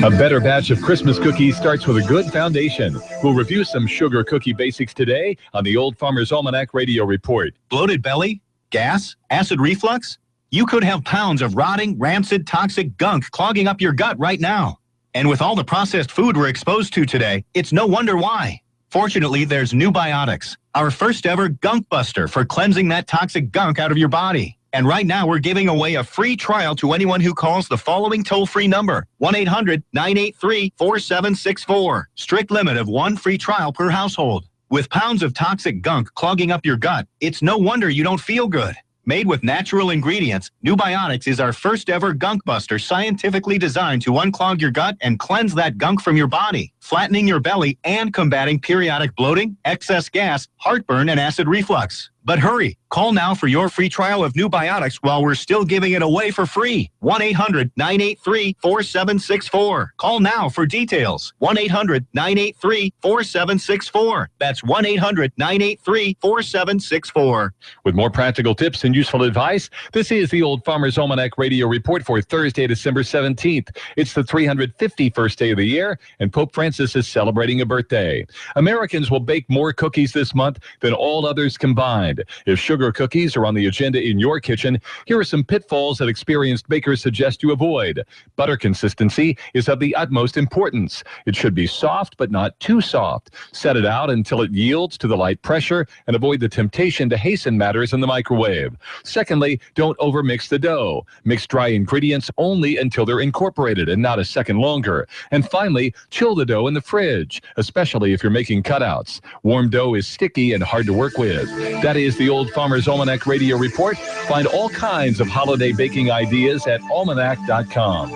A better batch of Christmas cookies starts with a good foundation. We'll review some sugar cookie basics today on the Old Farmer's Almanac Radio Report. Bloated belly? Gas? Acid reflux? You could have pounds of rotting, rancid, toxic gunk clogging up your gut right now. And with all the processed food we're exposed to today, it's no wonder why. Fortunately, there's New Biotics, our first ever gunk buster for cleansing that toxic gunk out of your body. And right now, we're giving away a free trial to anyone who calls the following toll-free number, 1-800-983-4764. Strict limit of 1 free trial per household. With pounds of toxic gunk clogging up your gut, it's no wonder you don't feel good. Made with natural ingredients, New Biotics is our first ever gunk buster scientifically designed to unclog your gut and cleanse that gunk from your body, flattening your belly and combating periodic bloating, excess gas, heartburn, and acid reflux. But hurry, call now for your free trial of New Biotics while we're still giving it away for free. 1-800-983-4764. Call now for details. 1-800-983-4764. That's 1-800-983-4764. With more practical tips and useful advice, this is the Old Farmer's Almanac Radio Report for Thursday, December 17th. It's the 351st day of the year, and Pope Francis is celebrating a birthday. Americans will bake more cookies this month than all others combined. If sugar cookies are on the agenda in your kitchen, here are some pitfalls that experienced bakers suggest you avoid. Butter consistency is of the utmost importance. It should be soft, but not too soft. Set it out until it yields to the light pressure and avoid the temptation to hasten matters in the microwave. Secondly, don't overmix the dough. Mix dry ingredients only until they're incorporated and not a second longer. And finally, chill the dough in the fridge, especially if you're making cutouts. Warm dough is sticky and hard to work with. That is the Old Farmer's Almanac Radio Report. Find all kinds of holiday baking ideas at almanac.com.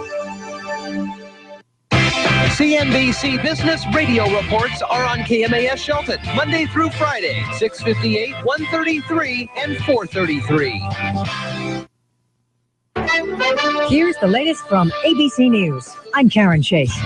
CNBC Business Radio reports are on KMAS Shelton, Monday through Friday, 6:58, 1:33, and 4:33. Here's the latest from ABC News. I'm Karen Chase.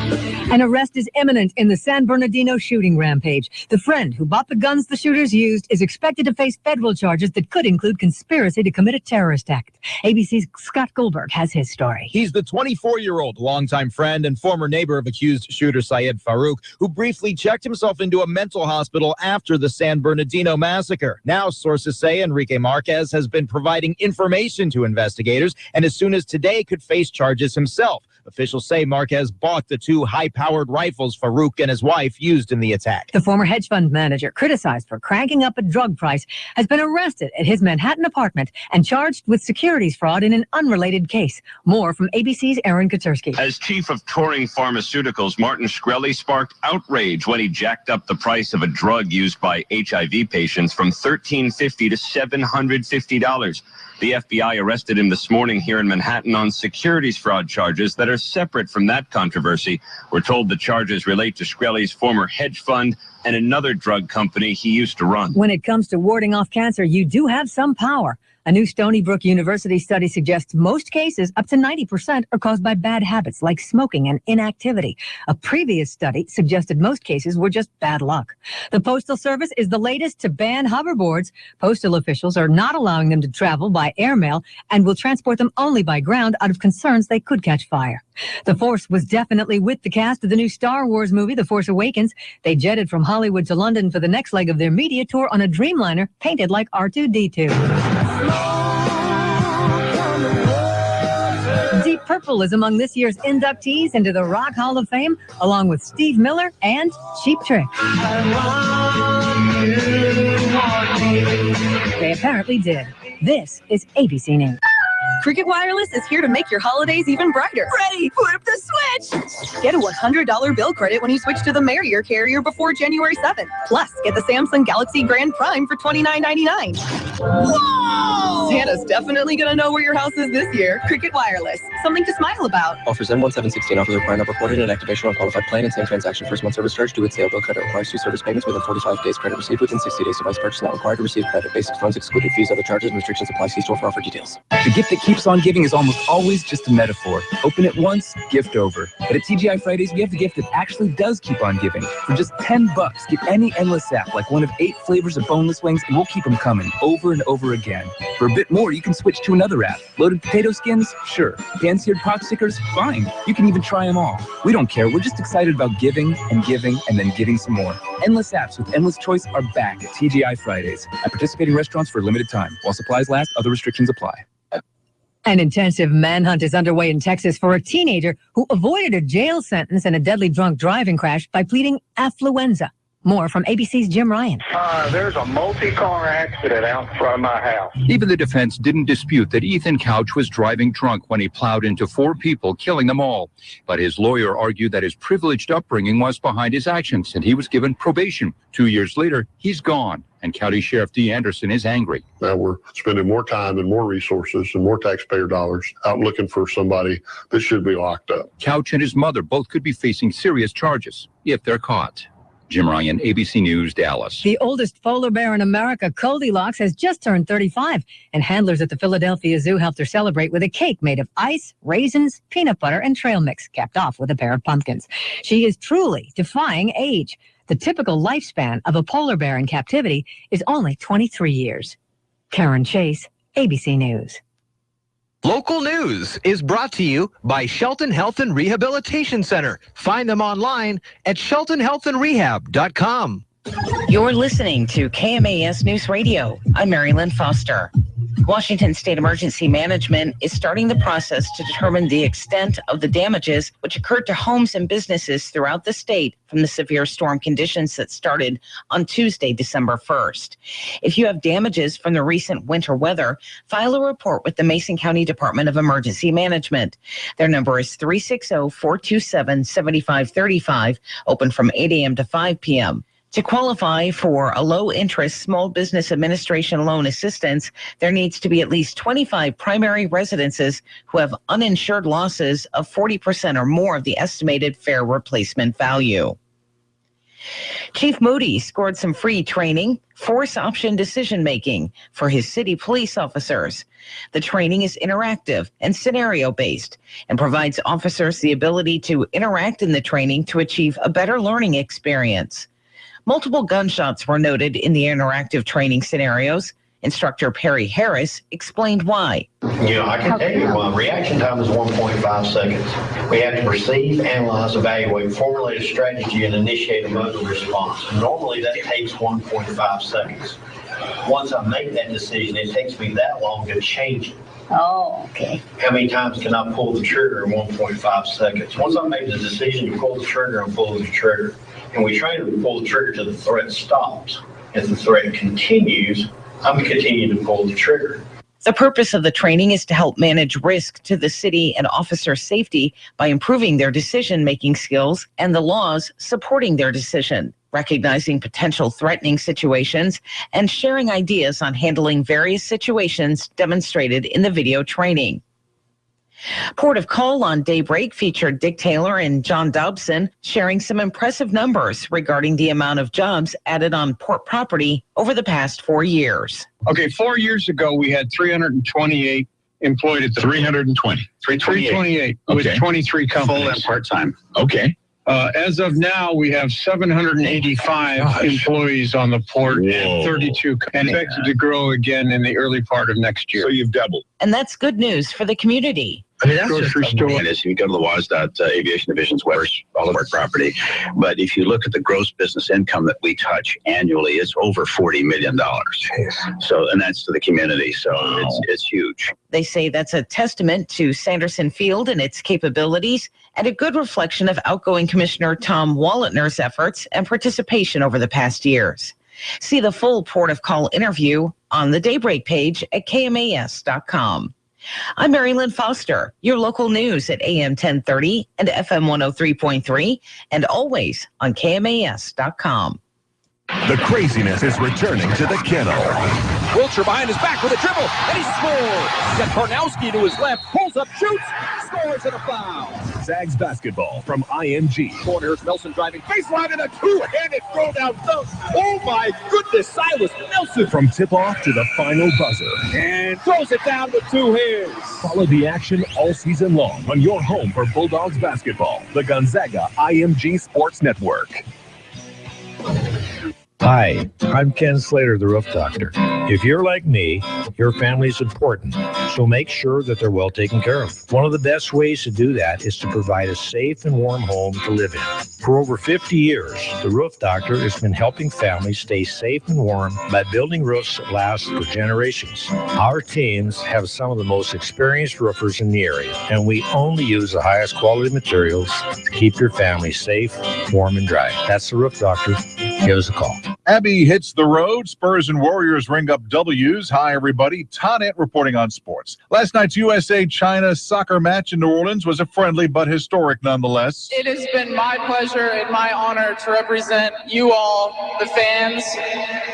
An arrest is imminent in the San Bernardino shooting rampage. The friend who bought the guns the shooters used is expected to face federal charges that could include conspiracy to commit a terrorist act. ABC's Scott Goldberg has his story. He's the 24-year-old longtime friend and former neighbor of accused shooter Syed Farouk, who briefly checked himself into a mental hospital after the San Bernardino massacre. Now, sources say Enrique Marquez has been providing information to investigators and as soon as today could face charges himself. Officials say Marquez bought the two high-powered rifles Farouk and his wife used in the attack. The former hedge fund manager, criticized for cranking up a drug price, has been arrested at his Manhattan apartment and charged with securities fraud in an unrelated case. More from ABC's Aaron Katersky. As chief of Touring Pharmaceuticals, Martin Shkreli sparked outrage when he jacked up the price of a drug used by HIV patients from $1,350 to $750. The FBI arrested him this morning here in Manhattan on securities fraud charges that are separate from that controversy. We're told the charges relate to Shkreli's former hedge fund and another drug company he used to run. When it comes to warding off cancer, you do have some power. A new Stony Brook University study suggests most cases, up to 90%, are caused by bad habits like smoking and inactivity. A previous study suggested most cases were just bad luck. The Postal Service is the latest to ban hoverboards. Postal officials are not allowing them to travel by airmail and will transport them only by ground out of concerns they could catch fire. The Force was definitely with the cast of the new Star Wars movie, The Force Awakens. They jetted from Hollywood to London for the next leg of their media tour on a Dreamliner painted like R2-D2. Deep Purple is among this year's inductees into the Rock Hall of Fame, along with Steve Miller and Cheap Trick. They apparently did. This is ABC News. Cricket Wireless is here to make your holidays even brighter. Ready, flip the switch! Get a $100 bill credit when you switch to the Merrier carrier before January 7th. Plus, get the Samsung Galaxy Grand Prime for $29.99. Whoa! Santa's definitely gonna know where your house is this year. Cricket Wireless, something to smile about. Offers N1716. Offers require number ported and activation on qualified plan and same transaction. First month service charge due with sale. Bill credit requires 2 service payments within 45 days. Credit received within 60 days. Device purchase not required to receive credit. Basic phones excluded. Fees, other charges, and restrictions apply. See store for offer details. The gift that keeps on giving is almost always just a metaphor. Open it once, gift over. But at TGI Fridays, we have the gift that actually does keep on giving. For just $10, get any endless app, like one of 8 flavors of boneless wings, and we'll keep them coming over and over again. For a bit more, you can switch to another app. Loaded potato skins? Sure. Pan-seared pot stickers? Fine. You can even try them all. We don't care. We're just excited about giving and then giving some more. Endless apps with endless choice are back at TGI Fridays. At participating restaurants for a limited time. While supplies last, other restrictions apply. An intensive manhunt is underway in Texas for a teenager who avoided a jail sentence in a deadly drunk driving crash by pleading affluenza. More from ABC's Jim Ryan. There's a multi-car accident out front of my house. Even the defense didn't dispute that Ethan Couch was driving drunk when he plowed into 4 people, killing them all. But his lawyer argued that his privileged upbringing was behind his actions, and he was given probation. 2 years later, he's gone, and County Sheriff D. Anderson is angry. Now we're spending more time and more resources and more taxpayer dollars out looking for somebody that should be locked up. Couch and his mother both could be facing serious charges if they're caught. Jim Ryan, ABC News, Dallas. The oldest polar bear in America, Goldilocks, has just turned 35, and handlers at the Philadelphia Zoo helped her celebrate with a cake made of ice, raisins, peanut butter, and trail mix, capped off with a pair of pumpkins. She is truly defying age. The typical lifespan of a polar bear in captivity is only 23 years. Karen Chase, ABC News. Local news is brought to you by Shelton Health and Rehabilitation Center. Find them online at sheltonhealthandrehab.com. You're listening to KMAS News Radio. I'm Mary Lynn Foster. Washington State Emergency Management is starting the process to determine the extent of the damages which occurred to homes and businesses throughout the state from the severe storm conditions that started on Tuesday, December 1st. If you have damages from the recent winter weather, file a report with the Mason County Department of Emergency Management. Their number is 360-427-7535, open from 8 a.m. to 5 p.m. To qualify for a low-interest Small Business Administration loan assistance, there needs to be at least 25 primary residences who have uninsured losses of 40% or more of the estimated fair replacement value. Chief Moody scored some free training, force option decision making for his city police officers. The training is interactive and scenario based and provides officers the ability to interact in the training to achieve a better learning experience. Multiple gunshots were noted in the interactive training scenarios. Instructor Perry Harris explained why. I can tell you reaction time is 1.5 seconds. We have to perceive, analyze, evaluate, formulate a strategy, and initiate a mode of response. Normally that takes 1.5 seconds. Once I make that decision, it takes me that long to change it. Oh, okay. How many times can I pull the trigger in 1.5 seconds? Once I make the decision to pull the trigger, I'm pulling the trigger. And we try to pull the trigger till the threat stops. If the threat continues, I'm going to continue to pull the trigger. The purpose of the training is to help manage risk to the city and officer safety by improving their decision-making skills and the laws supporting their decision, recognizing potential threatening situations, and sharing ideas on handling various situations demonstrated in the video training. Port of Call on Daybreak featured Dick Taylor and John Dobson sharing some impressive numbers regarding the amount of jobs added on port property over the past 4 years. Okay, 4 years ago, we had 328 employed at the 320. 328 with 23 companies. Full and part-time. Okay. As of now, we have 785 employees on the port and 32 expected to grow again in the early part of next year. So you've doubled. And that's good news for the community. I mean, that's just you go to the WASDOT Aviation Division's website, all of our property. But if you look at the gross business income that we touch annually, it's over $40 million. So, and that's to the community. So it's huge. They say that's a testament to Sanderson Field and its capabilities and a good reflection of outgoing Commissioner Tom Wallentner's efforts and participation over the past years. See the full Port of Call interview on the Daybreak page at KMAS.com. I'm Mary Lynn Foster, your local news at AM 1030 and FM 103.3 and always on KMAS.com. The craziness is returning to the kennel. Wiltshire behind his back with a dribble, and he scores. Got Karnowski to his left, pulls up, shoots, scores, and a foul. Zags basketball from IMG. Corners, Nelson driving, baseline, and a two-handed throw down dunk. Oh my goodness, Silas Nelson. From tip-off to the final buzzer. And throws it down with two hands. Follow the action all season long on your home for Bulldogs basketball, the Gonzaga IMG Sports Network. Hi, I'm Ken Slater, the Roof Doctor. If you're like me, your family's important, so make sure that they're well taken care of. One of the best ways to do that is to provide a safe and warm home to live in. For over 50 years, the Roof Doctor has been helping families stay safe and warm by building roofs that last for generations. Our teams have some of the most experienced roofers in the area, and we only use the highest quality materials to keep your family safe, warm, and dry. That's the Roof Doctor. Give us a call. Abby hits the road. Spurs and Warriors ring up W's. Hi, everybody. Tonette reporting on sports. Last night's USA-China soccer match in New Orleans was a friendly but historic nonetheless. It has been my pleasure and my honor to represent you all, the fans,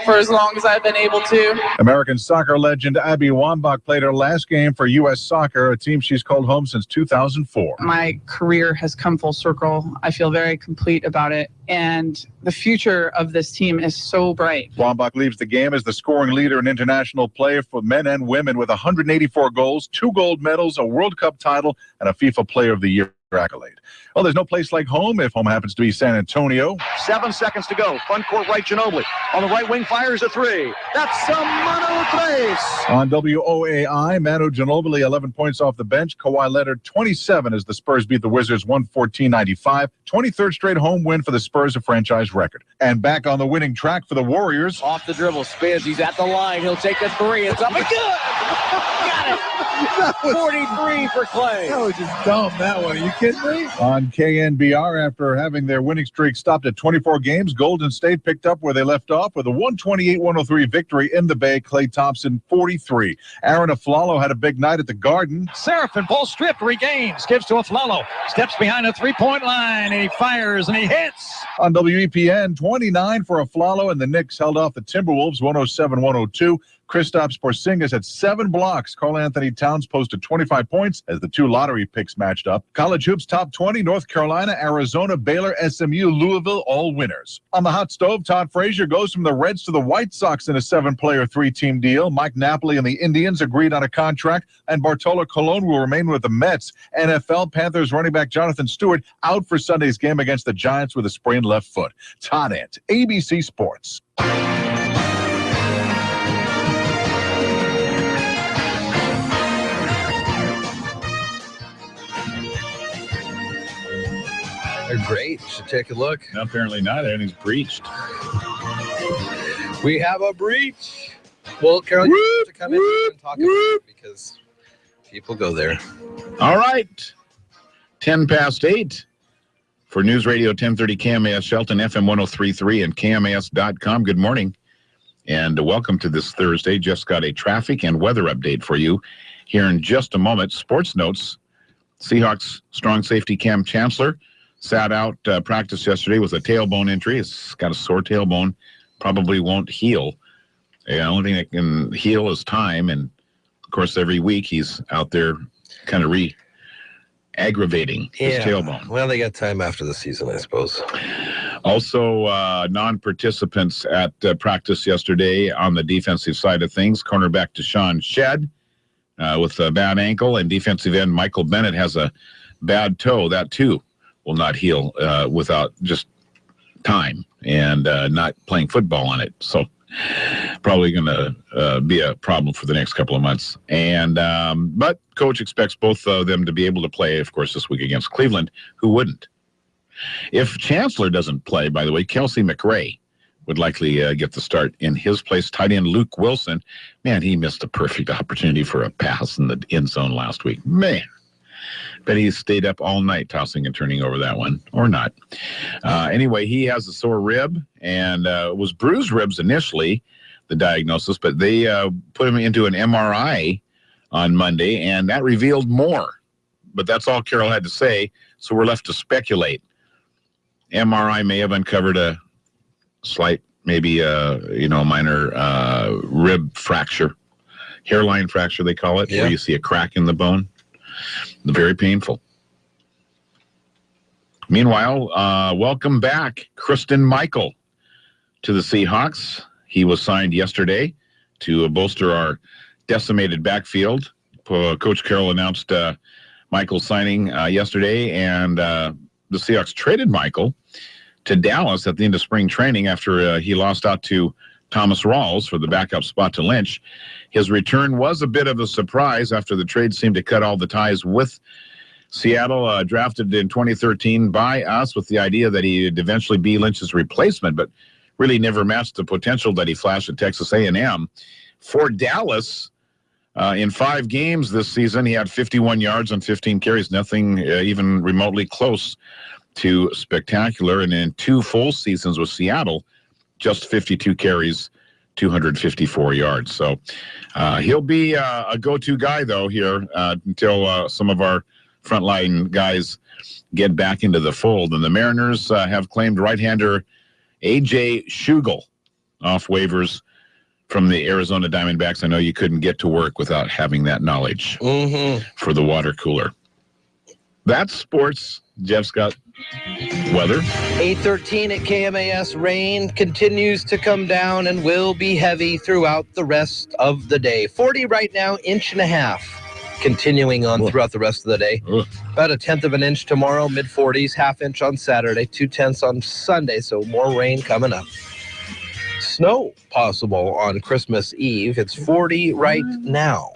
for as long as I've been able to. American soccer legend Abby Wambach played her last game for U.S. Soccer, a team she's called home since 2004. My career has come full circle. I feel very complete about it. And the future of this team is so bright. Wambach leaves the game as the scoring leader in international play for men and women with 184 goals, 2 gold medals, a World Cup title, and a FIFA Player of the Year accolade. Well, there's no place like home if home happens to be San Antonio. 7 seconds to go. Front court right, Ginobili. On the right wing, fires a three. That's a Manu Tres. On WOAI, Manu Ginobili, 11 points off the bench. Kawhi Leonard, 27 as the Spurs beat the Wizards 114-95. 23rd straight home win for the Spurs, a franchise record. And back on the winning track for the Warriors. Off the dribble, spins. He's at the line. He'll take a three. It's up and good. Got it. 43 for Clay. That was just dumb, that one. Are you kidding me? On KNBR, after having their winning streak stopped at 24 games, Golden State picked up where they left off with a 128-103 victory in the Bay. Klay Thompson, 43. Aaron Aflalo had a big night at the Garden. Seraphin, ball stripped, regains, gives to Aflalo. Steps behind the three-point line, and he fires, and he hits. On WEPN, 29 for Aflalo, and the Knicks held off the Timberwolves 107-102. Kristaps Porzingis had 7 blocks. Karl Anthony Towns posted 25 points as the 2 lottery picks matched up. College hoops top 20, North Carolina, Arizona, Baylor, SMU, Louisville, all winners. On the hot stove, Todd Frazier goes from the Reds to the White Sox in a 7-player, 3-team deal. Mike Napoli and the Indians agreed on a contract, and Bartolo Colon will remain with the Mets. NFL, Panthers running back Jonathan Stewart out for Sunday's game against the Giants with a sprained left foot. Todd Ant, ABC Sports. They're great. You should take a look. No, apparently not. Everything's breached. We have a breach. Well, Carol, you have to come in and talk about it because people go there. All right. 10 past 8 for News Radio 1030 KMAS Shelton, FM 103.3 and KMAS.com. Good morning and welcome to this Thursday. Just got a traffic and weather update for you here in just a moment. Sports notes. Seahawks strong safety Cam Chancellor sat out practice yesterday with a tailbone injury. It's got a sore tailbone. Probably won't heal. The only thing that can heal is time. And, of course, every week he's out there kind of aggravating his tailbone. Well, they got time after the season, I suppose. Also, non-participants at practice yesterday on the defensive side of things. Cornerback Deshaun Shedd with a bad ankle, and defensive end Michael Bennett has a bad toe. That, too, will not heal without just time and not playing football on it. So probably going to be a problem for the next couple of months. And but coach expects both of them to be able to play, of course, this week against Cleveland. Who wouldn't? If Chancellor doesn't play, by the way, Kelsey McRae would likely get the start in his place. Tight end Luke Wilson, man, he missed a perfect opportunity for a pass in the end zone last week. Man. But he stayed up all night tossing and turning over that one, or not. Anyway, he has a sore rib, and it was bruised ribs initially, the diagnosis, but they put him into an MRI on Monday, and that revealed more. But that's all Carol had to say, so we're left to speculate. MRI may have uncovered a slight, maybe minor rib fracture, hairline fracture they call it, where you see a crack in the bone. Very painful. Meanwhile, welcome back, Kristen Michael, to the Seahawks. He was signed yesterday to bolster our decimated backfield. Coach Carroll announced Michael's signing yesterday, and the Seahawks traded Michael to Dallas at the end of spring training after he lost out to Thomas Rawls for the backup spot to Lynch. His return was a bit of a surprise after the trade seemed to cut all the ties with Seattle, drafted in 2013 by us with the idea that he'd eventually be Lynch's replacement, but really never matched the potential that he flashed at Texas A&M. For Dallas, in 5 games this season, he had 51 yards on 15 carries, nothing even remotely close to spectacular. And in 2 full seasons with Seattle, just 52 carries, 254 yards. So he'll be a go-to guy, though, here until some of our frontline guys get back into the fold. And the Mariners have claimed right-hander A.J. Schugel off waivers from the Arizona Diamondbacks. I know you couldn't get to work without having that knowledge for the water cooler. That's sports. Jeff's got weather. 8:13 at KMAS. Rain continues to come down and will be heavy throughout the rest of the day. 40 right now, 1.5 inches. Continuing on throughout the rest of the day. About 1/10 of an inch tomorrow, mid-40s, 1/2 inch on Saturday, 2/10 on Sunday, so more rain coming up. Snow possible on Christmas Eve. It's 40 right now.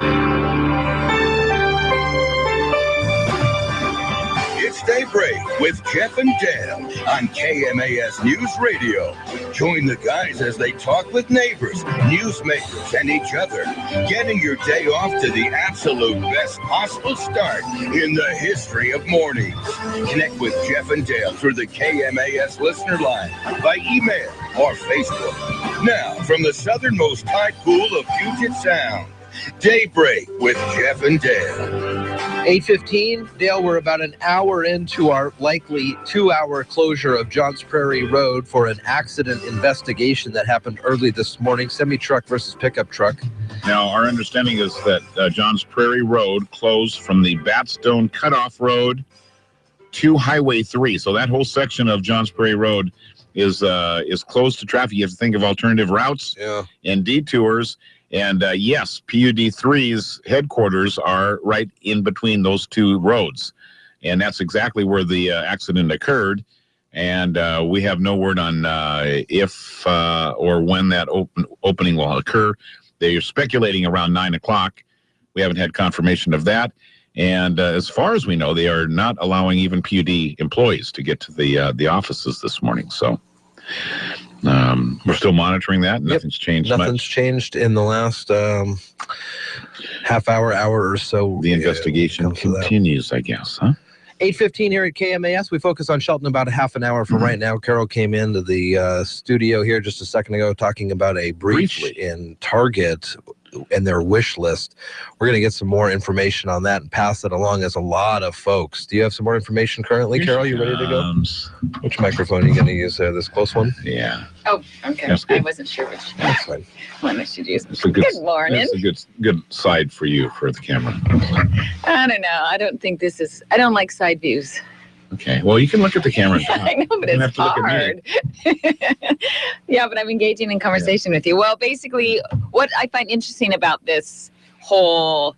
It's Daybreak with Jeff and Dale on KMAS News Radio. Join the guys as they talk with neighbors, newsmakers, and each other, getting your day off to the absolute best possible start in the history of mornings. Connect with Jeff and Dale through the KMAS listener line, by email or Facebook. Now, from the southernmost tide pool of Puget Sound, Daybreak with Jeff and Dale. 8:15, Dale, we're about an hour into our likely 2-hour closure of Johns Prairie Road for an accident investigation that happened early this morning, semi-truck versus pickup truck. Now, our understanding is that Johns Prairie Road closed from the Batstone Cutoff Road to Highway 3. So that whole section of Johns Prairie Road is closed to traffic. You have to think of alternative routes and detours. And yes, PUD 3's headquarters are right in between those two roads. And that's exactly where the accident occurred. And we have no word on if or when that opening will occur. They're speculating around 9 o'clock. We haven't had confirmation of that. And as far as we know, they are not allowing even PUD employees to get to the offices this morning. So we're still monitoring that. Nothing's changed much. Nothing's changed in the last half hour or so. The investigation continues, I guess, huh? 8:15 here at KMAS. We focus on Shelton about a half an hour from right now. Carol came into the studio here just a second ago talking about a breach in Target and their wish list. We're going to get some more information on that and pass it along as a lot of folks. Do you have some more information currently, Carol? You ready to go? Which microphone are you going to use there? This close one? Yeah. Oh, okay. I wasn't sure which one I should use. Good morning. It's a good side for you for the camera. I don't know. I don't think this is. I don't like side views. Okay. Well, you can look at the camera. I know, but it's hard. Yeah, but I'm engaging in conversation with you. Well, basically, what I find interesting about this whole,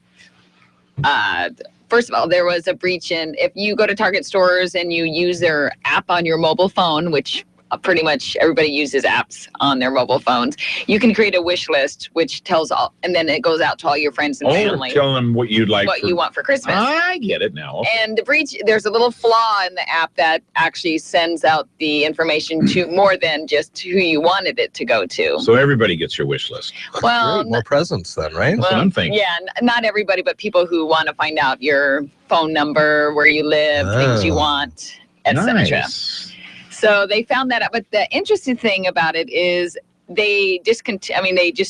first of all, there was a breach in, if you go to Target stores and you use their app on your mobile phone, which pretty much everybody uses apps on their mobile phones, you can create a wish list, which tells all, and then it goes out to all your friends and family. Tell them what you'd like. What you want for Christmas. I get it now. Okay. And the breach, there's a little flaw in the app that actually sends out the information to more than just who you wanted it to go to. So everybody gets your wish list. Well, more presents then, right? That's what I'm thinking. Yeah, not everybody, but people who want to find out your phone number, where you live, things you want, etc. Nice. So they found that out. But the interesting thing about it is they just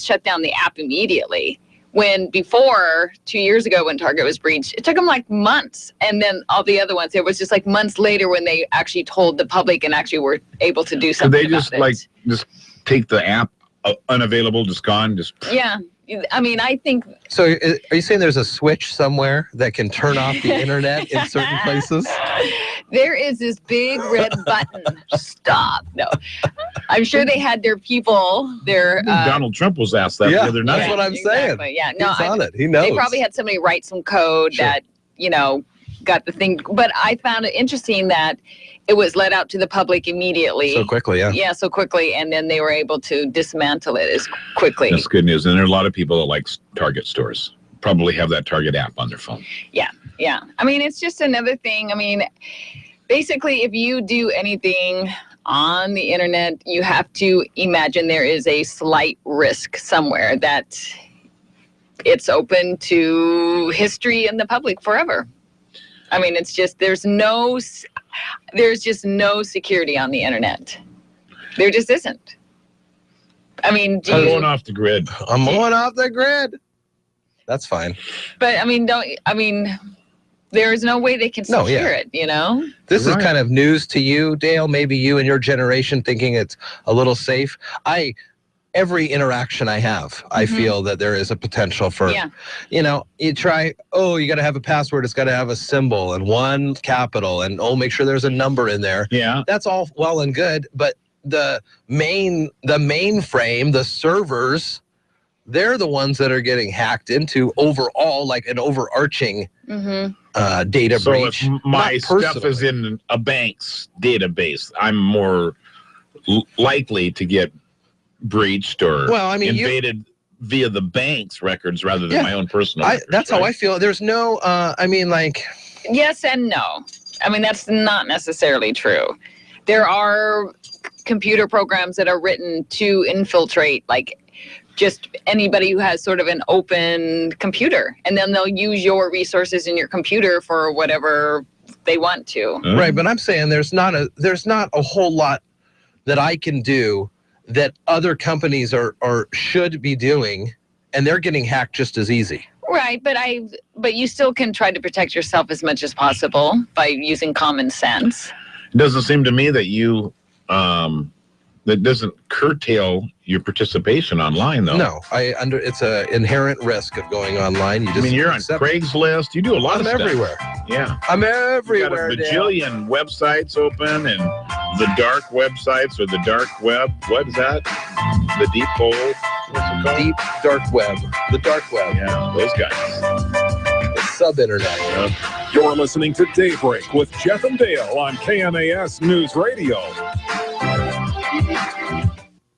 shut down the app immediately. When before, 2 years ago when Target was breached, it took them like months. And then all the other ones, it was just like months later when they actually told the public and actually were able to do something about it. Just take the app unavailable, just gone? Yeah. I mean, I think... So are you saying there's a switch somewhere that can turn off the internet in certain places? There is this big red button. Stop. No. I'm sure they had their people, Donald Trump was asked that the other night. That's what I'm saying. Yeah, no, he's on it. He knows. They probably had somebody write some code that, got the thing. But I found it interesting that it was let out to the public immediately. So quickly, yeah. Yeah, so quickly. And then they were able to dismantle it as quickly. That's good news. And there are a lot of people that like Target stores. Probably have that Target app on their phone. Yeah. I mean, it's just another thing. I mean, basically, if you do anything on the internet, you have to imagine there is a slight risk somewhere that it's open to history and the public forever. I mean, it's just, there's just no security on the internet. There just isn't. I mean, I'm going off the grid. I'm going off the grid. That's fine. But there's no way they can secure it, This is kind of news to you, Dale. Maybe you and your generation thinking it's a little safe. Every interaction I have, I feel that there is a potential for, you try, you got to have a password. It's got to have a symbol and one capital and, make sure there's a number in there. Yeah. That's all well and good. But the mainframe, the servers, they're the ones that are getting hacked into overall, like an overarching data breach. So if my stuff is in a bank's database, I'm more likely to get breached or invaded via the bank's records rather than my own personal records. That's how I feel. There's no, Yes and no. I mean, that's not necessarily true. There are computer programs that are written to infiltrate, like, just anybody who has sort of an open computer, and then they'll use your resources in your computer for whatever they want to. Right, but I'm saying there's not a whole lot that I can do that other companies are should be doing, and they're getting hacked just as easy. Right, but you still can try to protect yourself as much as possible by using common sense. It doesn't seem to me that you that doesn't curtail your participation online, though. No, it's an inherent risk of going online. You're on Craigslist. You do a lot of stuff. I'm everywhere. Yeah. I'm everywhere. You got a bajillion websites open, and the dark websites or the dark web. What is that? The deep hole? What's it called? Deep dark web. The dark web. Yeah, those guys. The sub-internet. Yep. You're listening to Daybreak with Jeff and Dale on KMAS News Radio.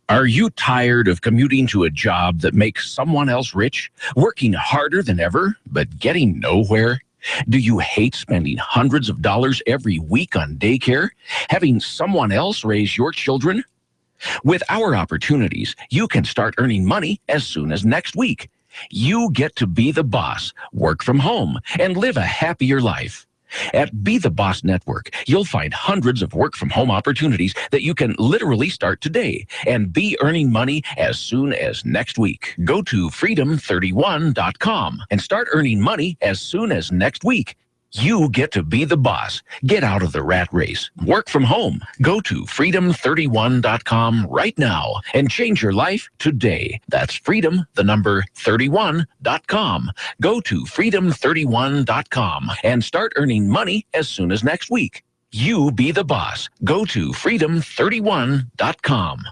Are you tired of commuting to a job that makes someone else rich, working harder than ever, but getting nowhere? Do you hate spending hundreds of dollars every week on daycare, having someone else raise your children? With our opportunities, you can start earning money as soon as next week. You get to be the boss, work from home, and live a happier life. At Be the Boss Network, you'll find hundreds of work-from-home opportunities that you can literally start today and be earning money as soon as next week. Go to freedom31.com and start earning money as soon as next week. You get to be the boss. Get out of the rat race. Work from home. Go to freedom31.com right now and change your life today. That's freedom, the number 31.com. Go to freedom31.com and start earning money as soon as next week. You be the boss. Go to freedom31.com.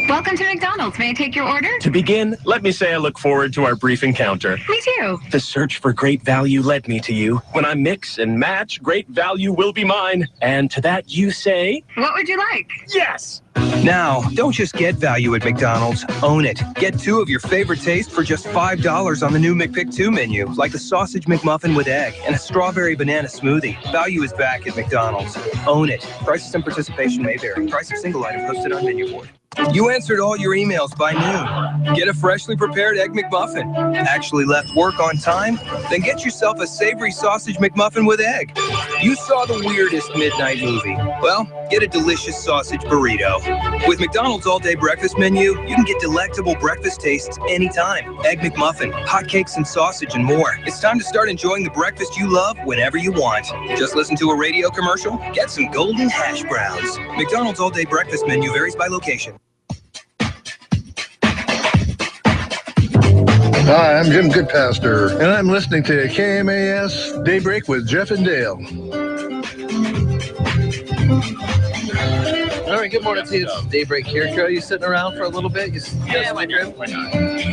Welcome to McDonald's. May I take your order? To begin, let me say I look forward to our brief encounter. Me too. The search for great value led me to you. When I mix and match, great value will be mine. And to that you say... What would you like? Yes! Now, don't just get value at McDonald's, own it. Get two of your favorite tastes for just $5 on the new McPick 2 menu, like the sausage McMuffin with egg and a strawberry banana smoothie. Value is back at McDonald's. Own it. Prices and participation may vary. Price of single item posted on menu board. You answered all your emails by noon. Get a freshly prepared Egg McMuffin. Actually left work on time? Then get yourself a savory sausage McMuffin with egg. You saw the weirdest midnight movie. Well, get a delicious sausage burrito. With McDonald's all-day breakfast menu, you can get delectable breakfast tastes anytime. Egg McMuffin, hotcakes and sausage and more. It's time to start enjoying the breakfast you love whenever you want. Just listen to a radio commercial? Get some golden hash browns. McDonald's all-day breakfast menu varies by location. Hi, I'm Jim Goodpaster, and I'm listening to KMAS Daybreak with Jeff and Dale. All right, good morning to you. It's Daybreak here. Joe, you sitting around for a little bit? Yeah, why not?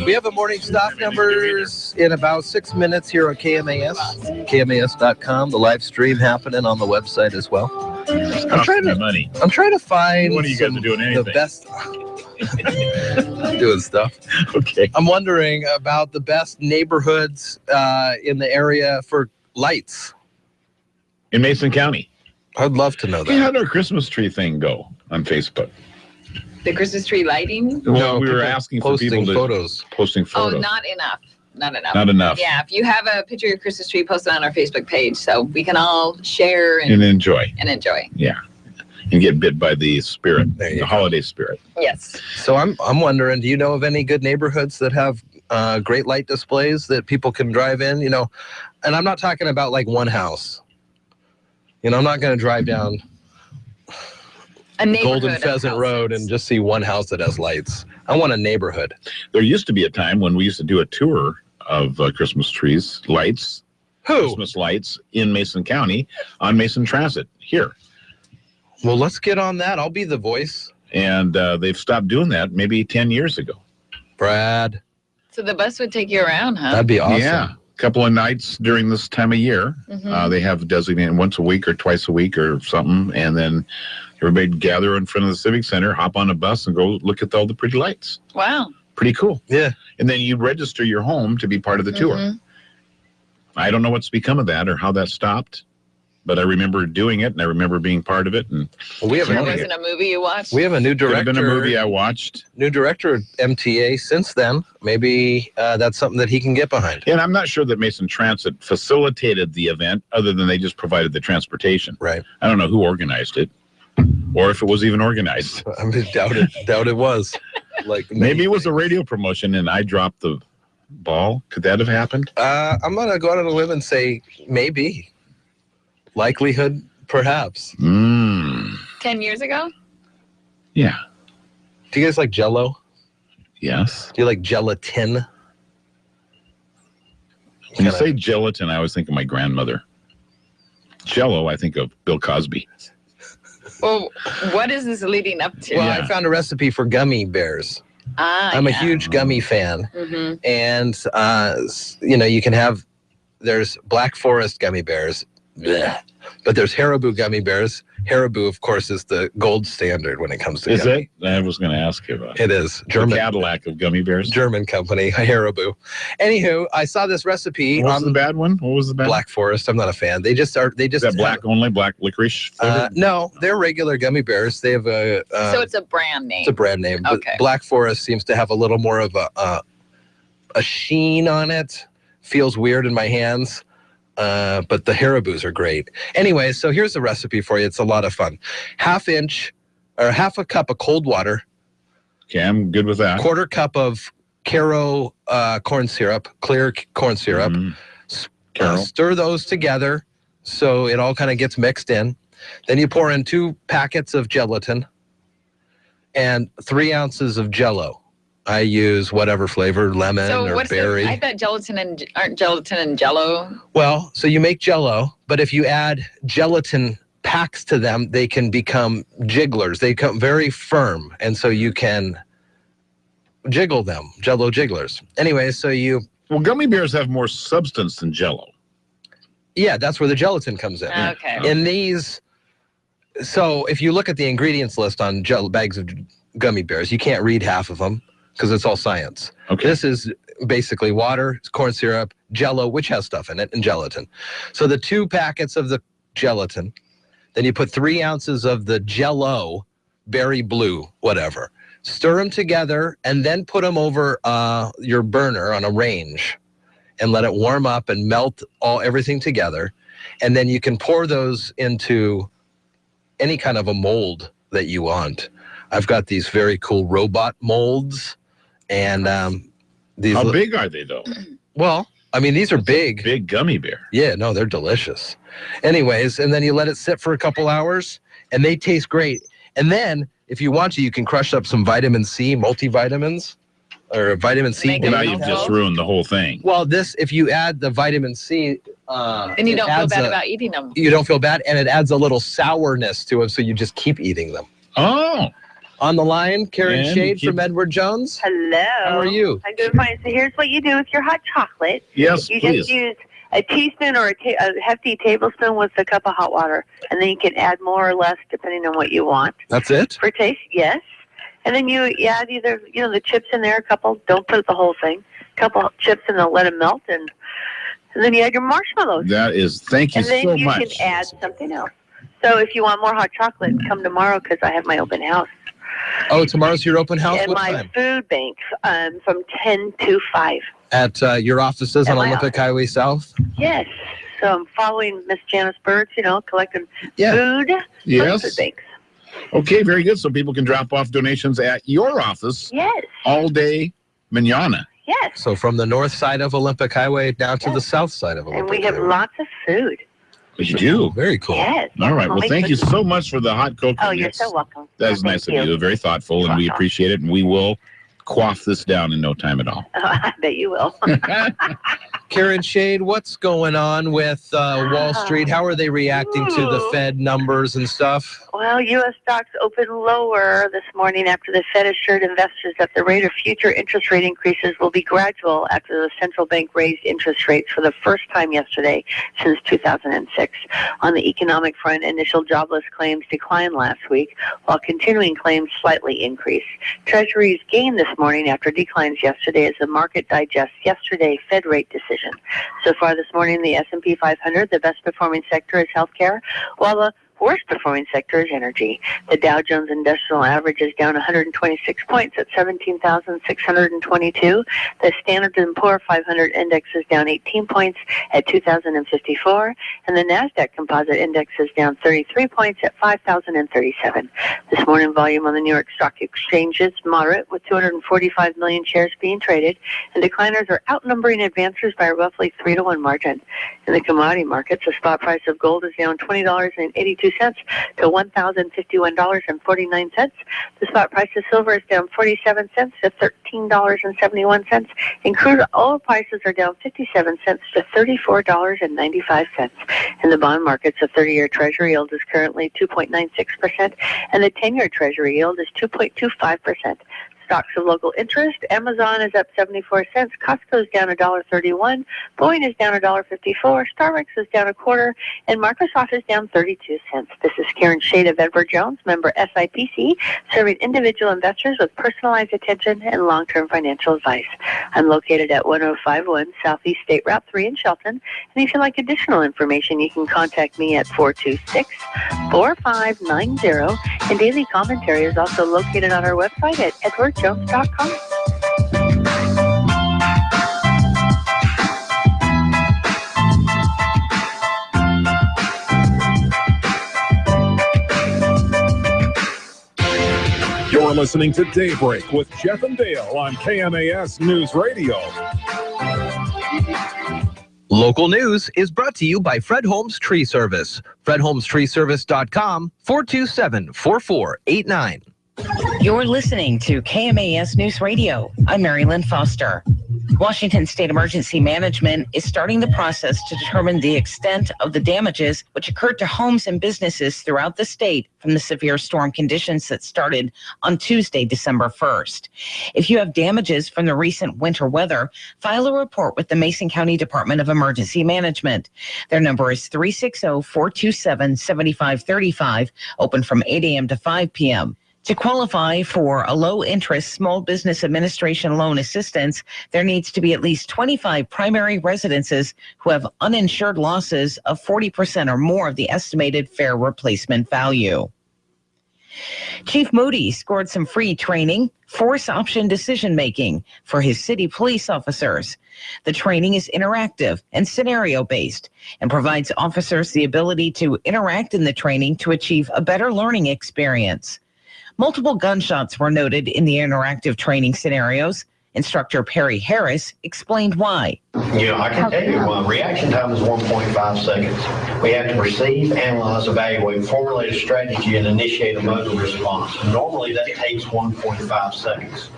We have a morning stop numbers in about 6 minutes here on KMAS, KMAS.com. The live stream happening on the website as well. I'm trying to find One of you guys are doing anything. the best... I'm doing stuff. Okay. I'm wondering about the best neighborhoods in the area for lights. In Mason County. I'd love to know that. Hey, how did our Christmas tree thing go on Facebook? The Christmas tree lighting? Well, we were asking for people to posting photos. Oh, not enough. Not enough. Not enough. Yeah, if you have a picture of your Christmas tree, post it on our Facebook page so we can all share And enjoy. And enjoy. Yeah. And get bit by the spirit, the holiday spirit. Yes. So I'm wondering, do you know of any good neighborhoods that have great light displays that people can drive in? You know, and I'm not talking about like one house. You know, I'm not going to drive down Golden Pheasant Road and just see one house that has lights. I want a neighborhood. There used to be a time when we used to do a tour of Christmas trees, lights, Christmas lights in Mason County on Mason Transit here. Well, let's get on that. I'll be the voice. And they've stopped doing that maybe 10 years ago. Brad. So the bus would take you around, huh? That'd be awesome. Yeah. A couple of nights during this time of year. Mhm. They have designated once a week or twice a week or something. And then everybody gather in front of the Civic Center, hop on a bus, and go look at all the pretty lights. Wow. Pretty cool. Yeah. And then you register your home to be part of the tour. Mhm. I don't know what's become of that or how that stopped, but I remember doing it and I remember being part of it. And we have There wasn't a movie you watched? We have a new director. Could have been a movie I watched. New director at MTA since then. Maybe that's something that he can get behind. And I'm not sure that Mason Transit facilitated the event other than they just provided the transportation. Right. I don't know who organized it or if it was even organized. I mean, doubt it was. Like maybe it was a radio promotion and I dropped the ball? Could that have happened? I'm going to go out on a limb and say maybe. Likelihood, perhaps. 10 years ago? Yeah. Do you guys like Jell-O? Yes. Do you like gelatin? When you say gelatin, I always think of my grandmother. Jell-O, I think of Bill Cosby. Well, what is this leading up to? Well, I found a recipe for gummy bears. I'm a huge gummy fan. Mm-hmm. And, you can have, there's Black Forest gummy bears, bleh, but there's Haribo gummy bears. Haribo, of course, is the gold standard when it comes to gummy. Is it? I was going to ask you about it. It is. German. The Cadillac of gummy bears. German company, Haribo. Anywho, I saw this recipe. What was the bad one? What was the bad Black Forest. I'm not a fan. They just are. Is that black only? Black licorice? No, they're regular gummy bears. They have a. So it's a brand name. It's a brand name. But Okay. Black Forest seems to have a little more of a sheen on it. Feels weird in my hands. But the Haribos are great. Anyway, so here's the recipe for you. It's a lot of fun. Half a cup of cold water. Okay, I'm good with that. Quarter cup of Caro corn syrup, clear corn syrup. Stir those together so it all kind of gets mixed in. Then you pour in 2 packets of gelatin and 3 ounces of Jell-O. I use whatever flavor, lemon or berry. I thought aren't gelatin and Jell-O? Well, so you make Jell-O, but if you add gelatin packs to them, they can become jigglers. They become very firm, and so you can jiggle them, Jell-O jigglers. Anyway, so Well, gummy bears have more substance than Jell-O. Yeah, that's where the gelatin comes in. Okay. In these, so if you look at the ingredients list on bags of gummy bears, you can't read half of them because it's all science. Okay. This is basically water, corn syrup, Jell-O, which has stuff in it, and gelatin. So the 2 packets of the gelatin, then you put 3 ounces of the Jell-O, berry blue, whatever. Stir them together and then put them over your burner on a range and let it warm up and melt everything together. And then you can pour those into any kind of a mold that you want. I've got these very cool robot molds. And these. How big are they, though? Well, I mean, these are big. Big gummy bear. Yeah, no, they're delicious. Anyways, and then you let it sit for a couple hours, and they taste great. And then, if you want to, you can crush up some vitamin C, multivitamins, or vitamin C. Well, now you've just ruined the whole thing. Well, if you add the vitamin C, then you don't feel bad about eating them. You don't feel bad, and it adds a little sourness to them, so you just keep eating them. Oh. On the line, Karen And Shade from Edward Jones. Hello. How are you? I'm doing fine. So here's what you do with your hot chocolate. Yes, you please. just use a teaspoon or a hefty tablespoon with a cup of hot water, and then you can add more or less depending on what you want. That's it? For taste, yes. And then you add either the chips in there, a couple. Don't put the whole thing. A couple chips, and then let them melt, and then you add your marshmallows. That is, thank you so much. And then you can add something else. So if you want more hot chocolate, come tomorrow because I have my open house. Oh, tomorrow's your open house? At What my time? food bank from 10 to 5. At your offices At on my Olympic office. Highway South? Yes. So I'm following Miss Janice Bird, collecting Yeah. food Yes. from food banks. Okay, very good. So people can drop off donations at your office Yes. all day manana. Yes. So from the north side of Olympic Highway down to the south side of Olympic And we have Highway. lots of food. You do. Very cool. Yes. All right. Well, thank you so much for the hot cocoa. Oh, you're so welcome. That is nice of you. Very thoughtful, and we appreciate it. And we will quaff this down in no time at all. I bet you will. Karen Shade, what's going on with Wall Street? How are they reacting to the Fed numbers and stuff? Well, U.S. stocks opened lower this morning after the Fed assured investors that the rate of future interest rate increases will be gradual after the central bank raised interest rates for the first time yesterday since 2006. On the economic front, initial jobless claims declined last week, while continuing claims slightly increased. Treasuries gained this morning after declines yesterday as the market digests yesterday's Fed rate decision. So far this morning, the S&P 500, the best performing sector is healthcare, while the Worst performing sector is energy. The Dow Jones Industrial Average is down 126 points at 17,622. The Standard & Poor's 500 Index is down 18 points at 2,054. And the NASDAQ Composite Index is down 33 points at 5,037. This morning volume on the New York Stock Exchange is moderate, with 245 million shares being traded, and decliners are outnumbering advancers by a roughly 3-to-1 margin. In the commodity markets, the spot price of gold is down $20.82 to $1,051.49. The spot price of silver is down 47 cents to $13.71, and crude oil prices are down 57 cents to $34.95. In the bond markets, the 30-year Treasury yield is currently 2.96%, and the 10-year Treasury yield is 2.25%. Stocks of local interest: Amazon is up 74 cents, Costco is down $1.31, Boeing is down $1.54, Starbucks is down a quarter, and Microsoft is down 32 cents. This is Karen Shade of Edward Jones, member SIPC, serving individual investors with personalized attention and long-term financial advice. I'm located at 1051 Southeast State Route 3 in Shelton, and if you'd like additional information, you can contact me at 426-4590, and daily commentary is also located on our website at edwardjones.com. You're listening to Daybreak with Jeff and Dale on KMAS News Radio. Local news is brought to you by Fred Holmes Tree Service. FredHolmesTreeService.com, 427-4489. You're listening to KMAS News Radio. I'm Mary Lynn Foster. Washington State Emergency Management is starting the process to determine the extent of the damages which occurred to homes and businesses throughout the state from the severe storm conditions that started on Tuesday, December 1st. If you have damages from the recent winter weather, file a report with the Mason County Department of Emergency Management. Their number is 360-427-7535, open from 8 a.m. to 5 p.m. To qualify for a low-interest Small Business Administration loan assistance, there needs to be at least 25 primary residences who have uninsured losses of 40% or more of the estimated fair replacement value. Chief Moody scored some free training, force option decision-making for his city police officers. The training is interactive and scenario-based and provides officers the ability to interact in the training to achieve a better learning experience. Multiple gunshots were noted in the interactive training scenarios. Instructor Perry Harris explained why. I can tell you reaction time is 1.5 seconds. We have to perceive, analyze, evaluate, formulate a strategy, and initiate a mode of response. Normally that takes 1.5 seconds.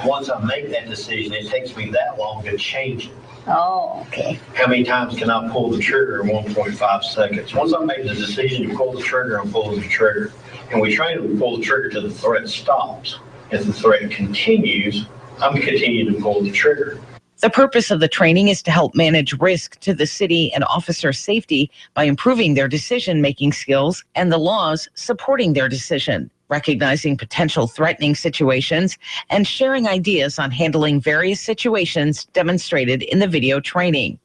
Once I make that decision, it takes me that long to change it. Oh, okay. How many times can I pull the trigger in 1.5 seconds? Once I make the decision to pull the trigger, I'm pulling the trigger. And we try to pull the trigger till the threat stops. If the threat continues, I'm continuing to pull the trigger. The purpose of the training is to help manage risk to the city and officer safety by improving their decision-making skills and the laws supporting their decision, recognizing potential threatening situations, and sharing ideas on handling various situations demonstrated in the video training.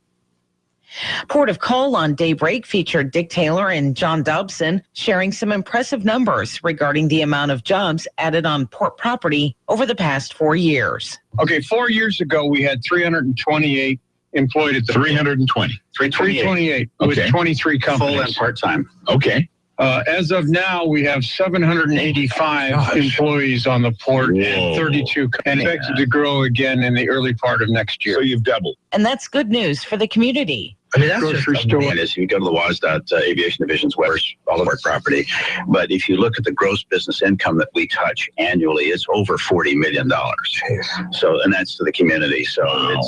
Port of Call on Daybreak featured Dick Taylor and John Dobson sharing some impressive numbers regarding the amount of jobs added on port property over the past 4 years. Okay, 4 years ago, we had 328 employed at the 320. 328 with 23 companies. Full and part-time. Okay. As of now, we have 785 employees on the port and 32 and expected to grow again in the early part of next year. So you've doubled. And that's good news for the community. I mean, that's just tremendous. You go to the WASDOT Aviation Division's website, all of our property. But if you look at the gross business income that we touch annually, it's over $40 million. So, and that's to the community. So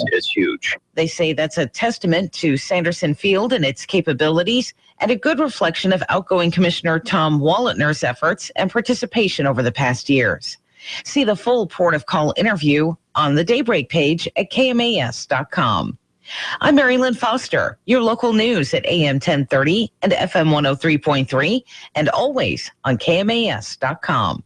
it's huge. They say that's a testament to Sanderson Field and its capabilities, and a good reflection of outgoing Commissioner Tom Wallentner's efforts and participation over the past years. See the full Port of Call interview on the Daybreak page at KMAS.com. I'm Mary Lynn Foster, your local news at AM 1030 and FM 103.3, and always on KMAS.com.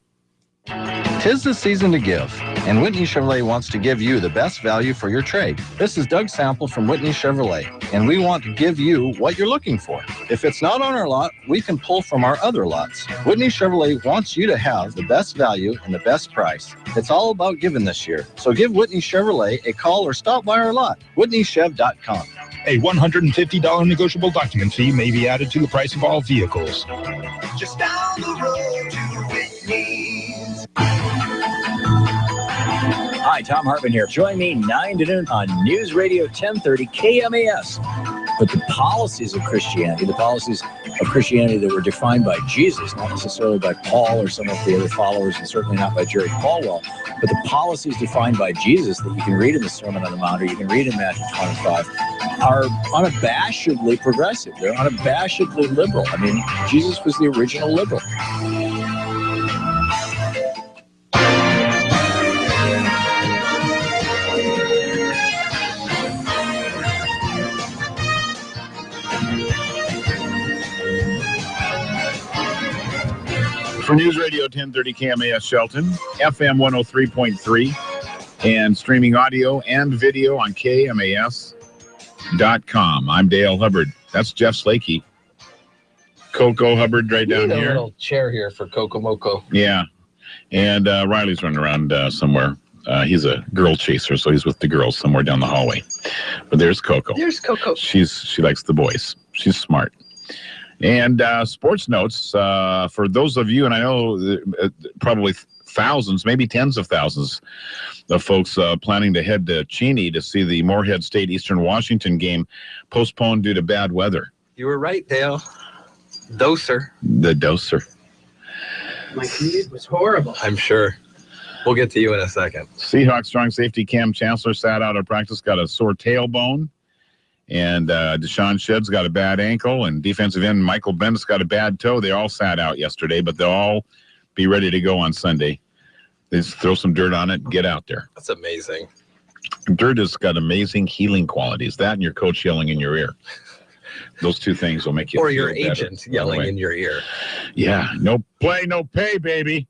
'Tis the season to give, and Whitney Chevrolet wants to give you the best value for your trade. This is Doug Sample from Whitney Chevrolet, and we want to give you what you're looking for. If it's not on our lot, we can pull from our other lots. Whitney Chevrolet wants you to have the best value and the best price. It's all about giving this year. So give Whitney Chevrolet a call or stop by our lot, whitneychev.com. A $150 negotiable document fee may be added to the price of all vehicles. Just down the road to Whitney's. Hi, Tom Hartman here. Join me 9 to noon on News Radio 1030 KMAS. But the policies of Christianity that were defined by Jesus, not necessarily by Paul or some of the other followers, and certainly not by Jerry Falwell, but the policies defined by Jesus that you can read in the Sermon on the Mount or you can read in Matthew 25 are unabashedly progressive. They're unabashedly liberal. I mean, Jesus was the original liberal. For News Radio 1030 KMAS Shelton, FM 103.3, and streaming audio and video on KMAS.com. I'm Dale Hubbard. That's Jeff Slakey. Coco Hubbard right down a here. little chair here for Coco Moco. Yeah. And Riley's running around somewhere. He's a girl chaser, so he's with the girls somewhere down the hallway. But there's Coco. There's Coco. She likes the boys. She's smart. And sports notes for those of you, and I know probably thousands, maybe tens of thousands of folks planning to head to Cheney to see the Moorhead State Eastern Washington game postponed due to bad weather. You were right, Dale. Doser. The doser. My commute was horrible. I'm sure. We'll get to you in a second. Seahawks strong safety Cam Chancellor sat out of practice, got a sore tailbone. And Deshaun Shedd's got a bad ankle, and defensive end Michael Bennett's got a bad toe. They all sat out yesterday, but they'll all be ready to go on Sunday. They just throw some dirt on it and get out there. That's amazing. Dirt has got amazing healing qualities. That and your coach yelling in your ear. Those two things will make you or feel your better, agent yelling in your ear. Yeah, no play, no pay, baby.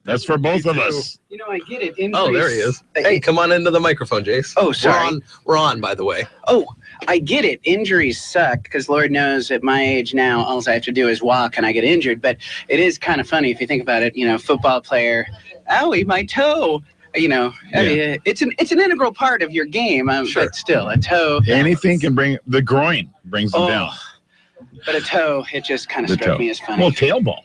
That's for both of us. You know, I get it. Injuries. Oh, there he is. Hey, come on into the microphone, Jace. Oh, sorry. We're on, by the way. Oh, I get it. Injuries suck because Lord knows at my age now, all I have to do is walk and I get injured. But it is kind of funny if you think about it. You know, football player, owie, my toe. You know, I mean, it's an integral part of your game. Sure. But still, a toe. Anything can bring the groin brings them down. But a toe, it just kind of The struck toe. me as funny. Well, tailbone.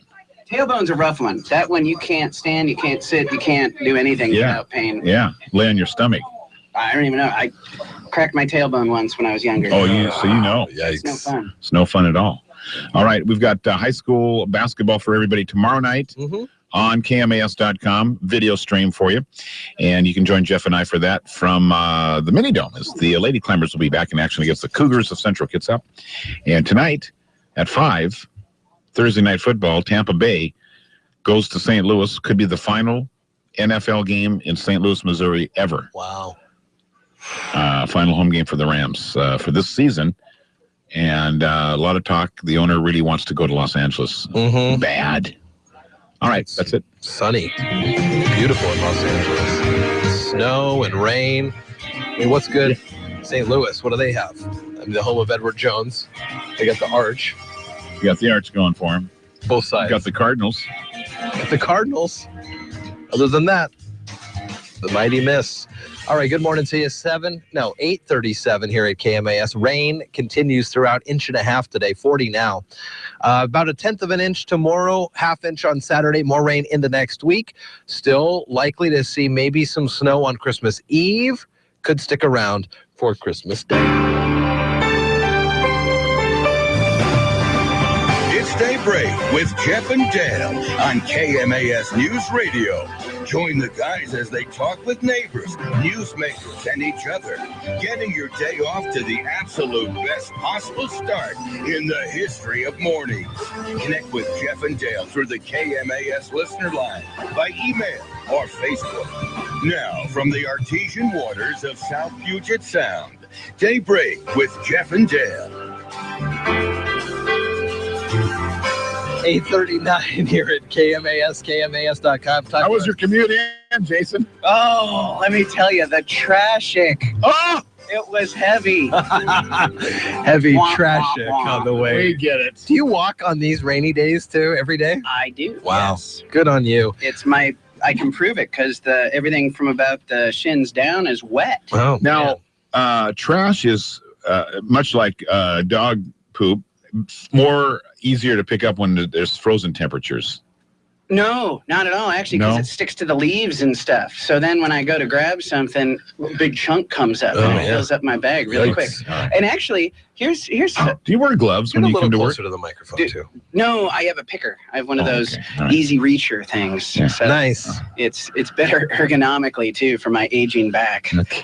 Tailbone's a rough one. That one you can't stand, you can't sit, you can't do anything without pain. Yeah, lay on your stomach. I don't even know. I cracked my tailbone once when I was younger. Oh, so you know. It's no fun. It's no fun at all. All right, we've got high school basketball for everybody tomorrow night on KMAS.com, video stream for you. And you can join Jeff and I for that from the Mini Dome, as the Lady Climbers will be back in action against the Cougars of Central Kitsap. And tonight at 5, Thursday night football, Tampa Bay goes to St. Louis. Could be the final NFL game in St. Louis, Missouri ever. Wow. Final home game for the Rams for this season. And a lot of talk. The owner really wants to go to Los Angeles. Bad. All right, that's it. Sunny. Beautiful in Los Angeles. Snow and rain. I mean, what's good? St. Louis, what do they have? I mean, the home of Edward Jones. They got the Arch. You got the Arch going for him. Both sides. You got the Cardinals. The Cardinals. Other than that, the mighty miss. All right, good morning to you. 8:37 here at KMAS. Rain continues throughout, 1.5 inches today, 40 now. About 1/10 of an inch tomorrow, 1/2 inch on Saturday, more rain into next week. Still likely to see maybe some snow on Christmas Eve. Could stick around for Christmas Day. It's Daybreak with Jeff and Dale on KMAS News Radio. Join the guys as they talk with neighbors, newsmakers, and each other, getting your day off to the absolute best possible start in the history of mornings. Connect with Jeff and Dale through the KMAS listener line, by email or Facebook. Now, from the artesian waters of South Puget Sound, Daybreak with Jeff and Dale. 8:39 here at KMAS, KMAS.com. How was your commute in, Jason? Oh, let me tell you, the traffic. Oh! It was heavy. Heavy traffic on the way. We get it. Do you walk on these rainy days too, every day? I do. Wow. Yes. Good on you. I can prove it because everything from about the shins down is wet. Oh, now, trash is much like dog poop, more easier to pick up when there's frozen temperatures. No, not at all, actually, because No? it sticks to the leaves and stuff. So then when I go to grab something, a big chunk comes up and it fills up my bag really quick. And actually, here's Do you wear gloves when you come to work? Closer to the microphone, too. No, I have a picker. I have one of those okay. All right. easy reacher things. Yeah. So Nice. It's better ergonomically too for my aging back. Okay.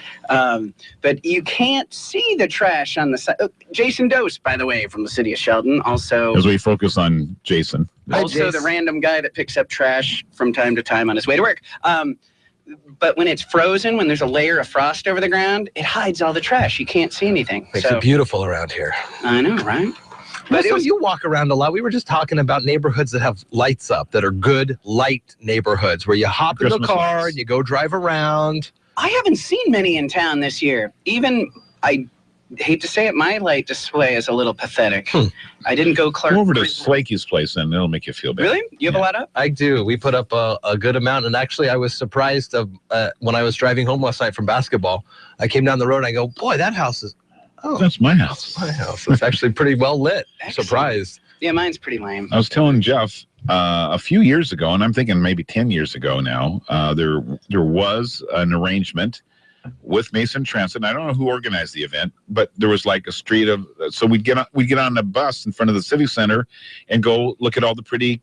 But you can't see the trash on the side. Oh, Jason Dose, by the way, from the city of Shelton. Also, As we focus on Jason. also the random guy that picks up trash from time to time on his way to work. But when it's frozen, when there's a layer of frost over the ground, it hides all the trash. You can't see anything. Makes it beautiful around here. I know, right? But you walk around a lot. We were just talking about neighborhoods that have lights up, that are good light neighborhoods, where you hop in the Christmas car lights. and you go drive around. I haven't seen many in town this year. Even, I hate to say it, my light display is a little pathetic. I didn't go Clark. Go over to Slakey's place and it'll make you feel better. Really? You have a lot up? I do. We put up a good amount. And actually, I was surprised when I was driving home last night from basketball. I came down the road and I go, boy, that house is... Oh, That's my house. my house. It's actually pretty well lit. Excellent. Surprised. Yeah, mine's pretty lame. I was telling Jeff a few years ago, and I'm thinking maybe 10 years ago now, there was an arrangement with Mason Transit. And I don't know who organized the event, but there was like a street of, so we'd get on the bus in front of the city center and go look at all the pretty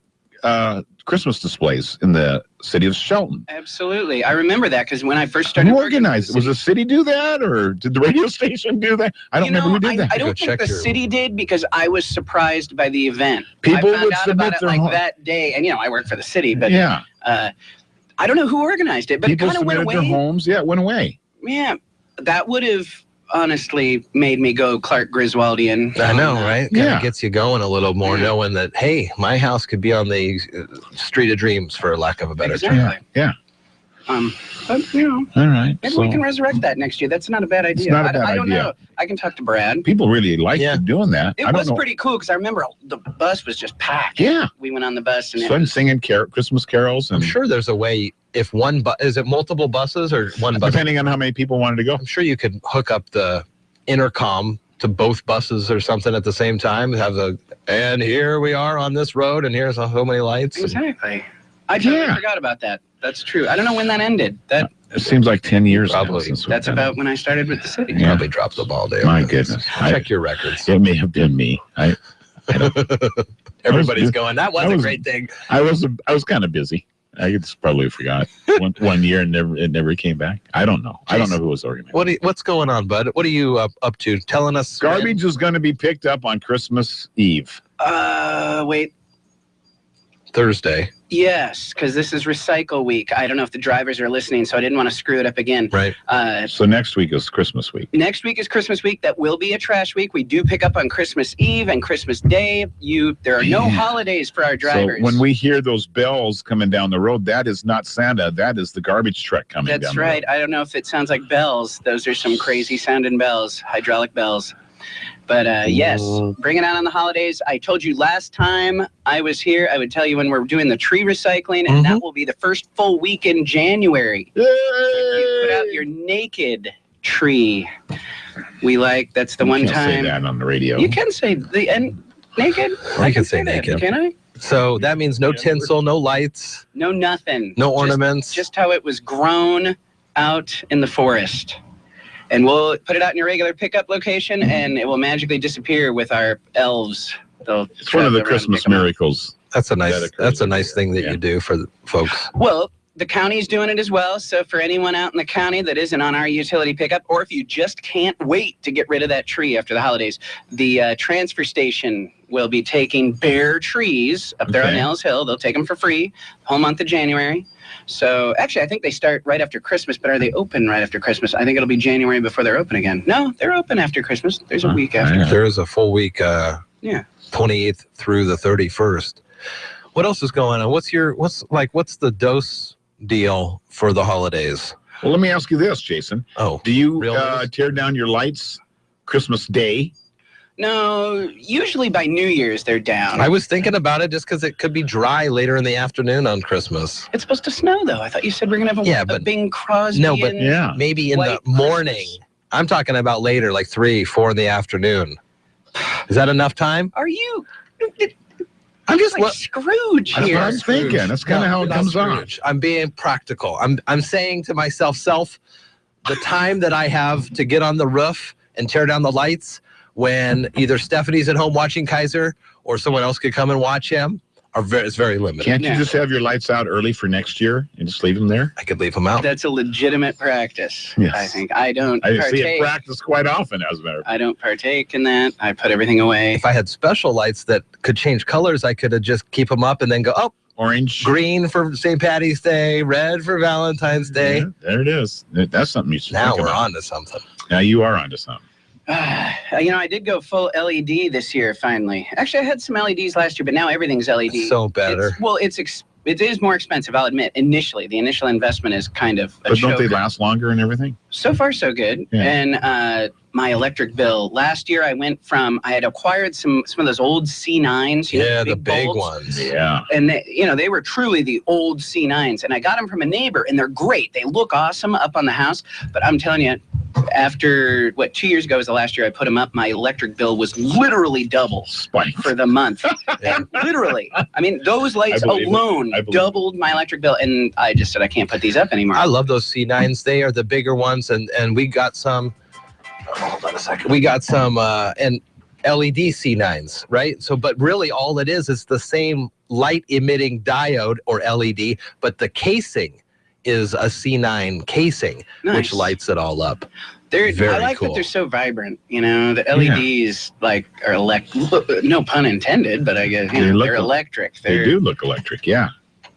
Christmas displays in the city of Shelton. Absolutely. I remember that because when I first started Who working organized it? Was the city do that, or did the radio station do that? I don't remember who did that. I don't think the city did because I was surprised by the event. People I found would out submit about it their like home- that day, and I work for the city, but Yeah. I don't know who organized it, but People it kind of went submitted away. their homes. Yeah, it went away. Yeah, that would have honestly made me go Clark Griswoldian. I know, right? Kind Yeah. of gets you going a little more, knowing that, hey, my house could be on the street of dreams, for lack of a better term. Exactly. Yeah. But All right. maybe So we can resurrect that next year. That's not a bad idea. not a bad I don't idea. know. I can talk to Brad. people really like doing that. It I don't was know. pretty cool because I remember the bus was just packed. Yeah. We went on the bus and it Son was, singing Christmas carols, I'm and sure there's a way, if one bus, is it multiple buses or one bus? depending on how many people wanted to go. I'm sure you could hook up the intercom to both buses or something at the same time. And here we are on this road, and here's so many lights. exactly. I totally forgot about that. That's true. I don't know when that ended. It seems like 10 years now Probably. since we've That's done about when I started with the city. Yeah. Probably dropped the ball, Dale. My goodness. Check your records. It may have been me. Everybody's going, that was I a was- great thing. I was kind of busy. I just probably forgot one year and it never came back. I don't know. I don't know who was organizing. What's going on, bud? What are you up to? Telling us. Garbage is going to be picked up on Christmas Eve. Wait. Thursday. Yes, because this is recycle week. I don't know if the drivers are listening, so I didn't want to screw it up again. Right. So next week is Christmas week. Next week is Christmas week. That will be a trash week. We do pick up on Christmas Eve and Christmas Day. There are no holidays for our drivers. So when we hear those bells coming down the road, that is not Santa. That is the garbage truck coming down That's the right. I don't know if it sounds like bells. Those are some crazy sounding bells, hydraulic bells. But yes, bring it out on the holidays. I told you last time I was here, I would tell you when we're doing the tree recycling, and that will be the first full week in January. You put out your naked tree. That's the You Oh, one can't say time. that on the radio. You can say naked. I can say naked. Can I? So that means no tinsel, no lights, No, nothing. no ornaments. Just how it was grown out in the forest. And we'll put it out in your regular pickup location, and it will magically disappear with our elves. It's one of the Christmas miracles. That's a nice thing that you do for the folks. Well, the county's doing it as well. So for anyone out in the county that isn't on our utility pickup, or if you just can't wait to get rid of that tree after the holidays, the transfer station will be taking bare trees up there on Nels Hill. They'll take them for free, whole month of January. So actually, I think they start right after Christmas, but are they open right after Christmas? I think it'll be January before they're open again. No, they're open after Christmas. There's a week after. There is a full week, Yeah. 28th through the 31st. What else is going on? What's the dose deal for the holidays? Well, let me ask you this, Jason. Oh, do you tear down your lights Christmas Day? No, usually by New Year's they're down. I was thinking about it just because it could be dry later in the afternoon on Christmas. It's supposed to snow, though. I thought you said we're going to have a Bing Crosby. No, but maybe in the morning. Christmas. I'm talking about later, like 3, 4 in the afternoon. Is that enough time? Are you? I'm just like Scrooge here. That's what I'm thinking. That's kind of how it comes on. I'm being practical. I'm saying to myself, the time that I have to get on the roof and tear down the lights when either Stephanie's at home watching Kaiser or someone else could come and watch him is very limited. Can't you just have your lights out early for next year and just leave them there? I could leave them out. That's a legitimate practice. Yes. I think. I see it practiced quite often, as a matter of fact. I don't partake in that. I put everything away. If I had special lights that could change colors, I could just keep them up and then go, orange, green for St. Patty's Day, red for Valentine's Day. Yeah, there it is. That's something you should think about. Now we're on to something. Now you are on to something. I did go full LED this year, finally. Actually, I had some LEDs last year, but now everything's LED. So better. It is more expensive, I'll admit, initially. The initial investment is kind of a But don't they choker. last longer and everything? So far, so good. Yeah. And my electric bill, last year I had acquired some of those old C9s. The big bulbs. ones. Yeah. And they were truly the old C9s. And I got them from a neighbor, and they're great. They look awesome up on the house. But I'm telling you, after 2 years ago was the last year I put them up, my electric bill was literally double for the month. And literally. I mean, those lights alone doubled my electric bill. And I just said, I can't put these up anymore. I love those C9s. They are the bigger ones. And we got some. Hold on a second. We got some and LED C9s, right? So, but really all it is the same light emitting diode or LED, but the casing is a C9 casing, which lights it all up. I like cool. that they're so vibrant. The LEDs are no pun intended, but I guess they're electric. They do look electric, yeah.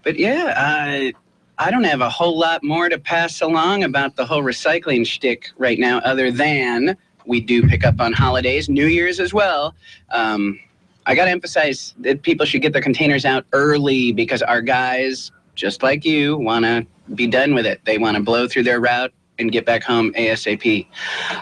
But I don't have a whole lot more to pass along about the whole recycling shtick right now, other than we do pick up on holidays, New Year's as well. I got to emphasize that people should get their containers out early because our guys, just like you, want to be done with it. They want to blow through their route and get back home ASAP.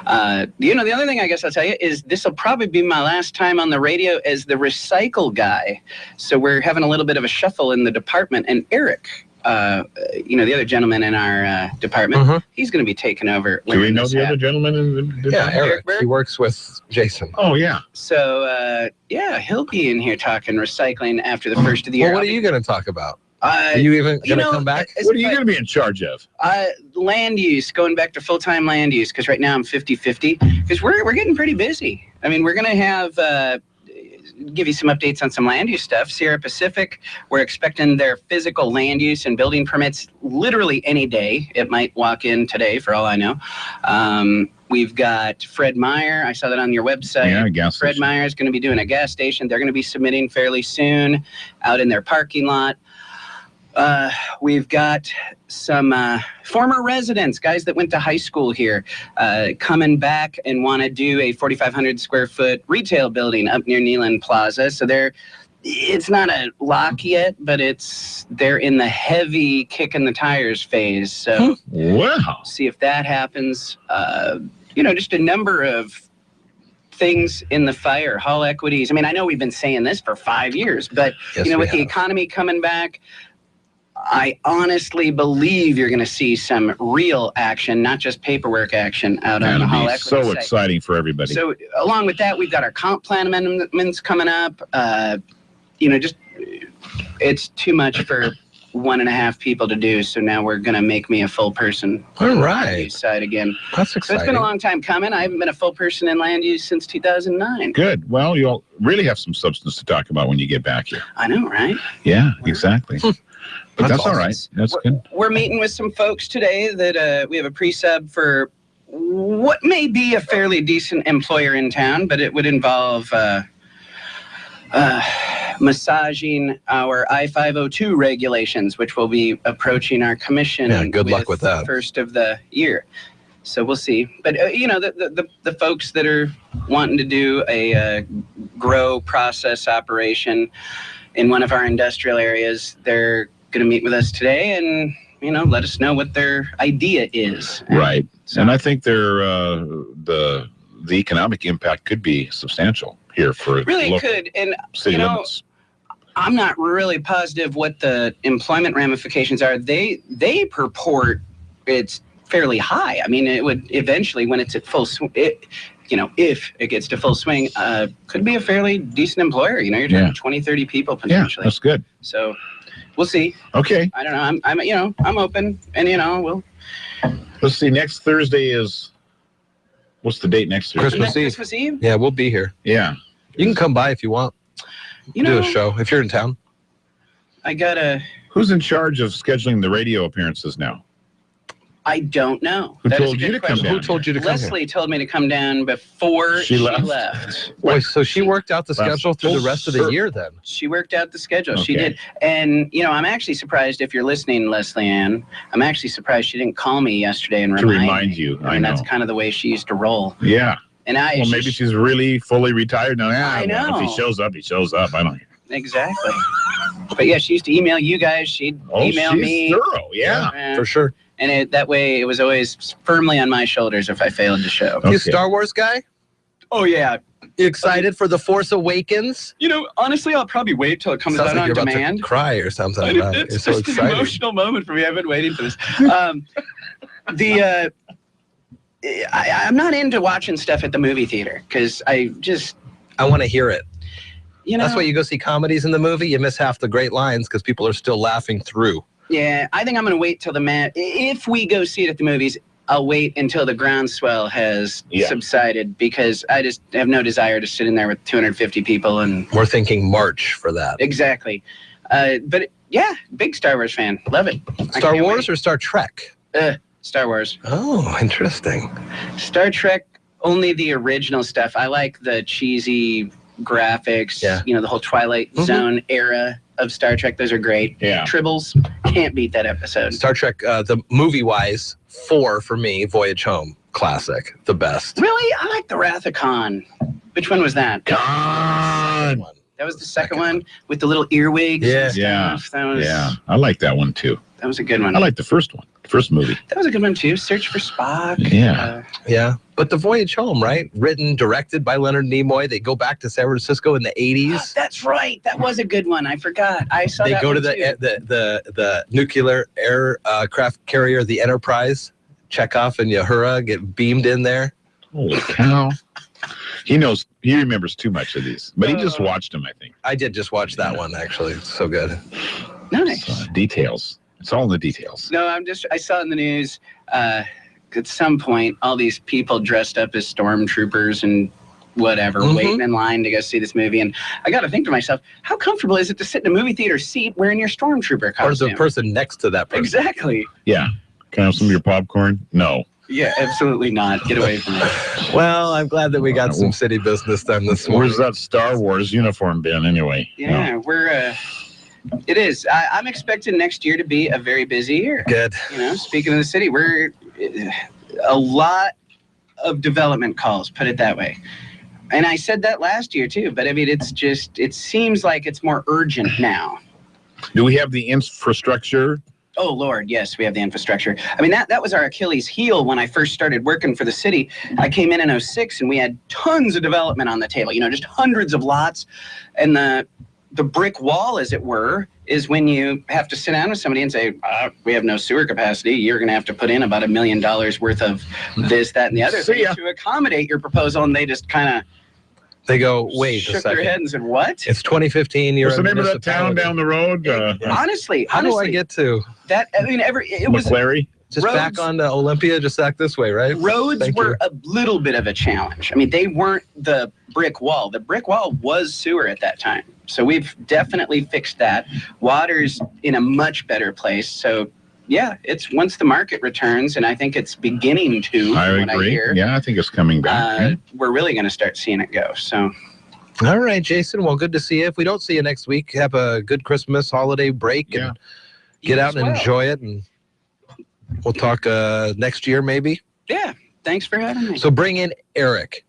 The other thing I guess I'll tell you is this will probably be my last time on the radio as the recycle guy. So we're having a little bit of a shuffle in the department, and Eric, the other gentleman in our department, he's going to be taking over. Do we know the other gentleman in the department? Yeah, Eric. He works with Jason. Oh, yeah. So, he'll be in here talking recycling after the first of the year. Well, what are you going to talk about? Are you even going to come back? What are you going to be in charge of? Land use, going back to full-time land use, because right now I'm 50-50, because we're getting pretty busy. I mean, we're going to have... give you some updates on some land use stuff. Sierra Pacific, we're expecting their physical land use and building permits literally any day. It might walk in today for all I know. We've got Fred Meyer. I saw that on your website. Yeah, gas Fred station. Meyer is going to be doing a gas station. They're going to be submitting fairly soon out in their parking lot. We've got some former residents, guys that went to high school here, coming back and want to do a 4,500 square foot retail building up near Neyland Plaza. So it's not a lock yet, but they're in the heavy kicking the tires phase. So wow. See if that happens. Just a number of things in the fire, Hall equities. I mean, I know we've been saying this for 5 years, but with the economy coming back, I honestly believe you're going to see some real action, not just paperwork action out on the Hall equity so site. exciting for everybody. So along with that, we've got our comp plan amendments coming up. It's too much for 1.5 people to do. So now we're going to make me a full person. All right. On the land use side again. That's So exciting. it's been a long time coming. I haven't been a full person in land use since 2009. Good. Well, you'll really have some substance to talk about when you get back here. I know, right? Yeah, exactly. But that's all awesome. right. That's good. We're meeting with some folks today that we have a pre-sub for what may be a fairly decent employer in town, but it would involve massaging our I-502 regulations, which will be approaching our commission. Yeah, good luck with that. First of the year. So we'll see. But, the folks that are wanting to do a grow process operation, in one of our industrial areas. They're going to meet with us today and, let us know what their idea is. Right. And I think the economic impact could be substantial here for really could. And, city limits. I'm not really positive what the employment ramifications are. They purport it's fairly high. I mean, it would eventually, when it's at full swing, if it gets to full swing, could be a fairly decent employer. You're talking 20, 30 people potentially. Yeah, that's good. So we'll see. Okay. I don't know. I'm open, and we'll. Let's see. Next Thursday is. What's the date next Thursday? Christmas Eve. Yeah, we'll be here. Yeah. You can come by if you want. Do a show if you're in town. I gotta. Who's in charge of scheduling the radio appearances now? I don't know. Who told you to come down? Who told you to come Leslie told me to come down before she left. Boy, so she worked out the schedule through the rest of the year then? She worked out the schedule. Okay. She did. And, I'm actually surprised, if you're listening, Leslie Ann, I'm actually surprised she didn't call me yesterday and remind you. I mean, that's kind of the way she used to roll. Yeah. And maybe she's really fully retired now. Yeah, I know. If he shows up, he shows up. I don't know. Exactly. But yeah, she used to email you guys. She'd email me. Thorough. Yeah, for sure. And that way, it was always firmly on my shoulders if I failed to show. You a Star Wars guy? Oh, yeah. You excited for The Force Awakens? Honestly, I'll probably wait till it comes out on demand. About to cry or something. It's so just excited. An emotional moment for me. I've been waiting for this. I'm not into watching stuff at the movie theater because I want to hear it. That's why you go see comedies in the movie. You miss half the great lines because people are still laughing through. Yeah, I think I'm going to wait till if we go see it at the movies, I'll wait until the groundswell has subsided because I just have no desire to sit in there with 250 people. And we're thinking March for that. Exactly. But yeah, big Star Wars fan. Love it. Star Wars or Star Trek? Star Wars. Oh, interesting. Star Trek, only the original stuff. I like the cheesy graphics, the whole Twilight Zone era of Star Trek. Those are great. Yeah. Tribbles, can't beat that episode. Star Trek, the movie-wise, 4 for me, Voyage Home. Classic. The best. Really? I like the Wrath of Khan. Which one was that? God. That was the second one with the little earwigs and stuff. I like that one too. That was a good one. I like the first one. First movie. That was a good one too. Search for Spock. Yeah. But the Voyage Home, right? Written, directed by Leonard Nimoy. They go back to San Francisco in the 80s. That's right. That was a good one. I forgot. I saw that. They go to the nuclear aircraft carrier, the Enterprise. Chekhov and Uhura get beamed in there. Holy cow. He remembers too much of these, but he just watched them, I think. I did just watch that one, actually. It's so good. Nice. Details. It's all in the details. No, I saw in the news at some point all these people dressed up as stormtroopers and whatever, waiting in line to go see this movie. And I got to think to myself, how comfortable is it to sit in a movie theater seat wearing your stormtrooper costume? Or the person next to that person. Exactly. Yeah. Can I have some of your popcorn? No. Yeah, absolutely not. Get away from me. Well, I'm glad that we got some city business done this morning. Where's that Star Wars uniform been anyway? Yeah, it is. I'm expecting next year to be a very busy year. Good. Speaking of the city, we're a lot of development calls, put it that way. And I said that last year too, but I mean, it seems like it's more urgent now. Do we have the infrastructure? Oh, Lord, yes, we have the infrastructure. I mean, that was our Achilles heel when I first started working for the city. I came in 2006, and we had tons of development on the table, just hundreds of lots. And the brick wall, as it were, is when you have to sit down with somebody and say, we have no sewer capacity. You're going to have to put in about $1 million worth of this, that, and the other thing to accommodate your proposal. And they just kind of... They go, wait a second. Shook their head and said, what? It's 2015. What's the name of that town down the road? Honestly. How do I get to? That, I mean, it was... McClary? Just roads, back onto Olympia, just back this way, right? Roads were a little bit of a challenge. I mean, they weren't the brick wall. The brick wall was sewer at that time. So we've definitely fixed that. Water's in a much better place. So... yeah, it's once the market returns, and I think it's beginning to. I agree. I think it's coming back. We're really going to start seeing it go. So, all right, Jason. Well, good to see you. If we don't see you next week, have a good Christmas holiday break and get out and enjoy it. And we'll talk next year, maybe. Yeah. Thanks for having me. So bring in Eric.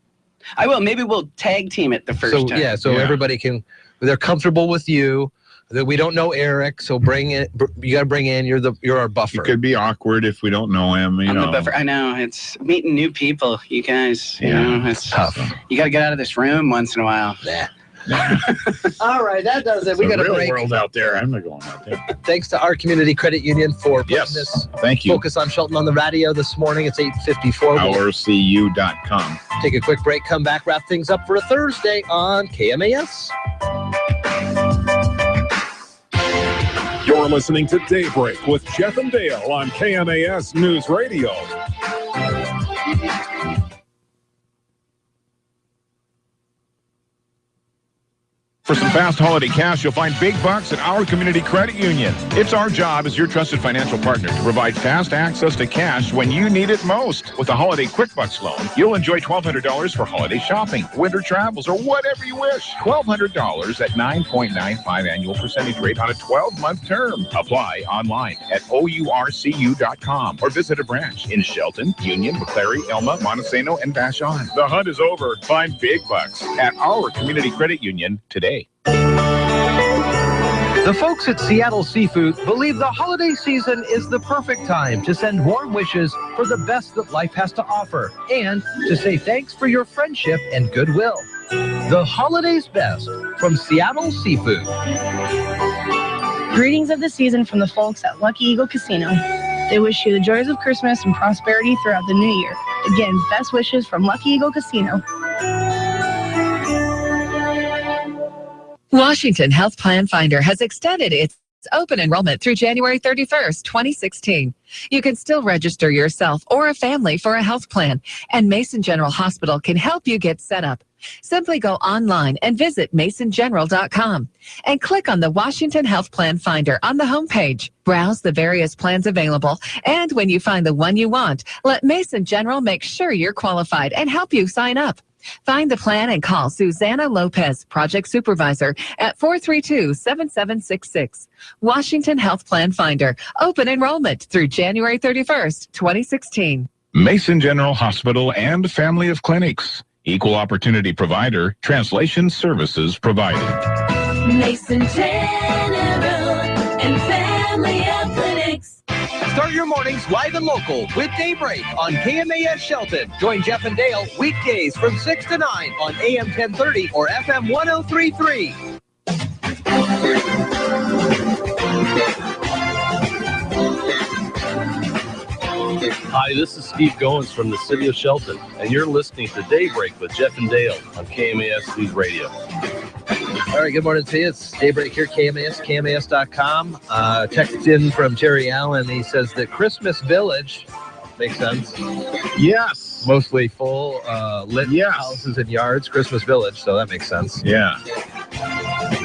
I will. Maybe we'll tag team it the first time. So everybody can. they're comfortable with you. That we don't know Eric, so bring it. You got to bring in. You're our buffer. It could be awkward if we don't know him. I'm the buffer. I know, it's meeting new people. You guys, you know, it's tough. You got to get out of this room once in a while. Nah. All right, that does it. We got a real break. world out there. I'm not going out there. Thanks to our community credit union for putting this Thank you. Focus on Shelton on the radio this morning. It's 8:54. OurCU.com. Take a quick break, come back, wrap things up for a Thursday on KMAS. You're listening to Daybreak with Jeff and Dale on KMAS News Radio. For some fast holiday cash, you'll find big bucks at our community credit union. It's our job as your trusted financial partner to provide fast access to cash when you need it most. With a holiday quick bucks loan, you'll enjoy $1,200 for holiday shopping, winter travels, or whatever you wish. $1,200 at 9.95 annual percentage rate on a 12-month term. Apply online at OURCU.com or visit a branch in Shelton, Union, McClary, Elma, Montesano, and Vashon. The hunt is over. Find big bucks at our community credit union today. The folks at Seattle Seafood believe the holiday season is the perfect time to send warm wishes for the best that life has to offer and to say thanks for your friendship and goodwill. The holiday's best from Seattle Seafood. Greetings of the season from the folks at Lucky Eagle Casino. They wish you the joys of Christmas and prosperity throughout the new year. Again, best wishes from Lucky Eagle Casino. Washington Health Plan Finder has extended its open enrollment through January 31st, 2016. You can still register yourself or a family for a health plan, and Mason General Hospital can help you get set up. Simply go online and visit masongeneral.com and click on the Washington Health Plan Finder on the homepage. Browse the various plans available, and when you find the one you want, let Mason General make sure you're qualified and help you sign up. Find the plan and call Susanna Lopez, Project Supervisor, at 432-7766. Washington Health Plan Finder. Open enrollment through January 31st, 2016. Mason General Hospital and family of clinics. Equal opportunity provider. Translation services provided. Mason General and family of clinics. Start your mornings live and local with Daybreak on KMAS Shelton. Join Jeff and Dale weekdays from 6 to 9 on AM 1030 or FM 1033. Hi, this is Steve Goins from the city of Shelton, and you're listening to Daybreak with Jeff and Dale on KMAS News Radio. All right, good morning to you. It's Daybreak here, KMAS, KMAS.com. Text in from Terry Allen. He says that Christmas Village makes sense. Yes. Mostly full lit houses and yards, Christmas Village, so that makes sense. Yeah.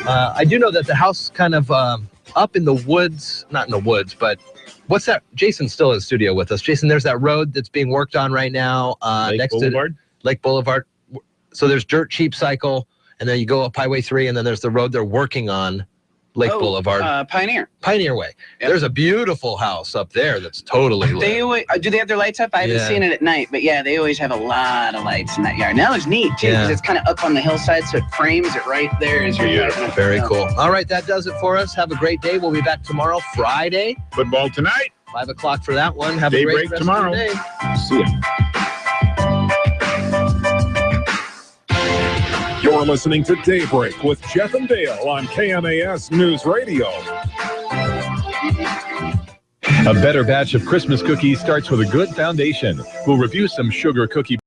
I do know that the house kind of up in the woods, not in the woods, but what's that? Jason's still in the studio with us. Jason, there's that road that's being worked on right now. Next Boulevard? To Lake Boulevard. So there's Dirt Cheap Cycle. And then you go up Highway 3, and then there's the road they're working on, Lake Boulevard. Pioneer. Pioneer Way. Yep. There's a beautiful house up there that's totally lit. They always, do they have their lights up? I haven't seen it at night, but yeah, they always have a lot of lights in that yard. And that looks neat, too, because it's kind of up on the hillside, so it frames it right there as you're driving up. Very cool. All right, that does it for us. Have a great day. We'll be back tomorrow, Friday. Football tonight. 5 o'clock for that one. Have Daybreak a great rest tomorrow. of the day. See ya. You're listening to Daybreak with Jeff and Dale on KMAS News Radio. A better batch of Christmas cookies starts with a good foundation. We'll review some sugar cookie